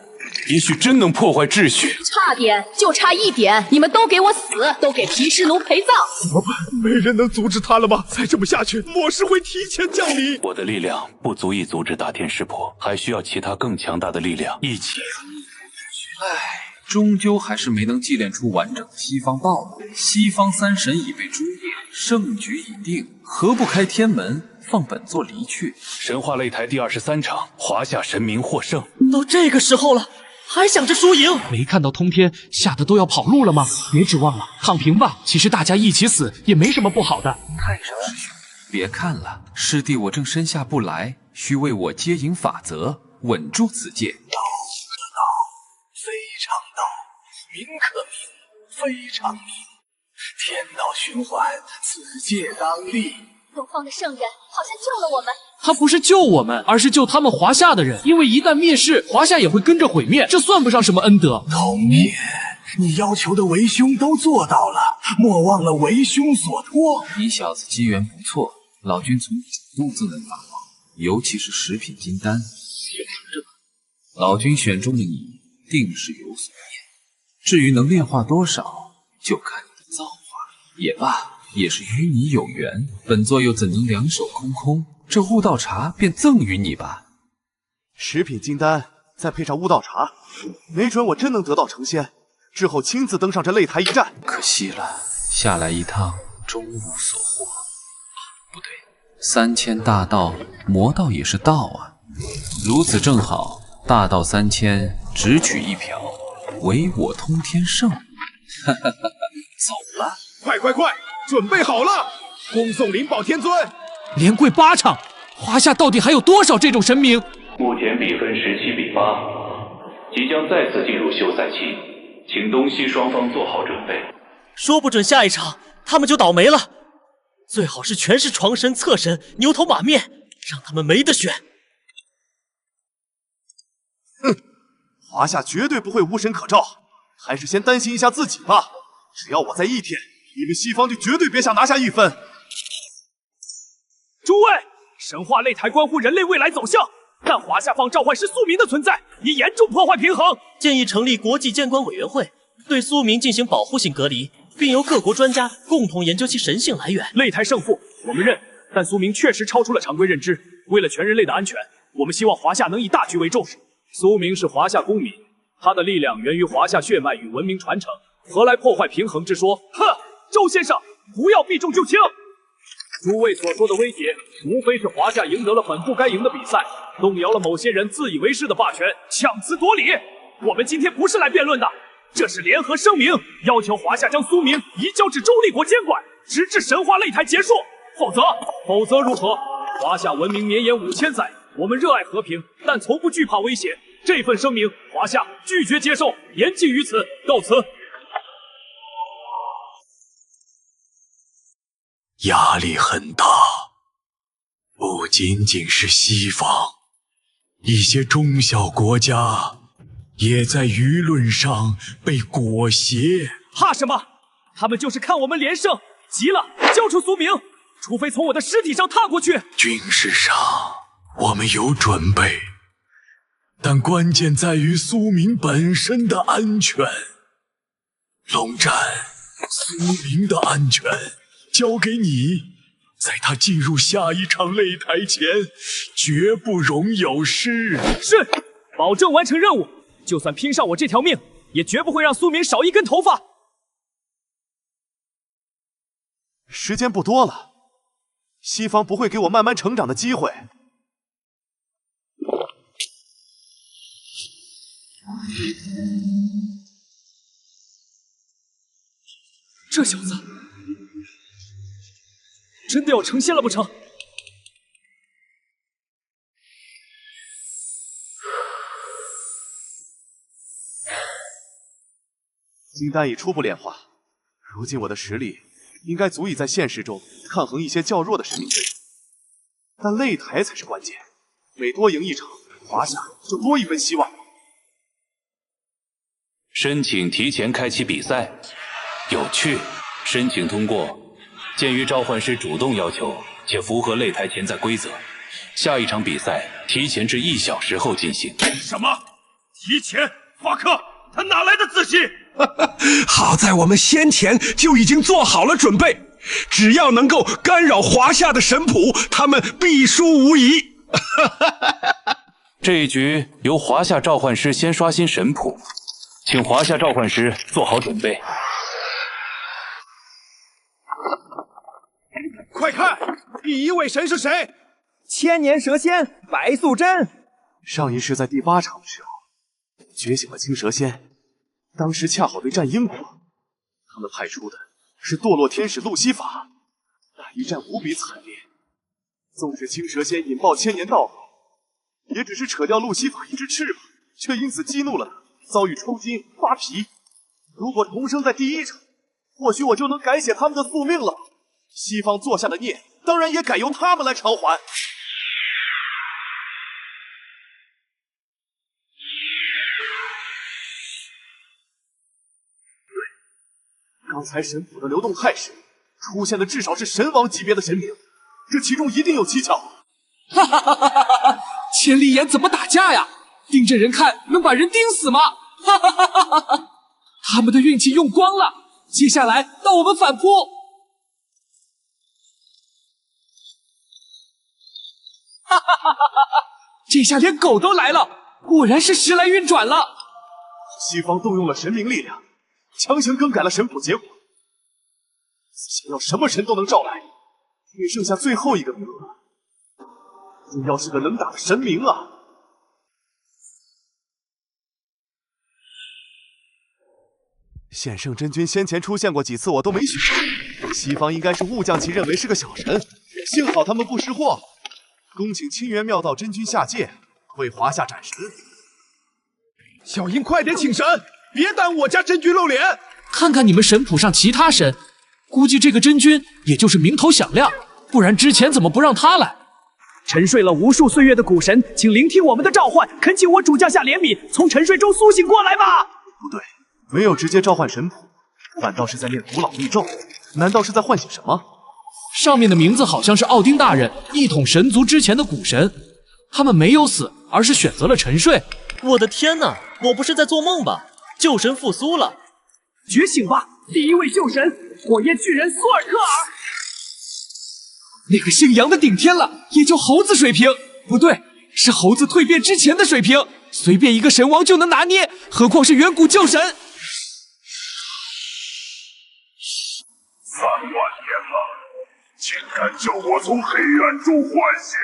Speaker 2: 也许真能破坏秩序。
Speaker 16: 差点，就差一点，你们都给我死，都给毗湿奴陪葬！
Speaker 9: 怎么办？没人能阻止他了吗？再这么下去，末世会提前降临。
Speaker 2: 我的力量不足以阻止大天师婆，还需要其他更强大的力量一起。
Speaker 3: 唉，终究还是没能祭炼出完整的西方道路。西方三神已被诛灭，胜局已定，何不开天门？放本座离去。
Speaker 2: 神话擂台第23场，华夏神明获胜。
Speaker 12: 都这个时候了，还想着输赢？
Speaker 8: 没看到通天吓得都要跑路了吗？别指望了，躺平吧。其实大家一起死也没什么不好的。
Speaker 3: 太上师兄，别看了，师弟我正身下不来，需为我接引法则，稳住此界。
Speaker 22: 道可道，非常道；名可名，非常名。天道循环，此界当立。
Speaker 16: 东方的圣人好像救了我们。
Speaker 8: 他不是救我们，而是救他们华夏的人。因为一旦灭世，华夏也会跟着毁灭，这算不上什么恩德。
Speaker 9: 同灭，你要求的为兄都做到了，莫忘了为兄所托。
Speaker 17: 你小子机缘不错，老君从几度自能法宝，尤其是食品金丹，选着吧。老君选中的你，定是有所念。至于能炼化多少，就看你的造化。也罢，也是与你有缘，本座又怎能两手空空？这悟道茶便赠予你吧。
Speaker 1: 食品金丹，再配上悟道茶，没准我真能得道成仙，之后亲自登上这擂台一战。
Speaker 17: 可惜了，下来一趟终无所获。不对，3000大道，魔道也是道啊。如此正好，大道3000，只取一瓢，唯我通天圣。哈哈哈哈，走了。
Speaker 9: 快，准备好了，恭送灵宝天尊。
Speaker 8: 连跪8场，华夏到底还有多少这种神明？
Speaker 2: 目前比分17比8，即将再次进入休赛期，请东西双方做好准备。
Speaker 12: 说不准下一场他们就倒霉了，最好是全是床神、侧神、牛头马面，让他们没得选。
Speaker 1: 哼，华夏绝对不会无神可召，还是先担心一下自己吧。只要我在一天，你们西方就绝对别想拿下1分。
Speaker 7: 诸位，神话擂台关乎人类未来走向，但华夏方召唤师苏明的存在已严重破坏平衡，
Speaker 12: 建议成立国际监管委员会，对苏明进行保护性隔离，并由各国专家共同研究其神性来源。
Speaker 7: 擂台胜负我们认，但苏明确实超出了常规认知。为了全人类的安全，我们希望华夏能以大局为重。苏明是华夏公民，他的力量源于华夏血脉与文明传承，何来破坏平衡之说？哼，周先生，不要避重就轻。诸位所说的威胁，无非是华夏赢得了本不该赢的比赛，动摇了某些人自以为是的霸权，强词夺理。我们今天不是来辩论的，这是联合声明，要求华夏将苏明移交至周立国监管，直至神话擂台结束。否则如何？华夏文明绵延5000载，我们热爱和平，但从不惧怕威胁。这份声明，华夏拒绝接受，言尽于此，告辞。
Speaker 14: 压力很大，不仅仅是西方，一些中小国家也在舆论上被裹挟。
Speaker 7: 怕什么？他们就是看我们连胜，急了交出苏明，除非从我的尸体上踏过去。
Speaker 14: 军事上我们有准备，但关键在于苏明本身的安全。龙战，苏明的安全交给你，在他进入下一场擂台前，绝不容有失。
Speaker 7: 是，保证完成任务。就算拼上我这条命，也绝不会让苏明少一根头发。
Speaker 1: 时间不多了，西方不会给我慢慢成长的机会。
Speaker 7: 这小子真的要成仙了不成？
Speaker 1: 金丹已初步炼化，如今我的实力应该足以在现实中抗衡一些较弱的神明阵容，但擂台才是关键，每多赢一场，华夏就多一分希望。
Speaker 2: 申请提前开启比赛，有趣。申请通过。鉴于召唤师主动要求，且符合擂台潜在规则，下一场比赛提前至1小时后进行。
Speaker 9: 什么？提前？法克，他哪来的自信？好在我们先前就已经做好了准备，只要能够干扰华夏的神谱，他们必输无疑。
Speaker 2: 这一局由华夏召唤师先刷新神谱，请华夏召唤师做好准备。
Speaker 9: 快看，第一位神是谁？
Speaker 15: 千年蛇仙白素贞。
Speaker 1: 上一世在第8场的时候，觉醒了青蛇仙，当时恰好对战英国，他们派出的是堕落天使路西法，那一战无比惨烈。纵使青蛇仙引爆千年道法，也只是扯掉路西法一只翅膀，却因此激怒了他，遭遇抽筋发皮。如果重生在第1场，或许我就能改写他们的宿命了。西方做下的孽，当然也改由他们来偿还。对，刚才神府的流动太深，出现的至少是神王级别的神明，这其中一定有蹊跷。
Speaker 8: 哈哈哈哈哈！千里眼怎么打架呀？盯着人看能把人盯死吗？哈哈哈哈哈！他们的运气用光了，接下来到我们反扑。哈哈哈哈哈！这下连狗都来了，果然是时来运转了。
Speaker 1: 西方动用了神明力量，强行更改了神谱结果。想要什么神都能召来，只剩下最后一个名额。真要是个能打的神明啊！显圣真君先前出现过几次，我都没选中。西方应该是误将其认为是个小神，幸好他们不识货。恭请清源妙道真君下界，为华夏斩神。
Speaker 7: 小樱，快点请神，别耽误我家真君露脸。
Speaker 8: 看看你们神谱上其他神，估计这个真君也就是名头响亮，不然之前怎么不让他来？
Speaker 6: 沉睡了无数岁月的古神，请聆听我们的召唤，恳请我主降下怜悯，从沉睡中苏醒过来吧！
Speaker 1: 不对，没有直接召唤神谱，反倒是在念古老密咒，难道是在唤醒什么？
Speaker 8: 上面的名字好像是奥丁大人一统神族之前的古神，他们没有死，而是选择了沉睡。
Speaker 12: 我的天哪，我不是在做梦吧？旧神复苏了！
Speaker 6: 觉醒吧，第一位旧神，火焰巨人索尔特尔！
Speaker 8: 那个姓杨的顶天了，也就猴子水平，不对，是猴子蜕变之前的水平，随便一个神王就能拿捏，何况是远古旧神。3万
Speaker 14: 年了，竟敢叫我从黑暗中唤醒！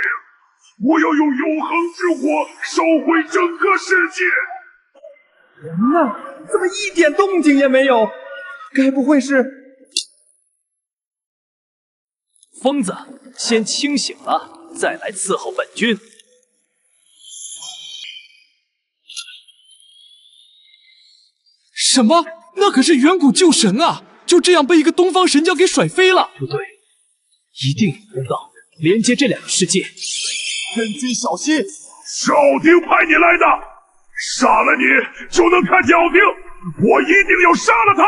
Speaker 14: 我要用永恒之火烧毁整个世界！
Speaker 15: 人呢？怎么一点动静也没有？该不会是……
Speaker 12: 疯子，先清醒了，再来伺候本君。
Speaker 8: 什么？那可是远古旧神啊！就这样被一个东方神将给甩飞了？
Speaker 12: 不对，一定有通道连接这两个世界。
Speaker 1: 真君小心！
Speaker 14: 是奥丁派你来的，杀了你就能看见奥丁，我一定要杀了他。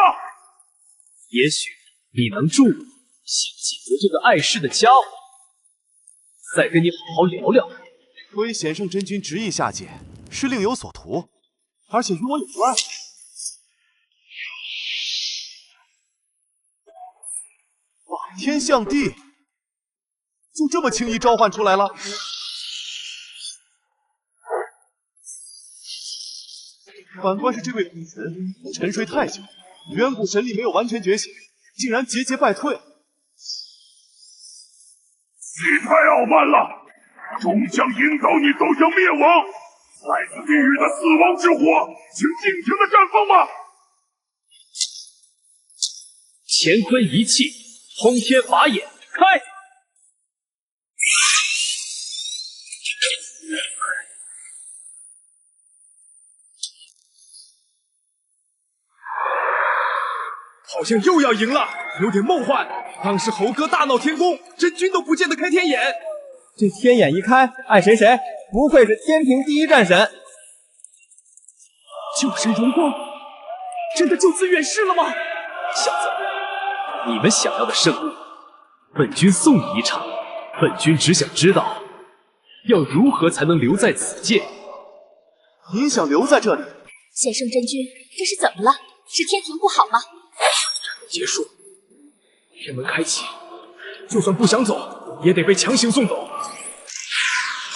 Speaker 12: 也许你能助我先解决这个碍事的家伙，再跟你好好聊聊。
Speaker 1: 亏显圣真君执意下界，是另有所图，而且与我有关。法天象地，就这么轻易召唤出来了？反观是这位古神，沉睡太久，远古神力没有完全觉醒，竟然节节败退。
Speaker 14: 你太傲慢了，终将引导你走向灭亡。来自地狱的死亡之火，请尽情的绽放吧！
Speaker 12: 乾坤一气，通天法眼开！
Speaker 7: 好像又要赢了，有点梦幻。当时猴哥大闹天宫，真君都不见得开天眼。
Speaker 15: 这天眼一开，爱谁谁，不愧是天平第一战神。
Speaker 6: 旧神荣光，真的就此远逝了吗？
Speaker 12: 小子，你们想要的胜利，本君送你一场。本君只想知道，要如何才能留在此界？
Speaker 1: 您想留在这里？
Speaker 11: 显圣真君，这是怎么了？是天庭不好吗？
Speaker 7: 结束，天门开启，就算不想走，也得被强行送走。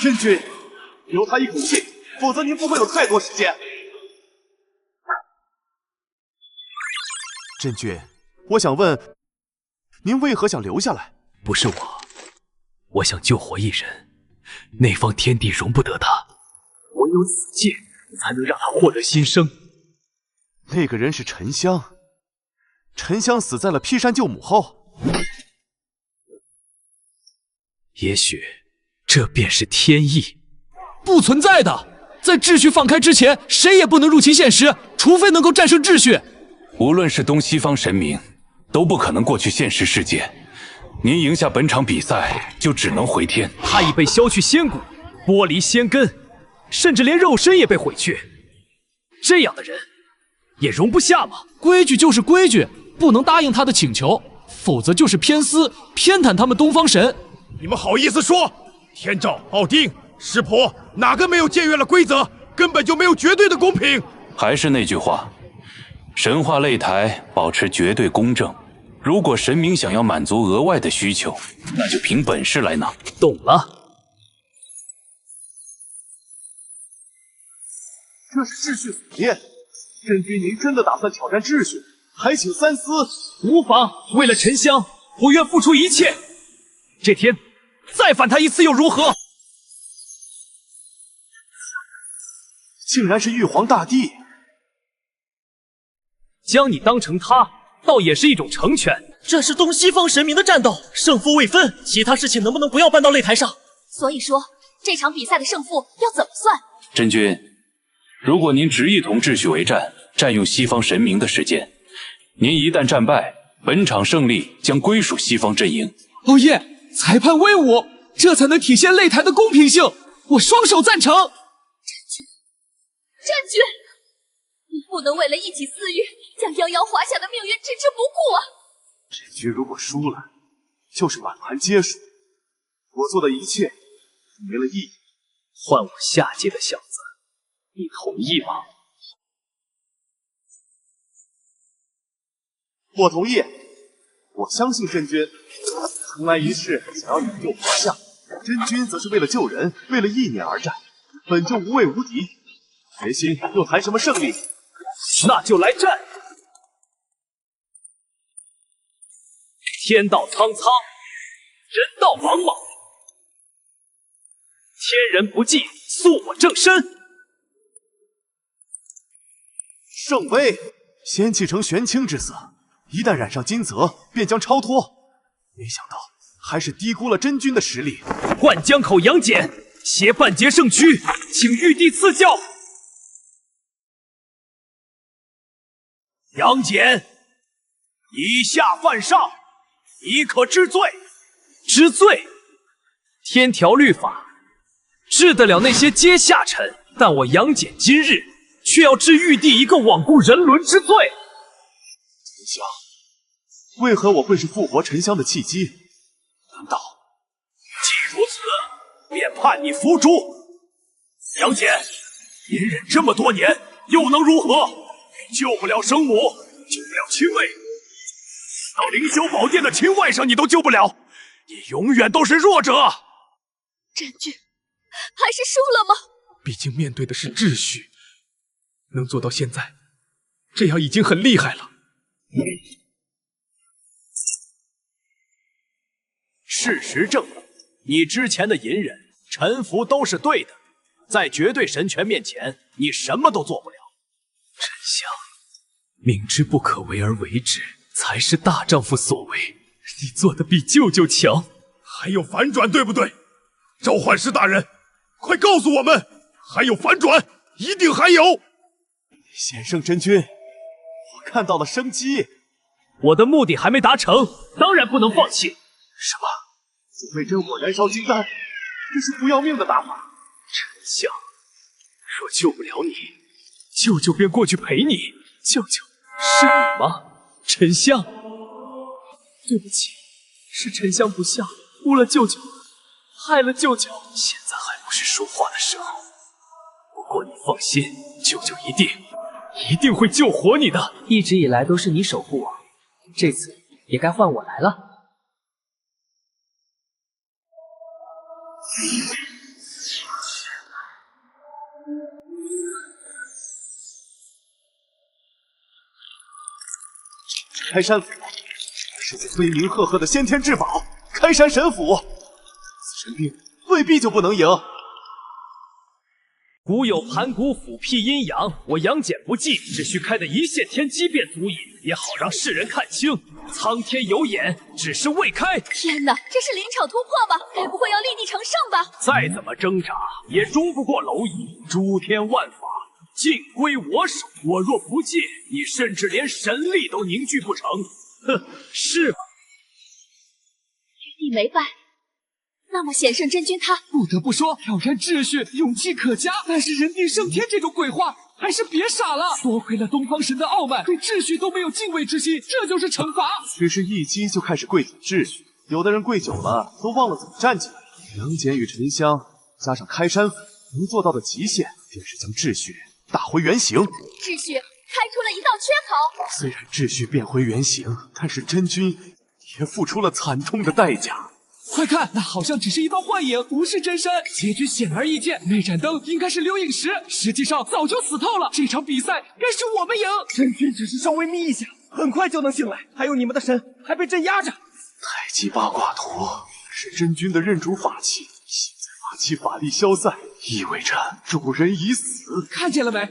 Speaker 1: 真君，留他一口气，否则您不会有太多时间。真君，我想问，您为何想留下来？
Speaker 2: 不是我想救活一人，那方天地容不得他，唯有此界才能让他获得新生。
Speaker 1: 那个人是沉香，沉香死在了劈山救母后。
Speaker 2: 也许这便是天意。
Speaker 8: 不存在的，在秩序放开之前，谁也不能入侵现实，除非能够战胜秩序。
Speaker 13: 无论是东西方神明，都不可能过去现实世界。您赢下本场比赛，就只能回天。
Speaker 8: 他已被削去仙骨，剥离仙根，甚至连肉身也被毁去。这样的人也容不下吗？规矩就是规矩，不能答应他的请求，否则就是偏私，偏袒他们东方神。
Speaker 9: 你们好意思说？天照、奥丁、湿婆，哪个没有僭越了规则？根本就没有绝对的公平。
Speaker 13: 还是那句话，神话擂台保持绝对公正。如果神明想要满足额外的需求，那就凭本事来拿。
Speaker 8: 懂了。
Speaker 1: 这是秩序锁链，真君您真的打算挑战秩序？还请三思。
Speaker 8: 无妨，为了沉香，我愿付出一切。这天再反他一次又如何？
Speaker 1: 竟然是玉皇大帝！
Speaker 8: 将你当成他，倒也是一种成全。
Speaker 12: 这是东西方神明的战斗，胜负未分，其他事情能不能不要搬到擂台上？
Speaker 5: 所以说，这场比赛的胜负要怎么算？
Speaker 13: 真君，如果您执意同秩序为战，占用西方神明的时间，您一旦战败，本场胜利将归属西方阵营。
Speaker 8: 哦耶！裁判威武，这才能体现擂台的公平性。我双手赞成。
Speaker 5: 真君，你不能为了一己私欲，将泱泱华夏的命运置之不顾啊！
Speaker 1: 这局如果输了，就是满盘皆输。我做的一切没了意义。
Speaker 8: 换我下界的小子，你同意吗？
Speaker 1: 我同意。我相信真君，蓬莱一世想要拯救华夏，真君则是为了救人，为了意念而战，本就无畏无敌。决心又谈什么胜利？
Speaker 8: 那就来战！天道苍苍，人道茫茫，天人不济，肃我正身。
Speaker 1: 圣杯，仙气呈玄青之色，一旦染上金泽，便将超脱。没想到还是低估了真君的实力。
Speaker 8: 灌江口杨戬携半截圣躯，请玉帝赐教。
Speaker 6: 杨戬，以下犯上，你可知罪？
Speaker 8: 知罪？天条律法治得了那些阶下臣，但我杨戬今日却要治玉帝一个罔顾人伦之罪。
Speaker 1: 沉香，为何我会是复活沉香的契机？难道
Speaker 6: 既如此，便判你伏诛。杨戬，隐忍这么多年，又能如何？救不了生母，救不了亲妹，到凌霄宝殿的亲外甥你都救不了，你永远都是弱者。
Speaker 5: 真君，还是输了吗？
Speaker 7: 毕竟面对的是秩序，能做到现在，这样已经很厉害了。
Speaker 6: 事实证明，你之前的隐忍、臣服都是对的，在绝对神权面前，你什么都做不了。
Speaker 8: 真香，明知不可为而为之，才是大丈夫所为。你做的比舅舅强，
Speaker 9: 还有反转，对不对？召唤师大人，快告诉我们，还有反转，一定还有。
Speaker 1: 先生真君，我看到了生机。
Speaker 8: 我的目的还没达成，当然不能放弃。
Speaker 1: 什么？准备真火燃烧金丹，这是不要命的打法。
Speaker 8: 沉香，若救不了你，舅舅便过去陪你。舅舅，是你吗？沉香，对不起，是沉香不孝，误了舅舅，害了舅舅。现在还不是说话的时候。不过你放心，舅舅一定会救活你的。
Speaker 12: 一直以来都是你守护我，这次也该换我来了。
Speaker 1: 开山斧，世界威名赫赫的先天至宝，开山神斧。此神兵未必就不能赢。
Speaker 8: 古有盘古斧辟阴阳，我杨戬不济，只需开得一线天机便足矣，也好让世人看清。苍天有眼，只是未开。
Speaker 5: 天哪，这是临场突破吧？该不会要立地成圣吧？
Speaker 6: 再怎么挣扎，也终不过蝼蚁。诸天万法尽归我手，我若不借，你甚至连神力都凝聚不成。哼，是吗？
Speaker 5: 没败。那么险胜真君他，
Speaker 8: 不得不说，挑战秩序，勇气可嘉。但是人定胜天这种鬼话，还是别傻了。多亏了东方神的傲慢，对秩序都没有敬畏之心，这就是惩罚。
Speaker 1: 只是一击就开始跪舔秩序，有的人跪久了都忘了怎么站起来。杨戬与沉香加上开山斧，能做到的极限便是将秩序打回原形。
Speaker 5: 秩序开出了一道缺口。
Speaker 1: 虽然秩序变回原形，但是真君也付出了惨痛的代价。
Speaker 8: 快看，那好像只是一道幻影，不是真身。结局显而易见，那盏灯应该是刘颖石，实际上早就死透了。这场比赛该是我们赢。
Speaker 6: 真君只是稍微眯一下，很快就能醒来。还有你们的神还被镇压着。
Speaker 1: 太极八卦图是真君的认主法器，现在法器法力消散，意味着主人已死。
Speaker 8: 看见了没？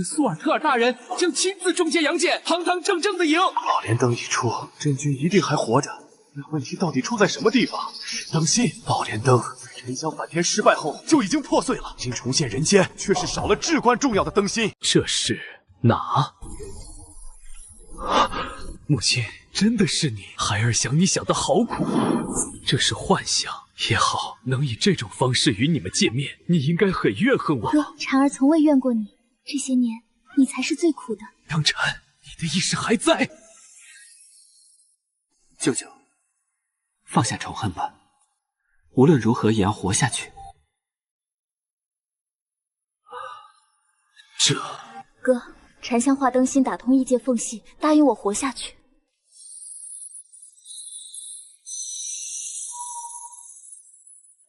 Speaker 8: 苏尔特尔大人将亲自终结杨戬，堂堂正正的赢。
Speaker 1: 宝莲灯一出，真君一定还活着。那问题到底出在什么地方？灯芯，宝莲灯在沉香反天失败后就已经破碎了，经重现人间，却是少了至关重要的灯芯。
Speaker 3: 这是哪？母亲，真的是你！孩儿想你想得好苦。这是幻想也好，能以这种方式与你们见面，你应该很怨恨我。
Speaker 5: 哥，婵儿从未怨过你，这些年你才是最苦的。
Speaker 3: 杨晨，你的意识还在？
Speaker 10: 舅舅。放下仇恨吧，无论如何也要活下去。
Speaker 3: 这，
Speaker 5: 哥，沉香化灯芯打通异界缝隙，答应我活下去。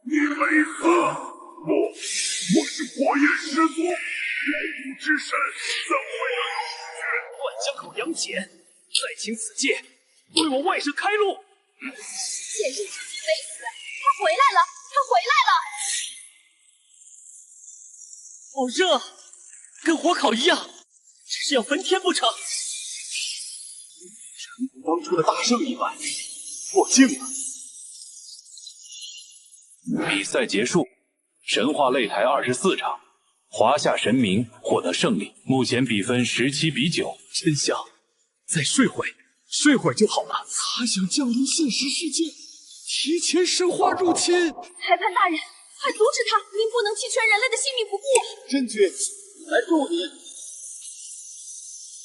Speaker 14: 你没死，我是火焰始祖，远古之神，怎会有永
Speaker 12: 万江口杨戬，再请此界为我外甥开路。
Speaker 5: 现任真君没死，他回来了，他回来了！
Speaker 12: 好热，跟火烤一样，只是要焚天不成？
Speaker 1: 诚如当初的大圣一般，破镜了。
Speaker 2: 比赛结束，神话擂台24场，华夏神明获得胜利，目前比分17比9。
Speaker 3: 真香，再睡会。睡会儿就好了。
Speaker 8: 他想降临现实世界，提前神话入侵。
Speaker 5: 裁判大人，快阻止他！您不能弃权人类的性命不顾。
Speaker 1: 真君，来助你。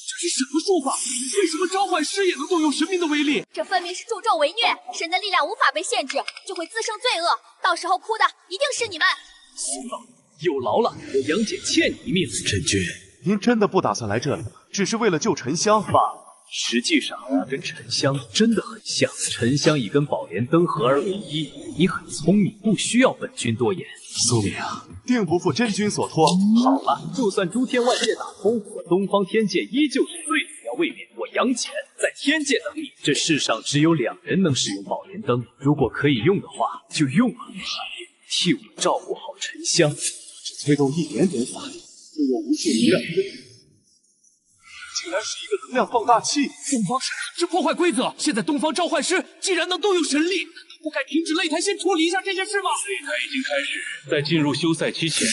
Speaker 8: 这是什么术法？为什么召唤师也能动用神明的威力？
Speaker 5: 这分明是助纣为虐，神的力量无法被限制，就会滋生罪恶，到时候哭的一定是你们。
Speaker 3: 行了，有劳了，我杨戬欠你一命。
Speaker 1: 真君，您真的不打算来这里，只是为了救沉香罢了。
Speaker 3: 实际上，你跟沉香真的很像。沉香已跟宝莲灯合而为一，你很聪明，不需要本君多言。
Speaker 1: 苏明，定不负真君所托。
Speaker 3: 好了，就算诸天外界打通，我东方天界依旧是最主要位面。我杨戬在天界等你。这世上只有2人能使用宝莲灯，如果可以用的话，就用了。替我照顾好沉香。
Speaker 1: 只催动一点点法力，就有无数能量分支。竟然是一个能量放大器！
Speaker 8: 东方神是破坏规则。现在东方召唤师既然能动用神力，不该停止擂台，先处理一下这件事吗？
Speaker 2: 擂台已经开始，在进入休赛期前，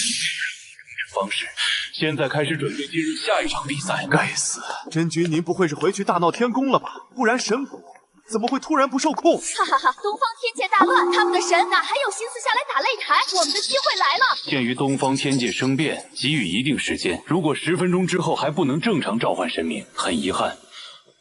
Speaker 2: 方式。现在开始准备进入下一场比赛。
Speaker 1: 该死，真君，您不会是回去大闹天宫了吧？不然神谱怎么会突然不受控？
Speaker 5: 哈哈哈！东方天界大乱，他们的神哪还有心思下来打擂台？我们的机会来了！
Speaker 2: 鉴于东方天界生变，给予一定时间，如果10分钟之后还不能正常召唤神明，很遗憾，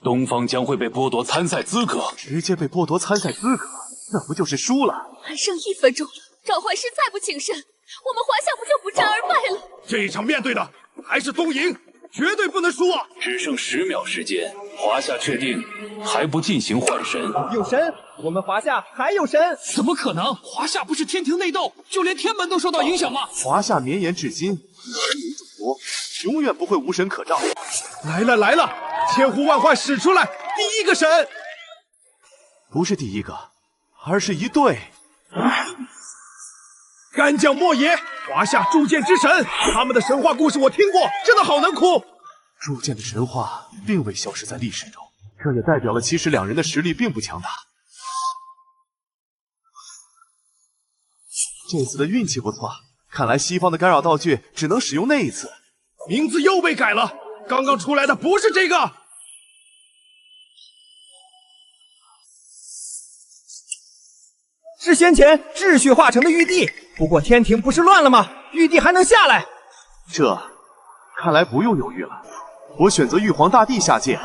Speaker 2: 东方将会被剥夺参赛资格。
Speaker 1: 直接被剥夺参赛资格，那不就是输了？
Speaker 5: 还剩1分钟了，召唤师再不请神，我们华夏不就不战而败了？
Speaker 9: 这一场面对的还是东瀛，绝对不能输啊！
Speaker 2: 只剩10秒时间，华夏确定还不进行换神。
Speaker 15: 有神，我们华夏还有神？
Speaker 8: 怎么可能？华夏不是天庭内斗，就连天门都受到影响吗？
Speaker 1: 华夏绵延至今，神明众多，永远不会无神可召。
Speaker 9: 来了来了，千呼万唤使出来，第一个神！
Speaker 1: 不是第一个，而是一对。
Speaker 9: 干将莫邪，华夏铸剑之神，他们的神话故事我听过，真的好能哭。
Speaker 1: 铸剑的神话并未消失在历史中，这也代表了其实2人的实力并不强大。这次的运气不错，看来西方的干扰道具只能使用那一次。
Speaker 9: 名字又被改了，刚刚出来的不是这个。
Speaker 15: 是先前秩序化成的玉帝。不过天庭不是乱了吗？玉帝还能下来？
Speaker 1: 这看来不用犹豫了，我选择玉皇大帝下界。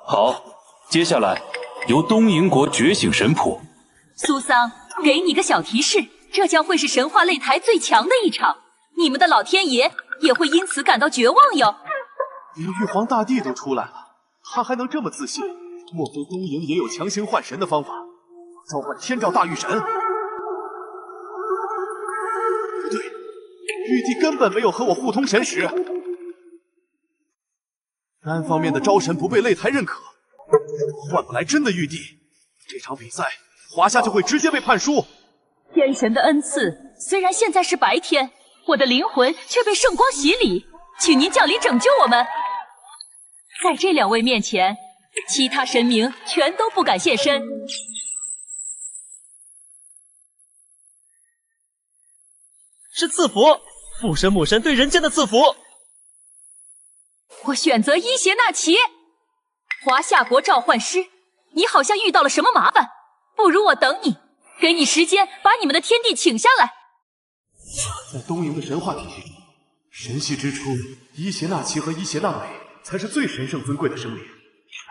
Speaker 2: 好，接下来由东瀛国觉醒神谱。
Speaker 11: 苏桑，给你个小提示，这将会是神话擂台最强的一场，你们的老天爷也会因此感到绝望哟。
Speaker 1: 连玉皇大帝都出来了，他还能这么自信？莫非东瀛也有强行换神的方法？召唤天照大御神？不对，玉帝根本没有和我互通神识。单方面的招神不被擂台认可，换不来真的玉帝，这场比赛华夏就会直接被判输。
Speaker 11: 天神的恩赐，虽然现在是白天，我的灵魂却被圣光洗礼，请您降临拯救我们。在这2位面前，其他神明全都不敢现身。
Speaker 12: 是赐福，父神母神对人间的赐福。
Speaker 11: 我选择伊邪那岐。华夏国召唤师，你好像遇到了什么麻烦，不如我等你，给你时间把你们的天帝请下来。
Speaker 1: 在东瀛的神话体系中，神系之初，伊邪那岐和伊邪那美才是最神圣尊贵的生灵，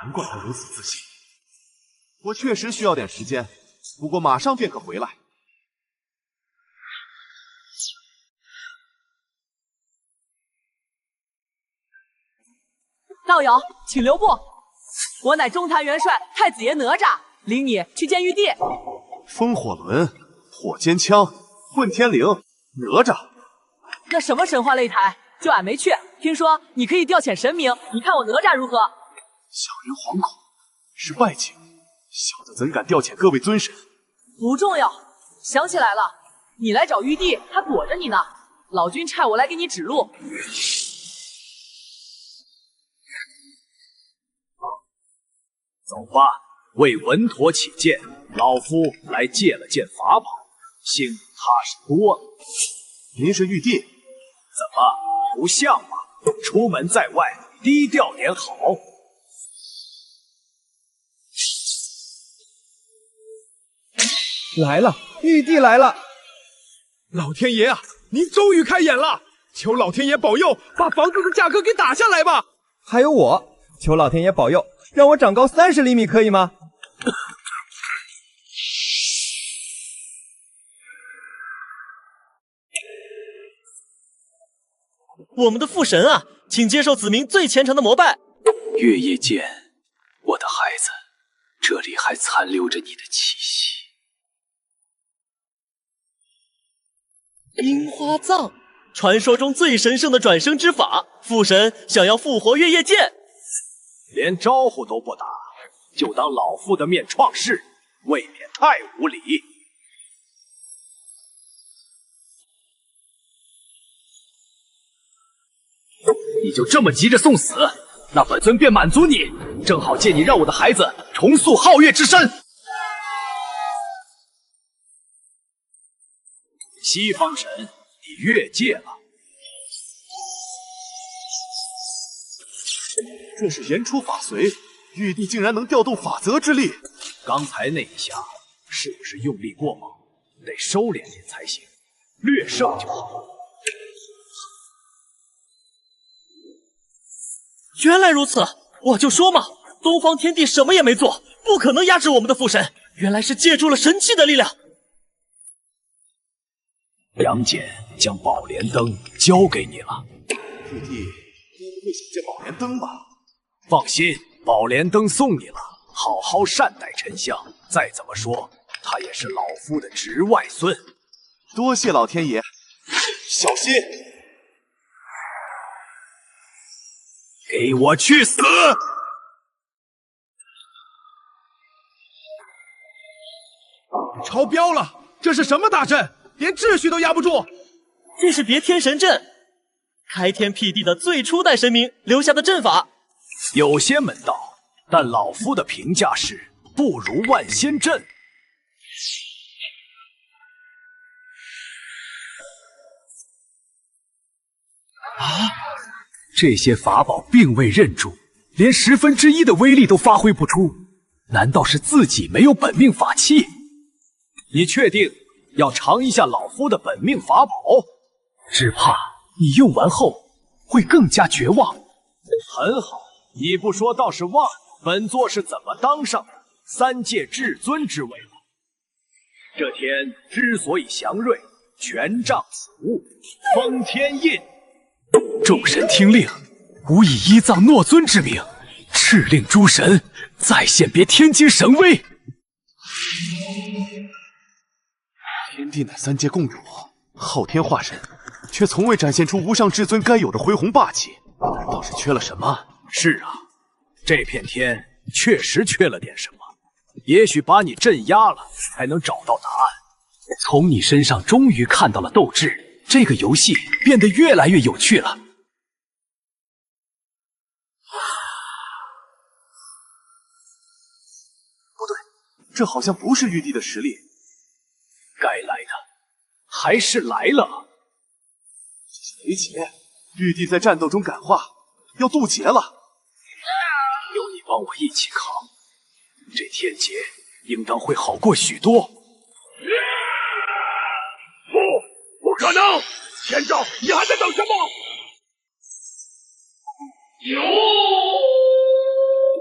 Speaker 1: 难怪他如此自信。我确实需要点时间，不过马上便可回来。
Speaker 4: 道友，请留步。我乃中坛元帅太子爷哪吒，领你去见玉帝。
Speaker 1: 风火轮、火尖枪、混天绫、哪吒。
Speaker 4: 那什么神话擂台，就俺没去。听说你可以调遣神明，你看我哪吒如何？
Speaker 1: 小人惶恐，是拜请，小的怎敢调遣各位尊神？
Speaker 4: 不重要。想起来了，你来找玉帝，他躲着你呢。老君差我来给你指路。
Speaker 22: 走吧，为稳妥起见，老夫来借了件法宝，幸踏实多了。
Speaker 1: 您是玉帝？
Speaker 22: 怎么不像吗？出门在外，低调点好。
Speaker 15: 来了，玉帝来了！
Speaker 7: 老天爷啊，您终于开眼了！求老天爷保佑，把房子的价格给打下来吧！
Speaker 15: 还有我，求老天爷保佑，让我长高30厘米，可以吗？
Speaker 12: 我们的父神啊，请接受子民最虔诚的膜拜。
Speaker 2: 月夜剑，我的孩子，这里还残留着你的气息。
Speaker 12: 樱花葬，传说中最神圣的转生之法，父神想要复活月夜剑，
Speaker 22: 连招呼都不打，就当老夫的面创世，未免太无礼。
Speaker 8: 你就这么急着送死？那本尊便满足你，正好借你让我的孩子重塑皓月之身。
Speaker 22: 西方神，你越界了。
Speaker 1: 这是言出法随，玉帝竟然能调动法则之力。
Speaker 22: 刚才那一下是不是用力过猛？得收敛点才行，略胜就好。
Speaker 12: 原来如此，我就说嘛，东方天帝什么也没做，不可能压制我们的父神，原来是借助了神器的力量。
Speaker 22: 杨戬将宝莲灯交给你了，
Speaker 1: 玉帝该不会想借宝莲灯吧？
Speaker 22: 放心，宝莲灯送你了，好好善待沉香。再怎么说，他也是老夫的侄外孙。
Speaker 1: 多谢老天爷，小心！
Speaker 22: 给我去死！
Speaker 7: 超标了！这是什么大阵？连秩序都压不住！
Speaker 12: 这是别天神阵，开天辟地的最初代神明留下的阵法。
Speaker 22: 有些门道，但老夫的评价是不如万仙阵。
Speaker 8: 啊！这些法宝并未认主，连1/10的威力都发挥不出，难道是自己没有本命法器？
Speaker 6: 你确定要尝一下老夫的本命法宝？只怕你用完后会更加绝望。很好，你不说倒是忘了本座是怎么当上3界至尊之位了。这天之所以祥瑞，全仗此物封天印。众神听令，吾以依藏诺尊之名，敕令诸神再现别天津神威。
Speaker 1: 天地乃3界共主，昊天化身，却从未展现出无上至尊该有的恢宏霸气，倒是缺了什么？
Speaker 6: 是啊，这片天确实缺了点什么，也许把你镇压了，才能找到答案。从你身上终于看到了斗志，这个游戏变得越来越有趣了。
Speaker 1: 不对，这好像不是玉帝的实力。
Speaker 6: 该来的还是来了。
Speaker 1: 雷劫，玉帝在战斗中感化，要渡劫了。
Speaker 6: 有你帮我一起扛，这天劫应当会好过许多。
Speaker 9: 不可能！天照，你还在等什么？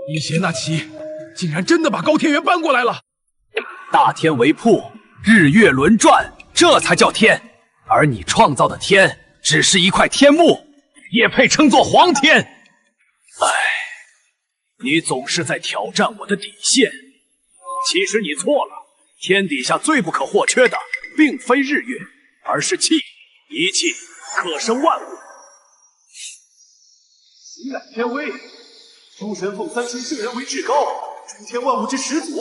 Speaker 7: 一邪那岐竟然真的把高天元搬过来了。
Speaker 6: 大天为铺，日月轮转，这才叫天。而你创造的天，只是一块天幕，也配称作皇天？唉，你总是在挑战我的底线。其实你错了，天底下最不可或缺的，并非日月，而是气，一气可生万物。
Speaker 1: 形乃天威，诸神奉3清圣人为至高，诸天万物之始祖。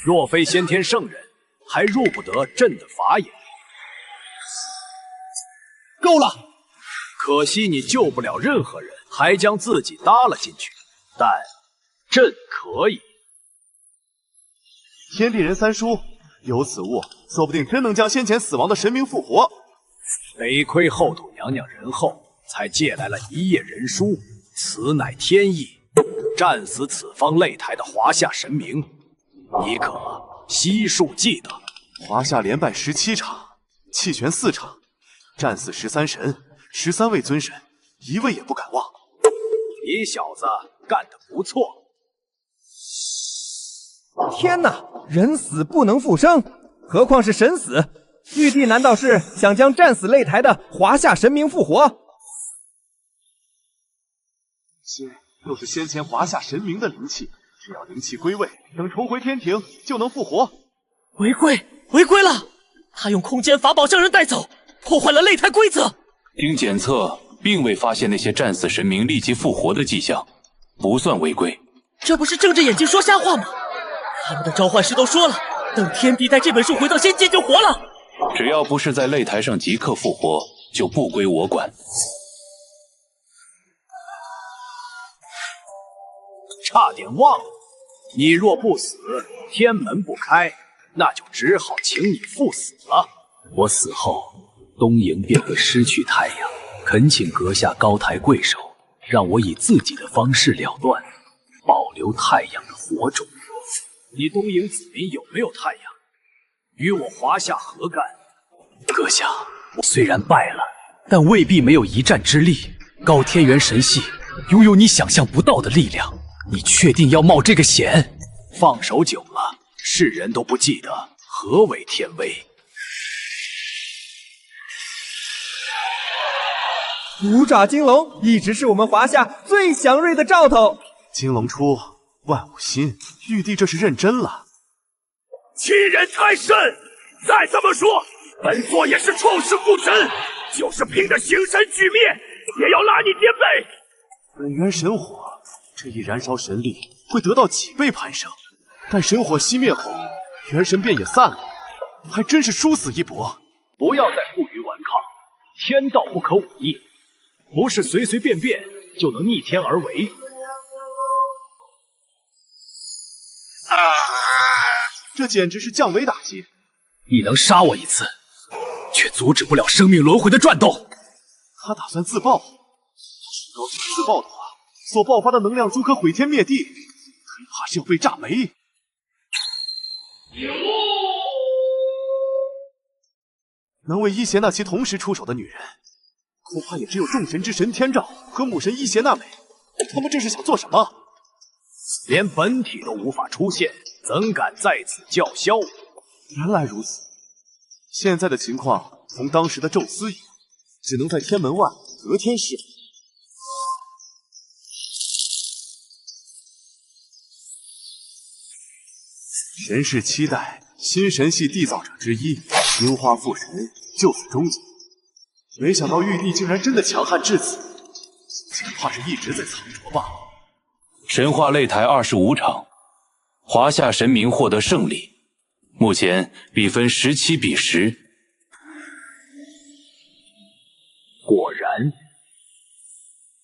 Speaker 6: 若非先天圣人，还入不得朕的法眼。够了！可惜你救不了任何人，还将自己搭了进去。但朕可以。
Speaker 1: 天地人3书，有此物，说不定真能将先前死亡的神明复活。
Speaker 6: 得亏后土娘娘仁厚，才借来了一页人书，此乃天意。战死此方擂台的华夏神明，你可悉数记得。
Speaker 1: 华夏连败17场，弃权4场，战死13神，13位尊神，一位也不敢忘。
Speaker 6: 你小子干得不错。
Speaker 15: 天哪，人死不能复生，何况是神死？玉帝难道是想将战死擂台的华夏神明复活？
Speaker 1: 这又是先前华夏神明的灵气，只要灵气归位，等重回天庭就能复活。
Speaker 12: 违规，违规了！他用空间法宝将人带走，破坏了擂台规则。
Speaker 2: 经检测，并未发现那些战死神明立即复活的迹象，不算违规。
Speaker 12: 这不是睁着眼睛说瞎话吗？他们的召唤师都说了，等天帝带这本书回到仙界就活了。
Speaker 2: 只要不是在擂台上即刻复活，就不归我管。
Speaker 6: 差点忘了，你若不死，天门不开，那就只好请你赴死了。我死后，东瀛便会失去太阳，恳请阁下高抬贵手，让我以自己的方式了断，保留太阳的火种。你东瀛子民有没有太阳？与我华夏何干？阁下，我虽然败了，但未必没有一战之力。高天元神系拥有你想象不到的力量，你确定要冒这个险？放手久了，世人都不记得何为天威。
Speaker 15: 五爪金龙一直是我们华夏最祥瑞的兆头。
Speaker 1: 金龙出，万物新，玉帝这是认真了。
Speaker 9: 欺人太甚！再这么说，本座也是创世故神，就是拼着形神俱灭，也要拉你颠背。
Speaker 1: 本源神火，这一燃烧神力会得到几倍攀升，但神火熄灭后，元神便也散了，还真是殊死一搏。
Speaker 6: 不要再负隅顽抗，天道不可忤逆，不是随随便便就能逆天而为。
Speaker 1: 这简直是降维打击！
Speaker 6: 你能杀我一次，却阻止不了生命轮回的转动。
Speaker 1: 他打算自爆，是高手自爆的话，所爆发的能量珠可毁天灭地，很怕是要被炸没。能为伊邪那岐同时出手的女人，恐怕也只有众神之神天照和母神伊邪那美。他们这是想做什么？
Speaker 22: 连本体都无法出现，怎敢在此叫嚣？
Speaker 1: 原来如此。现在的情况同当时的宙斯一样，只能在天门外得天施法。神是7代新神系缔造者之一，樱花父神就此终结。没想到玉帝竟然真的强悍至此，仅怕是一直在藏拙吧。
Speaker 2: 神话擂台25场，华夏神明获得胜利，目前比分17比10。
Speaker 22: 果然，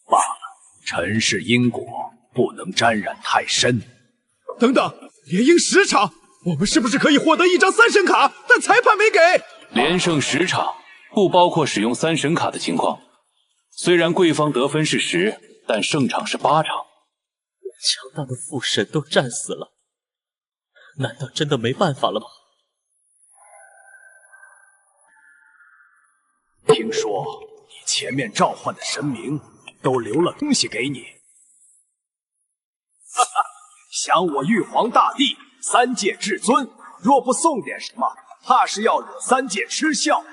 Speaker 22: 罢了，尘世因果不能沾染太深。
Speaker 7: 等等，连赢10场，我们是不是可以获得一张3神卡？但裁判没给。
Speaker 2: 连胜10场，不包括使用3神卡的情况。虽然贵方得分是10，但胜场是8场。
Speaker 12: 强大的父神都战死了，难道真的没办法了吗？
Speaker 22: 听说你前面召唤的神明都留了东西给你，哈哈，想我玉皇大帝3界至尊，若不送点什么，怕是要惹3界嗤笑。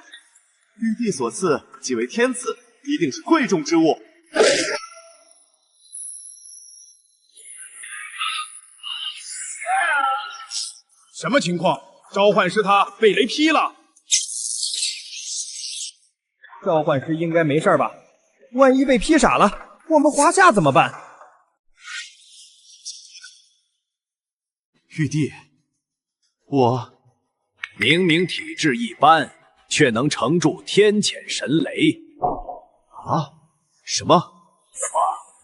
Speaker 1: 玉帝所赐即为天赐，一定是贵重之物。
Speaker 7: 什么情况？召唤师他被雷劈了。
Speaker 15: 召唤师应该没事吧？万一被劈傻了，我们华夏怎么办？
Speaker 1: 玉帝，我
Speaker 22: 明明体质一般，却能承住天谴神雷。
Speaker 1: 啊？什么？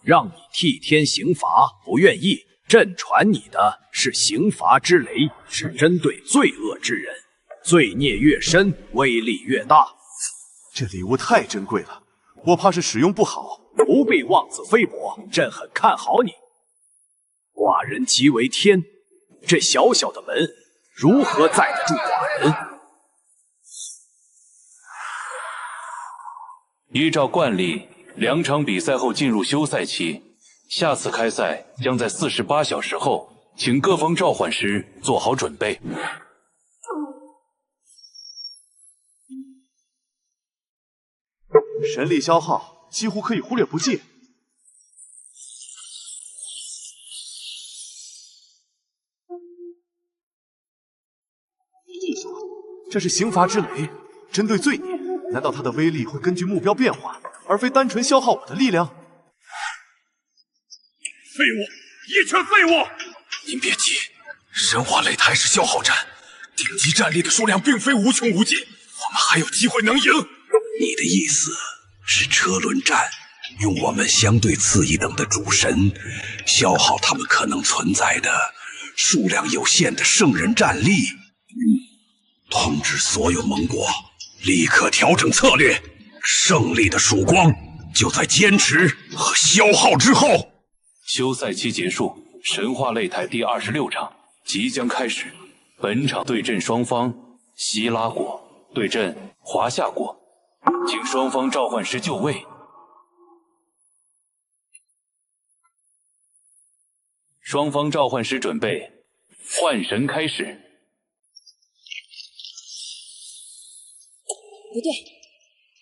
Speaker 22: 让你替天行罚，不愿意。朕传你的是刑罚之雷，是针对罪恶之人，罪孽越深，威力越大。
Speaker 1: 这礼物太珍贵了，我怕是使用不好。
Speaker 22: 不必妄自菲薄，朕很看好你。寡人即为天，这小小的门如何载得住寡人？
Speaker 2: 依照惯例，2场比赛后进入休赛期。下次开赛将在48小时后，请各方召唤师做好准备。
Speaker 1: 神力消耗几乎可以忽略不计。这是刑罚之雷，针对罪孽。难道它的威力会根据目标变化，而非单纯消耗我的力量？
Speaker 14: 废物，一群废物！
Speaker 9: 您别急，神话擂台是消耗战，顶级战力的数量并非无穷无尽，我们还有机会能赢。
Speaker 20: 你的意思是车轮战，用我们相对次一等的主神，消耗他们可能存在的数量有限的圣人战力。通知所有盟国，立刻调整策略，胜利的曙光就在坚持和消耗之后。
Speaker 2: 休赛期结束，神话擂台第26场即将开始。本场对阵双方，希拉国对阵华夏国，请双方召唤师就位。双方召唤师准备，换神开始。
Speaker 5: 不对，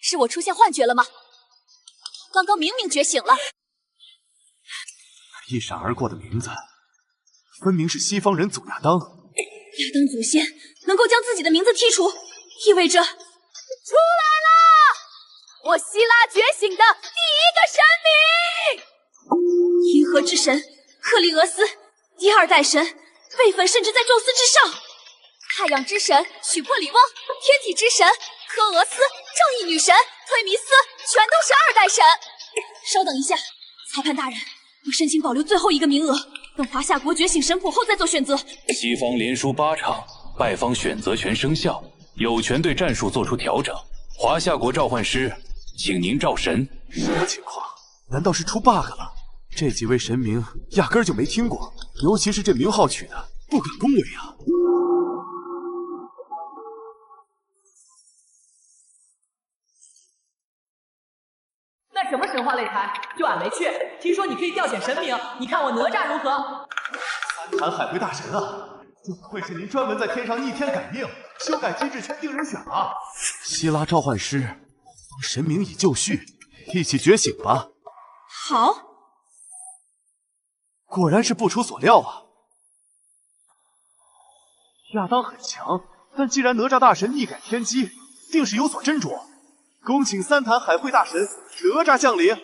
Speaker 5: 是我出现幻觉了吗？刚刚明明觉醒了。
Speaker 1: 一闪而过的名字，分明是西方人祖亚当。
Speaker 5: 亚当祖先能够将自己的名字剔除，意味着出来了！我希拉觉醒的第一个神明，银河之神克利俄斯，第2代神，辈分甚至在宙斯之上。太阳之神许珀里翁，天体之神科俄斯，正义女神忒弥斯，全都是2代神。稍等一下，裁判大人。我申请保留最后一个名额，等华夏国觉醒神谱后再做选择。
Speaker 2: 西方连输8场，败方选择权生效，有权对战术做出调整。华夏国召唤师，请您召神。
Speaker 1: 什么情况？难道是出 bug 了？这几位神明压根儿就没听过，尤其是这名号取的，不敢恭维啊！
Speaker 4: 晚没去，听说你可以调遣神明，你看我哪吒如何？
Speaker 1: 三坛海会大神啊，不愧是您专门在天上逆天改命、修改机制签定人选啊！希拉召唤师，神明已就绪，一起觉醒吧！
Speaker 5: 好。
Speaker 1: 果然是不出所料啊！亚当很强，但既然哪吒大神逆改天机，定是有所斟酌。恭请三坛海会大神哪吒降临。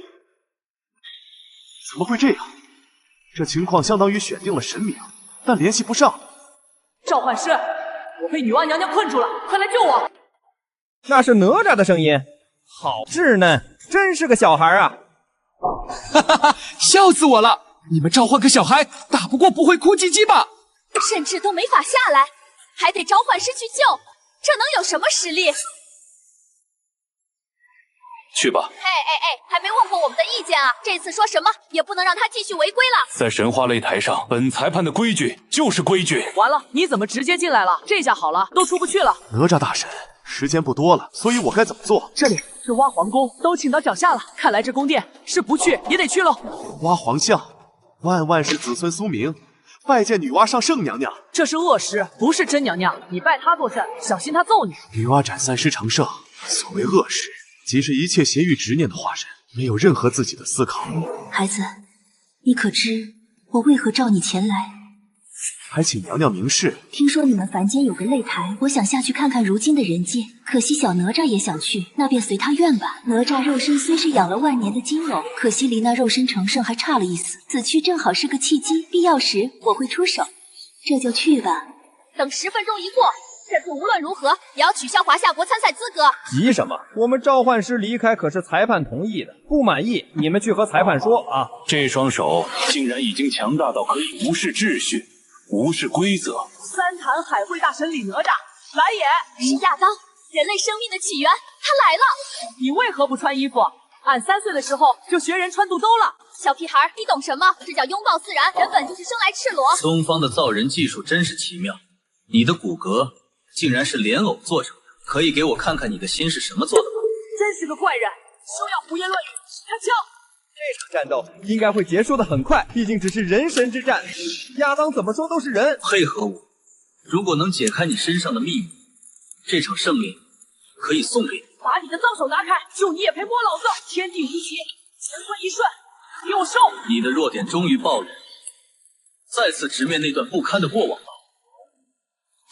Speaker 1: 怎么会这样？这情况相当于选定了神明，但联系不上。
Speaker 4: 召唤师，我被女娲娘娘困住了，快来救我！
Speaker 15: 那是哪吒的声音，好稚嫩，真是个小孩啊！
Speaker 8: 哈哈哈，笑死我了！你们召唤个小孩，打不过不会哭唧唧吧？
Speaker 5: 甚至都没法下来，还得召唤师去救，这能有什么实力？
Speaker 2: 去吧。
Speaker 5: 还没问过我们的意见啊！这次说什么也不能让他继续违规了。
Speaker 13: 在神话擂台上，本裁判的规矩就是规矩。
Speaker 4: 完了，你怎么直接进来了？这下好了，都出不去了。
Speaker 1: 哪吒大神，时间不多了，所以我该怎么做？
Speaker 4: 这里是挖皇宫，都请到脚下了。看来这宫殿是不去也得去喽。
Speaker 1: 挖皇像，万世子孙苏明，拜见女娲上圣娘娘。
Speaker 4: 这是恶师，不是真娘娘，你拜她作甚？小心她揍你。
Speaker 1: 女娲斩三尸成圣，所谓恶师，即是一切邪欲执念的化身，没有任何自己的思考。
Speaker 11: 孩子，你可知我为何召你前来？
Speaker 1: 还请娘娘明示。
Speaker 11: 听说你们凡间有个擂台，我想下去看看如今的人间。可惜小哪吒也想去，那便随他愿吧。哪吒肉身虽是养了万年的金肉，可惜离那肉身成圣还差了一丝。此去正好是个契机，必要时我会出手。这就去吧。
Speaker 5: 等10分钟一过，这次无论如何也要取消华夏国参赛资格。
Speaker 15: 急什么？我们召唤师离开可是裁判同意的，不满意你们去和裁判说啊！
Speaker 13: 这双手竟然已经强大到可以无视秩序、无视规则。
Speaker 4: 三坛海会大神李哪吒来也！
Speaker 5: 是亚当，人类生命的起源，他来了。
Speaker 4: 你为何不穿衣服？俺3岁的时候就学人穿肚兜了。
Speaker 5: 小屁孩，你懂什么？这叫拥抱自然，人本就是生来赤裸。
Speaker 2: 东方的造人技术真是奇妙，你的骨骼竟然是莲藕做成的，可以给我看看你的心是什么做的吗？
Speaker 4: 真是个怪人，休要胡言乱语！开枪！
Speaker 15: 这场战斗应该会结束的很快，毕竟只是人神之战，亚当怎么说都是人。
Speaker 2: 配合我，如果能解开你身上的秘密，这场胜利可以送给你。
Speaker 4: 把你的脏手拿开，就你也配摸老子？天地无极，乾坤一瞬，给我收！
Speaker 2: 你的弱点终于暴露，再次直面那段不堪的过往吧。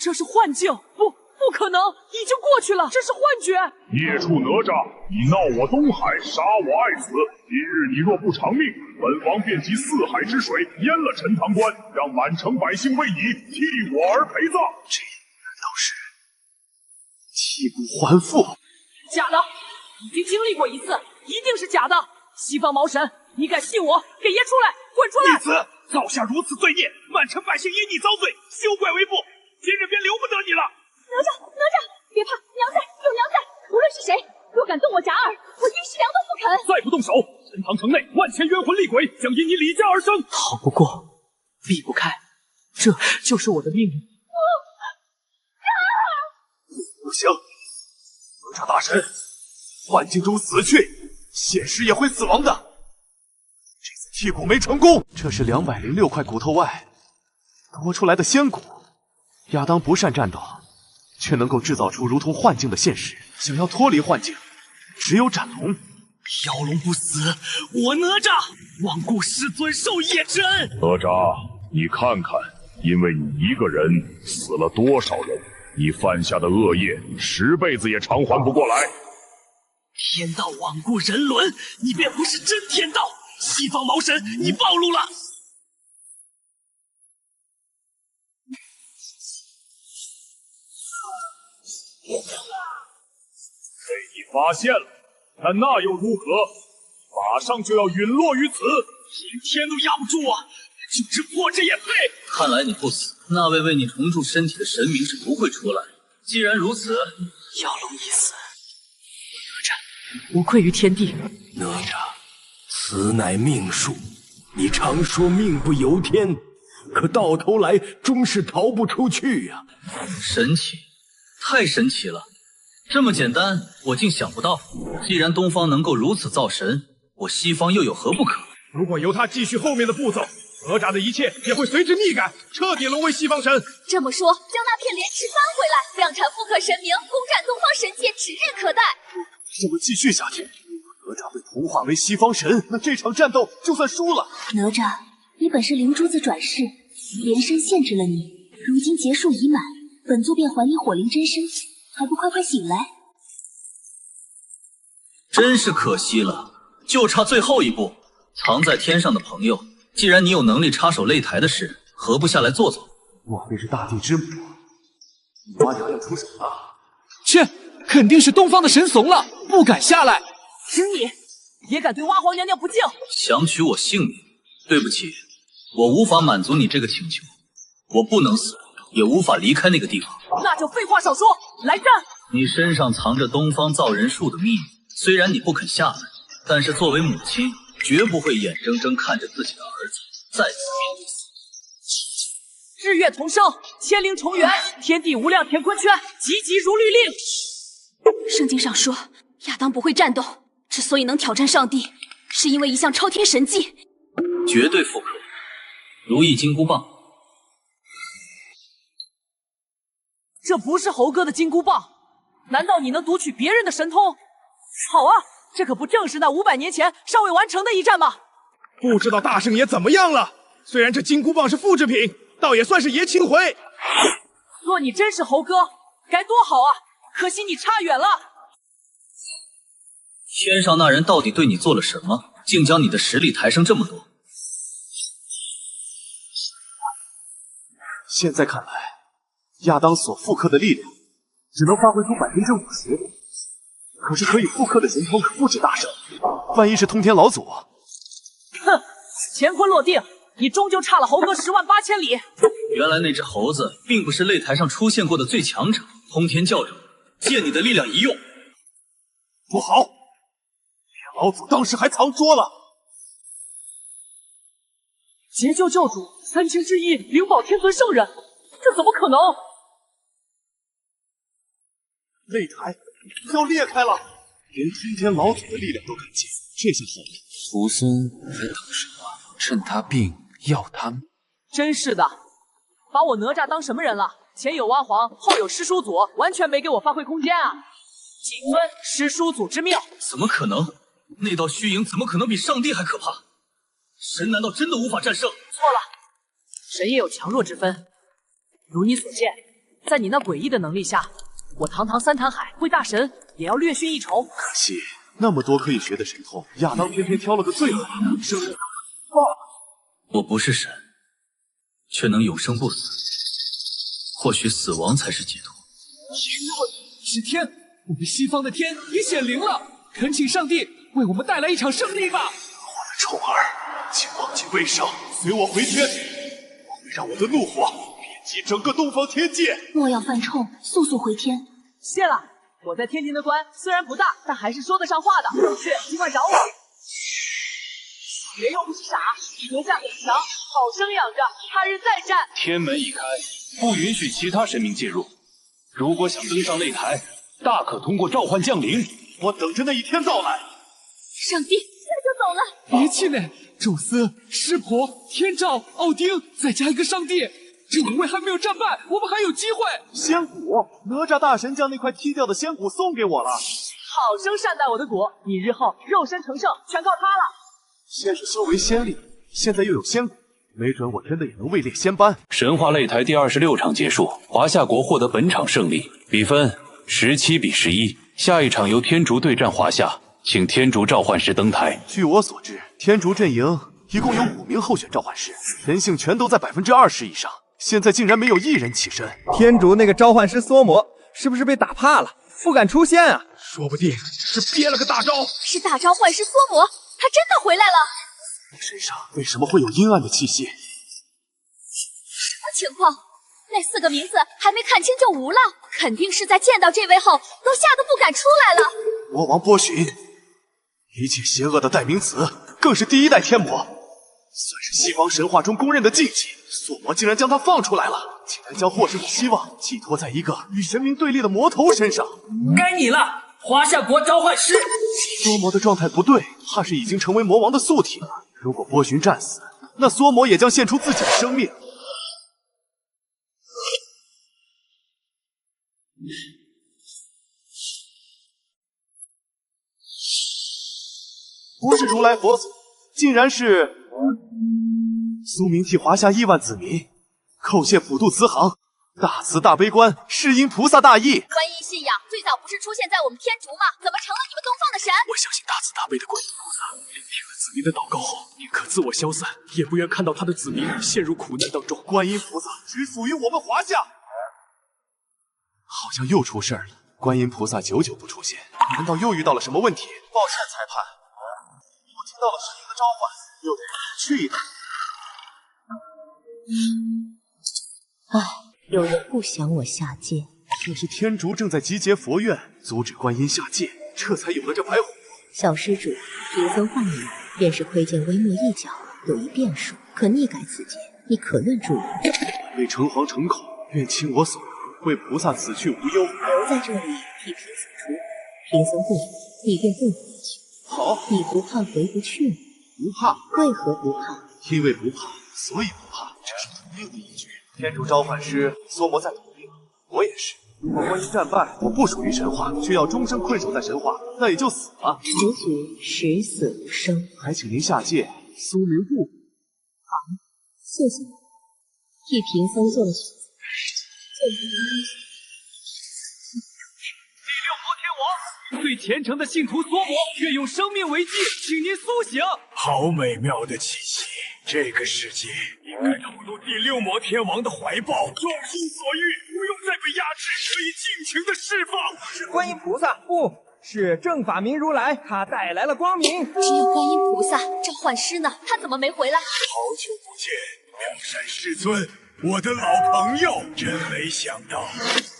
Speaker 4: 这是幻境，不可能，已经过去了，这是幻觉。
Speaker 14: 孽畜哪吒，你闹我东海，杀我爱子。今日你若不偿命，本王便集4海之水淹了陈塘关，让满城百姓为你替我而陪葬。
Speaker 1: 这难道是弃骨还父？
Speaker 4: 假的，已经经历过一次，一定是假的。西方毛神，你敢信我？给爷出来，滚出来！
Speaker 9: 逆子，造下如此罪孽，满城百姓因你遭罪，休怪为父。今日便留不得你了。
Speaker 5: 哪吒，别怕，娘在，有娘在。无论是谁，若敢动我假儿，我一时凉都不肯。
Speaker 9: 再不动手，陈塘城内万千冤魂厉鬼将因你李家而生。
Speaker 4: 逃不过，避不开，这就是我的命运。
Speaker 1: 不行，哪吒大神，幻境中死去，现实也会死亡的。这次剔骨没成功，这是206块骨头外多出来的仙骨。亚当不善战斗，却能够制造出如同幻境的现实。想要脱离幻境，只有斩龙。
Speaker 12: 妖龙不死，我哪吒罔顾师尊受业之恩。
Speaker 14: 哪吒，你看看，因为你一个人死了多少人？你犯下的恶业，10辈子也偿还不过来。
Speaker 12: 天道罔顾人伦，你便不是真天道。西方毛神，你暴露了。
Speaker 14: 被你发现了，但那又如何？马上就要陨落于此，
Speaker 12: 连天都压不住我，就是活着也配。
Speaker 2: 看来你不死，那位为你重铸身体的神明是不会出来。既然如此，
Speaker 4: 妖龙已死，哪吒无愧于天地。
Speaker 20: 哪吒，此乃命数。你常说命不由天，可到头来终是逃不出去呀。
Speaker 2: 神奇，太神奇了！这么简单，我竟想不到。既然东方能够如此造神，我西方又有何不可？
Speaker 9: 如果由他继续后面的步骤，哪吒的一切也会随之逆改，彻底沦为西方神。
Speaker 5: 这么说，将那片莲池搬回来，量产复刻神明，攻占东方神界指日可待。
Speaker 1: 这么继续下去，哪吒被同化为西方神，那这场战斗就算输了。
Speaker 11: 哪吒，你本是灵珠子转世，连身限制了你，如今劫数已满，本座便还你火灵真身，还不快快醒来？
Speaker 2: 真是可惜了，就差最后一步。藏在天上的朋友，既然你有能力插手擂台的事，何不下来坐坐？
Speaker 1: 莫非是大地之母？你妈娘要出手了？
Speaker 8: 切，肯定是东方的神怂了，不敢下来。
Speaker 4: 是你也敢对娲皇娘娘不敬？
Speaker 2: 想取我性命？对不起，我无法满足你这个请求。我不能死，也无法离开那个地方。
Speaker 4: 那就废话少说，来战！
Speaker 2: 你身上藏着东方造人术的秘密，虽然你不肯下来，但是作为母亲，绝不会眼睁睁看着自己的儿子再次面对死。
Speaker 4: 日月同生，千灵重圆，天地无量乾坤圈，急急如律令。
Speaker 5: 圣经上说，亚当不会战斗，之所以能挑战上帝，是因为一项超天神技。
Speaker 2: 绝对复刻，如意金箍棒。
Speaker 4: 这不是猴哥的金箍棒，难道你能读取别人的神通？好啊，这可不正是那500年前尚未完成的一战吗？
Speaker 9: 不知道大圣爷怎么样了？虽然这金箍棒是复制品，倒也算是爷亲回。
Speaker 4: 若你真是猴哥，该多好啊！可惜你差远了。
Speaker 2: 天上那人到底对你做了什么，竟将你的实力抬升这么多？
Speaker 1: 现在看来，亚当所复刻的力量只能发挥出50%，可是可以复刻的神通可不止大圣，万一是通天老祖？
Speaker 4: 哼，乾坤落定，你终究差了猴哥108000里。
Speaker 2: 原来那只猴子并不是擂台上出现过的最强者，通天教主，借你的力量一用。
Speaker 1: 不好，老祖当时还藏拙了。
Speaker 4: 劫救教主，3清之一，灵宝天尊圣人，这怎么可能？
Speaker 1: 擂台要裂开了，连通天老祖的力量都敢借，这下好了。
Speaker 17: 徒孙还等什么？趁他病要他命！
Speaker 4: 真是的，把我哪吒当什么人了？前有娲皇，后有师叔祖，完全没给我发挥空间啊！谨遵师叔祖之命。
Speaker 2: 怎么可能？那道虚影怎么可能比上帝还可怕？神难道真的无法战胜？
Speaker 4: 错了，神也有强弱之分。如你所见，在你那诡异的能力下，我堂堂三坛海会大神也要略逊一筹。
Speaker 1: 可惜那么多可以学的神通，亚当偏偏挑了个最好的，圣人。
Speaker 2: 我不是神，却能永生不死。或许死亡才是解脱。
Speaker 8: 是天，我们西方的天已显灵了，恳请上帝为我们带来一场胜利吧！
Speaker 1: 我的宠儿，请忘记威慑，随我回天，我会让我的怒火遍及整个东方天界。
Speaker 11: 莫要犯冲，速速回天。
Speaker 4: 谢了，我在天庭的官虽然不大，但还是说得上话的。有事尽快找我。人又不是傻，阁下很强，好生养着，他日再战。
Speaker 13: 天门已开，不允许其他神明介入。如果想登上擂台，大可通过召唤降临。
Speaker 1: 我等着那一天到来。
Speaker 5: 上帝，那就走了。
Speaker 8: 别气馁，宙斯、湿婆、天照、奥丁，再加一个上帝，这5位还没有战败，我们还有机会。
Speaker 1: 仙骨，哪吒大神将那块踢掉的仙骨送给我了。
Speaker 4: 好生善待我的骨，你日后肉身成圣全靠他了。
Speaker 1: 先是修为仙力，现在又有仙骨，没准我真的也能位列仙班。
Speaker 13: 神话擂台第26场结束，华夏国获得本场胜利，比分17比11。下一场由天竺对战华夏，请天竺召唤师登台。
Speaker 1: 据我所知，天竺阵营一共有5名候选召唤师，人性全都在20%以上，现在竟然没有1人起身。
Speaker 15: 天竺那个召唤师缩魔是不是被打怕了，不敢出现啊？
Speaker 9: 说不定是憋了个大招。
Speaker 5: 是大召唤师缩魔，他真的回来了。
Speaker 1: 你身上为什么会有阴暗的气息？
Speaker 5: 什么情况？那4个名字还没看清就无了，肯定是在见到这位后都吓得不敢出来了。
Speaker 1: 魔王波旬，一切邪恶的代名词，更是第1代天魔，算是西方神话中公认的禁忌。索魔竟然将他放出来了，竟然将获胜的希望寄托在一个与神明对立的魔头身上。
Speaker 12: 该你了，华夏国召唤师。
Speaker 1: 缩魔的状态不对，怕是已经成为魔王的宿体了。如果波旬战死，那梭魔也将献出自己的生命。不是如来佛祖，竟然是苏明替华夏亿万子民叩谢普渡慈航，大慈大悲观世音菩萨大义。
Speaker 5: 观音信仰最早不是出现在我们天竺吗？怎么成了你们东方的神？
Speaker 9: 我相信大慈大悲的观音菩萨，聆听了子民的祷告后，宁可自我消散，也不愿看到他的子民陷入苦难当中。
Speaker 1: 观音菩萨只属于我们华夏。好像又出事儿了。观音菩萨久久不出现，难道又遇到了什么问题？抱歉，裁判，我听到了神灵的召唤，又得去一趟。
Speaker 11: 唉，有人不想我下界。
Speaker 1: 可是天竺正在集结佛院，阻止观音下界，这才有了这白虎。
Speaker 11: 小施主，贫僧唤你来，便是窥见微末一角，有一变数，可逆改此劫，你可愿助我？
Speaker 1: 为诚惶诚恐，愿倾我所能，为菩萨死去无忧。
Speaker 11: 留在这里替贫僧出，贫僧不回，你便不回去。
Speaker 1: 好，
Speaker 11: 你不怕回不去吗？
Speaker 1: 不怕。
Speaker 11: 为何不怕？
Speaker 1: 因为不怕，所以不怕，这是统命的依据。天竺召唤师梭魔在统命，我也是。如果观音战败，我不属于神话，却要终生困守在神话，那也就死了。
Speaker 11: 此举十死无生，
Speaker 1: 还请您下界，苏明不。
Speaker 11: 好，谢谢你，替贫僧做了选择。
Speaker 8: 第六魔天王，最虔诚的信徒梭魔，愿用生命为祭，请您苏醒。
Speaker 9: 好美妙的气息，这个世界应该投入第六魔天王的怀抱，众心所欲，不用再被压制，可以尽情的释放。
Speaker 15: 是观音菩萨，不是正法明如来，他带来了光明。
Speaker 5: 只有观音菩萨，召唤师呢？他怎么没回来？
Speaker 9: 好久不见，妙善师尊，我的老朋友，真没想到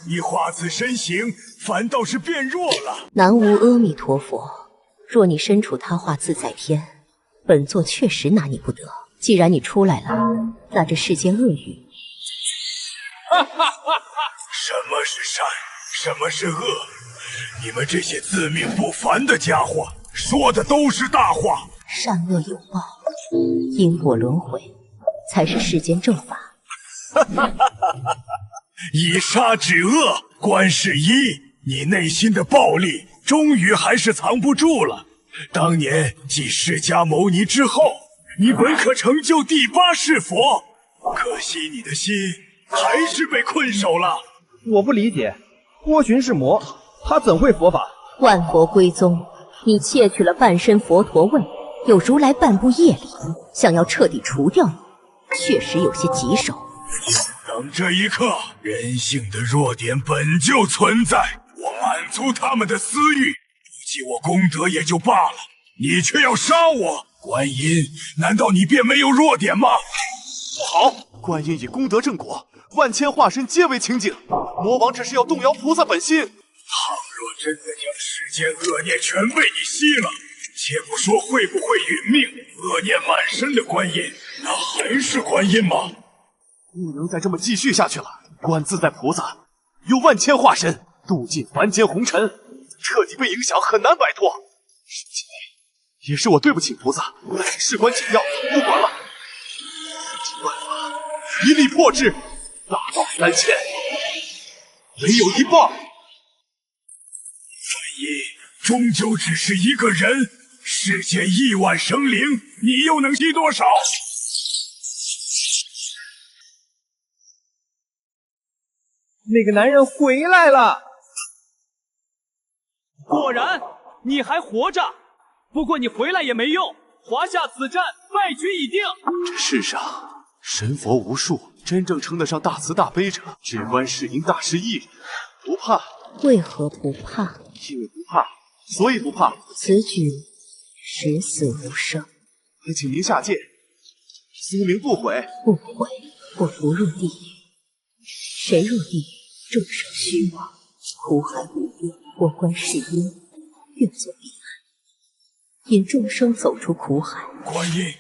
Speaker 9: 你化此身形，反倒是变弱了。
Speaker 11: 南无阿弥陀佛，若你身处他化自在天，本座确实拿你不得。既然你出来了，那这世间恶语……
Speaker 9: 哈哈哈！什么是善，什么是恶？你们这些自命不凡的家伙，说的都是大话。
Speaker 11: 善恶有报，因果轮回，才是世间正法。
Speaker 9: 哈哈哈哈！以杀止恶，观世一，你内心的暴力终于还是藏不住了。当年继释迦牟尼之后，你本可成就第8世佛，可惜你的心还是被困守了。
Speaker 15: 我不理解，波旬是魔，他怎会佛法？
Speaker 11: 万佛归宗，你窃取了半身佛陀位，有如来半部业力，想要彻底除掉你，确实有些棘手。
Speaker 9: 等这一刻，人性的弱点本就存在，我满足他们的私欲，不计我功德也就罢了，你却要杀我。观音，难道你便没有弱点吗？
Speaker 1: 不好，观音以功德正果，万千化身皆为清净，魔王只是要动摇菩萨本心。
Speaker 9: 倘若真的将世间恶念全被你吸了，且不说会不会殒命，恶念满身的观音，那还是观音吗？
Speaker 1: 不能再这么继续下去了。观自在菩萨有万千化身，度尽凡间红尘，彻底被影响，很难摆脱。说起来，也是我对不起菩萨，事关紧要，不管了。尽办法，一力破之，大道3000，没有一半。观
Speaker 9: 音终究只是一个人，世间亿万生灵，你又能吸多少？
Speaker 15: 那个男人回来了。
Speaker 8: 果然，你还活着。不过你回来也没用，华夏此战败局已定。
Speaker 1: 这世上神佛无数，真正称得上大慈大悲者，只观世音大师一人。不怕。
Speaker 11: 为何不怕？
Speaker 1: 因为不怕，所以不怕。
Speaker 11: 此举十死无生。
Speaker 1: 还请您下界。苏明不悔。
Speaker 11: 不悔，我不入地狱。谁入地狱，众生虚妄，苦海无边。我观世音，愿做彼岸，引众生走出苦海。
Speaker 9: 观音，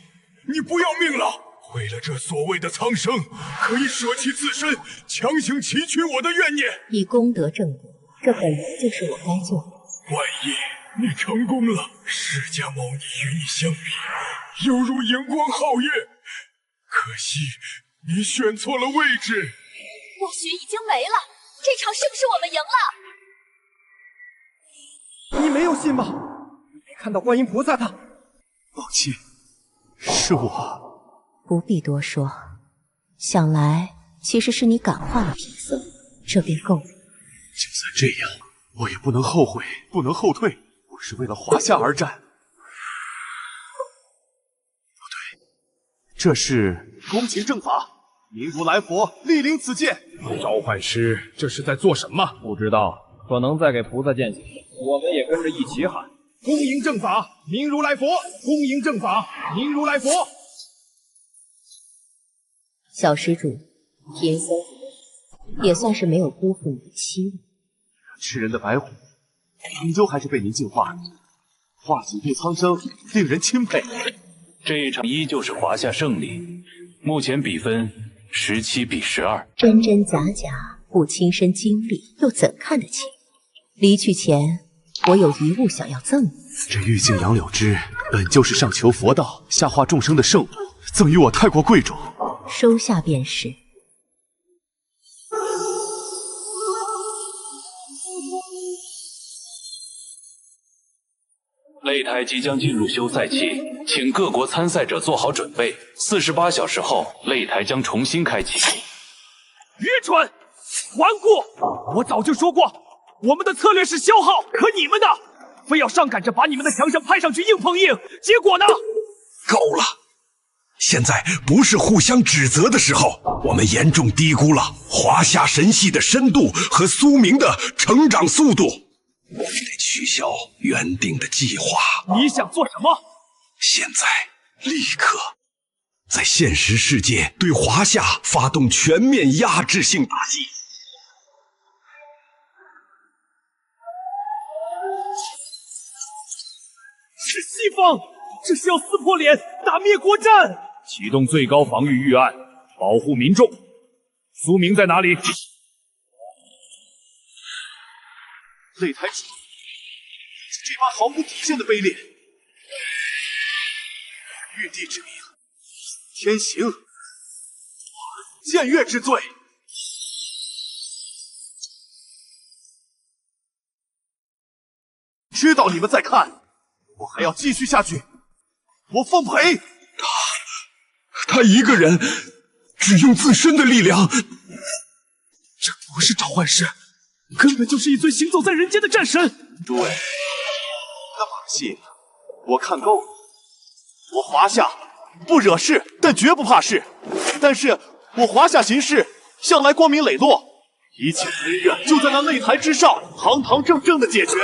Speaker 9: 你不要命了！为了这所谓的苍生，可以舍弃自身，强行祈取我的怨念。
Speaker 11: 以功德正果，这本来就是我该做的。
Speaker 9: 观音，
Speaker 14: 你成功了，释迦牟尼与你相比，犹如荧光皓月。可惜你选错了位置。
Speaker 16: 或许已经没了，这场是不是我们赢了？
Speaker 15: 你没有信吗？没看到观音菩萨的？
Speaker 1: 抱歉，是我。
Speaker 11: 不必多说，想来其实是你感化了贫僧，这便够了。
Speaker 1: 就算这样，我也不能后悔，不能后退。我是为了华夏而战。不对，这是恭请正法，明如来佛莅临此界。
Speaker 9: 召唤师，这是在做什么？
Speaker 15: 不知道，可能在给菩萨践行。我们也跟着一起喊：
Speaker 9: 恭迎正法，明如来佛！恭迎正法，明如来佛！
Speaker 11: 小施主，贫僧也算是没有辜负你的期望。
Speaker 1: 吃人的白虎，终究还是被您净化了，化几度苍生，令人钦佩。
Speaker 2: 这一场依旧是华夏胜利，目前比分17比12。
Speaker 11: 真真假假，不亲身经历，又怎看得清？离去前，我有遗物想要赠你。
Speaker 1: 这玉净杨柳枝本就是上求佛道、下化众生的圣物，赠与我太过贵重，
Speaker 11: 收下便是。
Speaker 2: 擂台即将进入休赛期，请各国参赛者做好准备。48小时后，擂台将重新开启。
Speaker 12: 愚蠢，顽固！我早就说过，我们的策略是消耗，可你们呢？非要上赶着把你们的强项派上去硬碰硬，结果呢？
Speaker 20: 够了！现在不是互相指责的时候，我们严重低估了华夏神系的深度和苏明的成长速度。我们得取消原定的计划。
Speaker 12: 你想做什么？
Speaker 20: 现在，立刻，在现实世界对华夏发动全面压制性打击。
Speaker 12: 是西方，这是要撕破脸打灭国战！启动最高防御预案，保护民众。苏明在哪里？
Speaker 1: 擂台主，这把毫无底线的卑劣！玉帝之命，天行，僭越之罪。知道你们在看，我还要继续下去，我奉陪。
Speaker 20: 他一个人只用自身的力量，
Speaker 12: 这不是召唤师，根本就是一尊行走在人间的战神。
Speaker 1: 对，那把戏我看够了。我华夏不惹事，但绝不怕事。但是我华夏行事向来光明磊落，一切恩怨就在那擂台之上，堂堂正正的解决。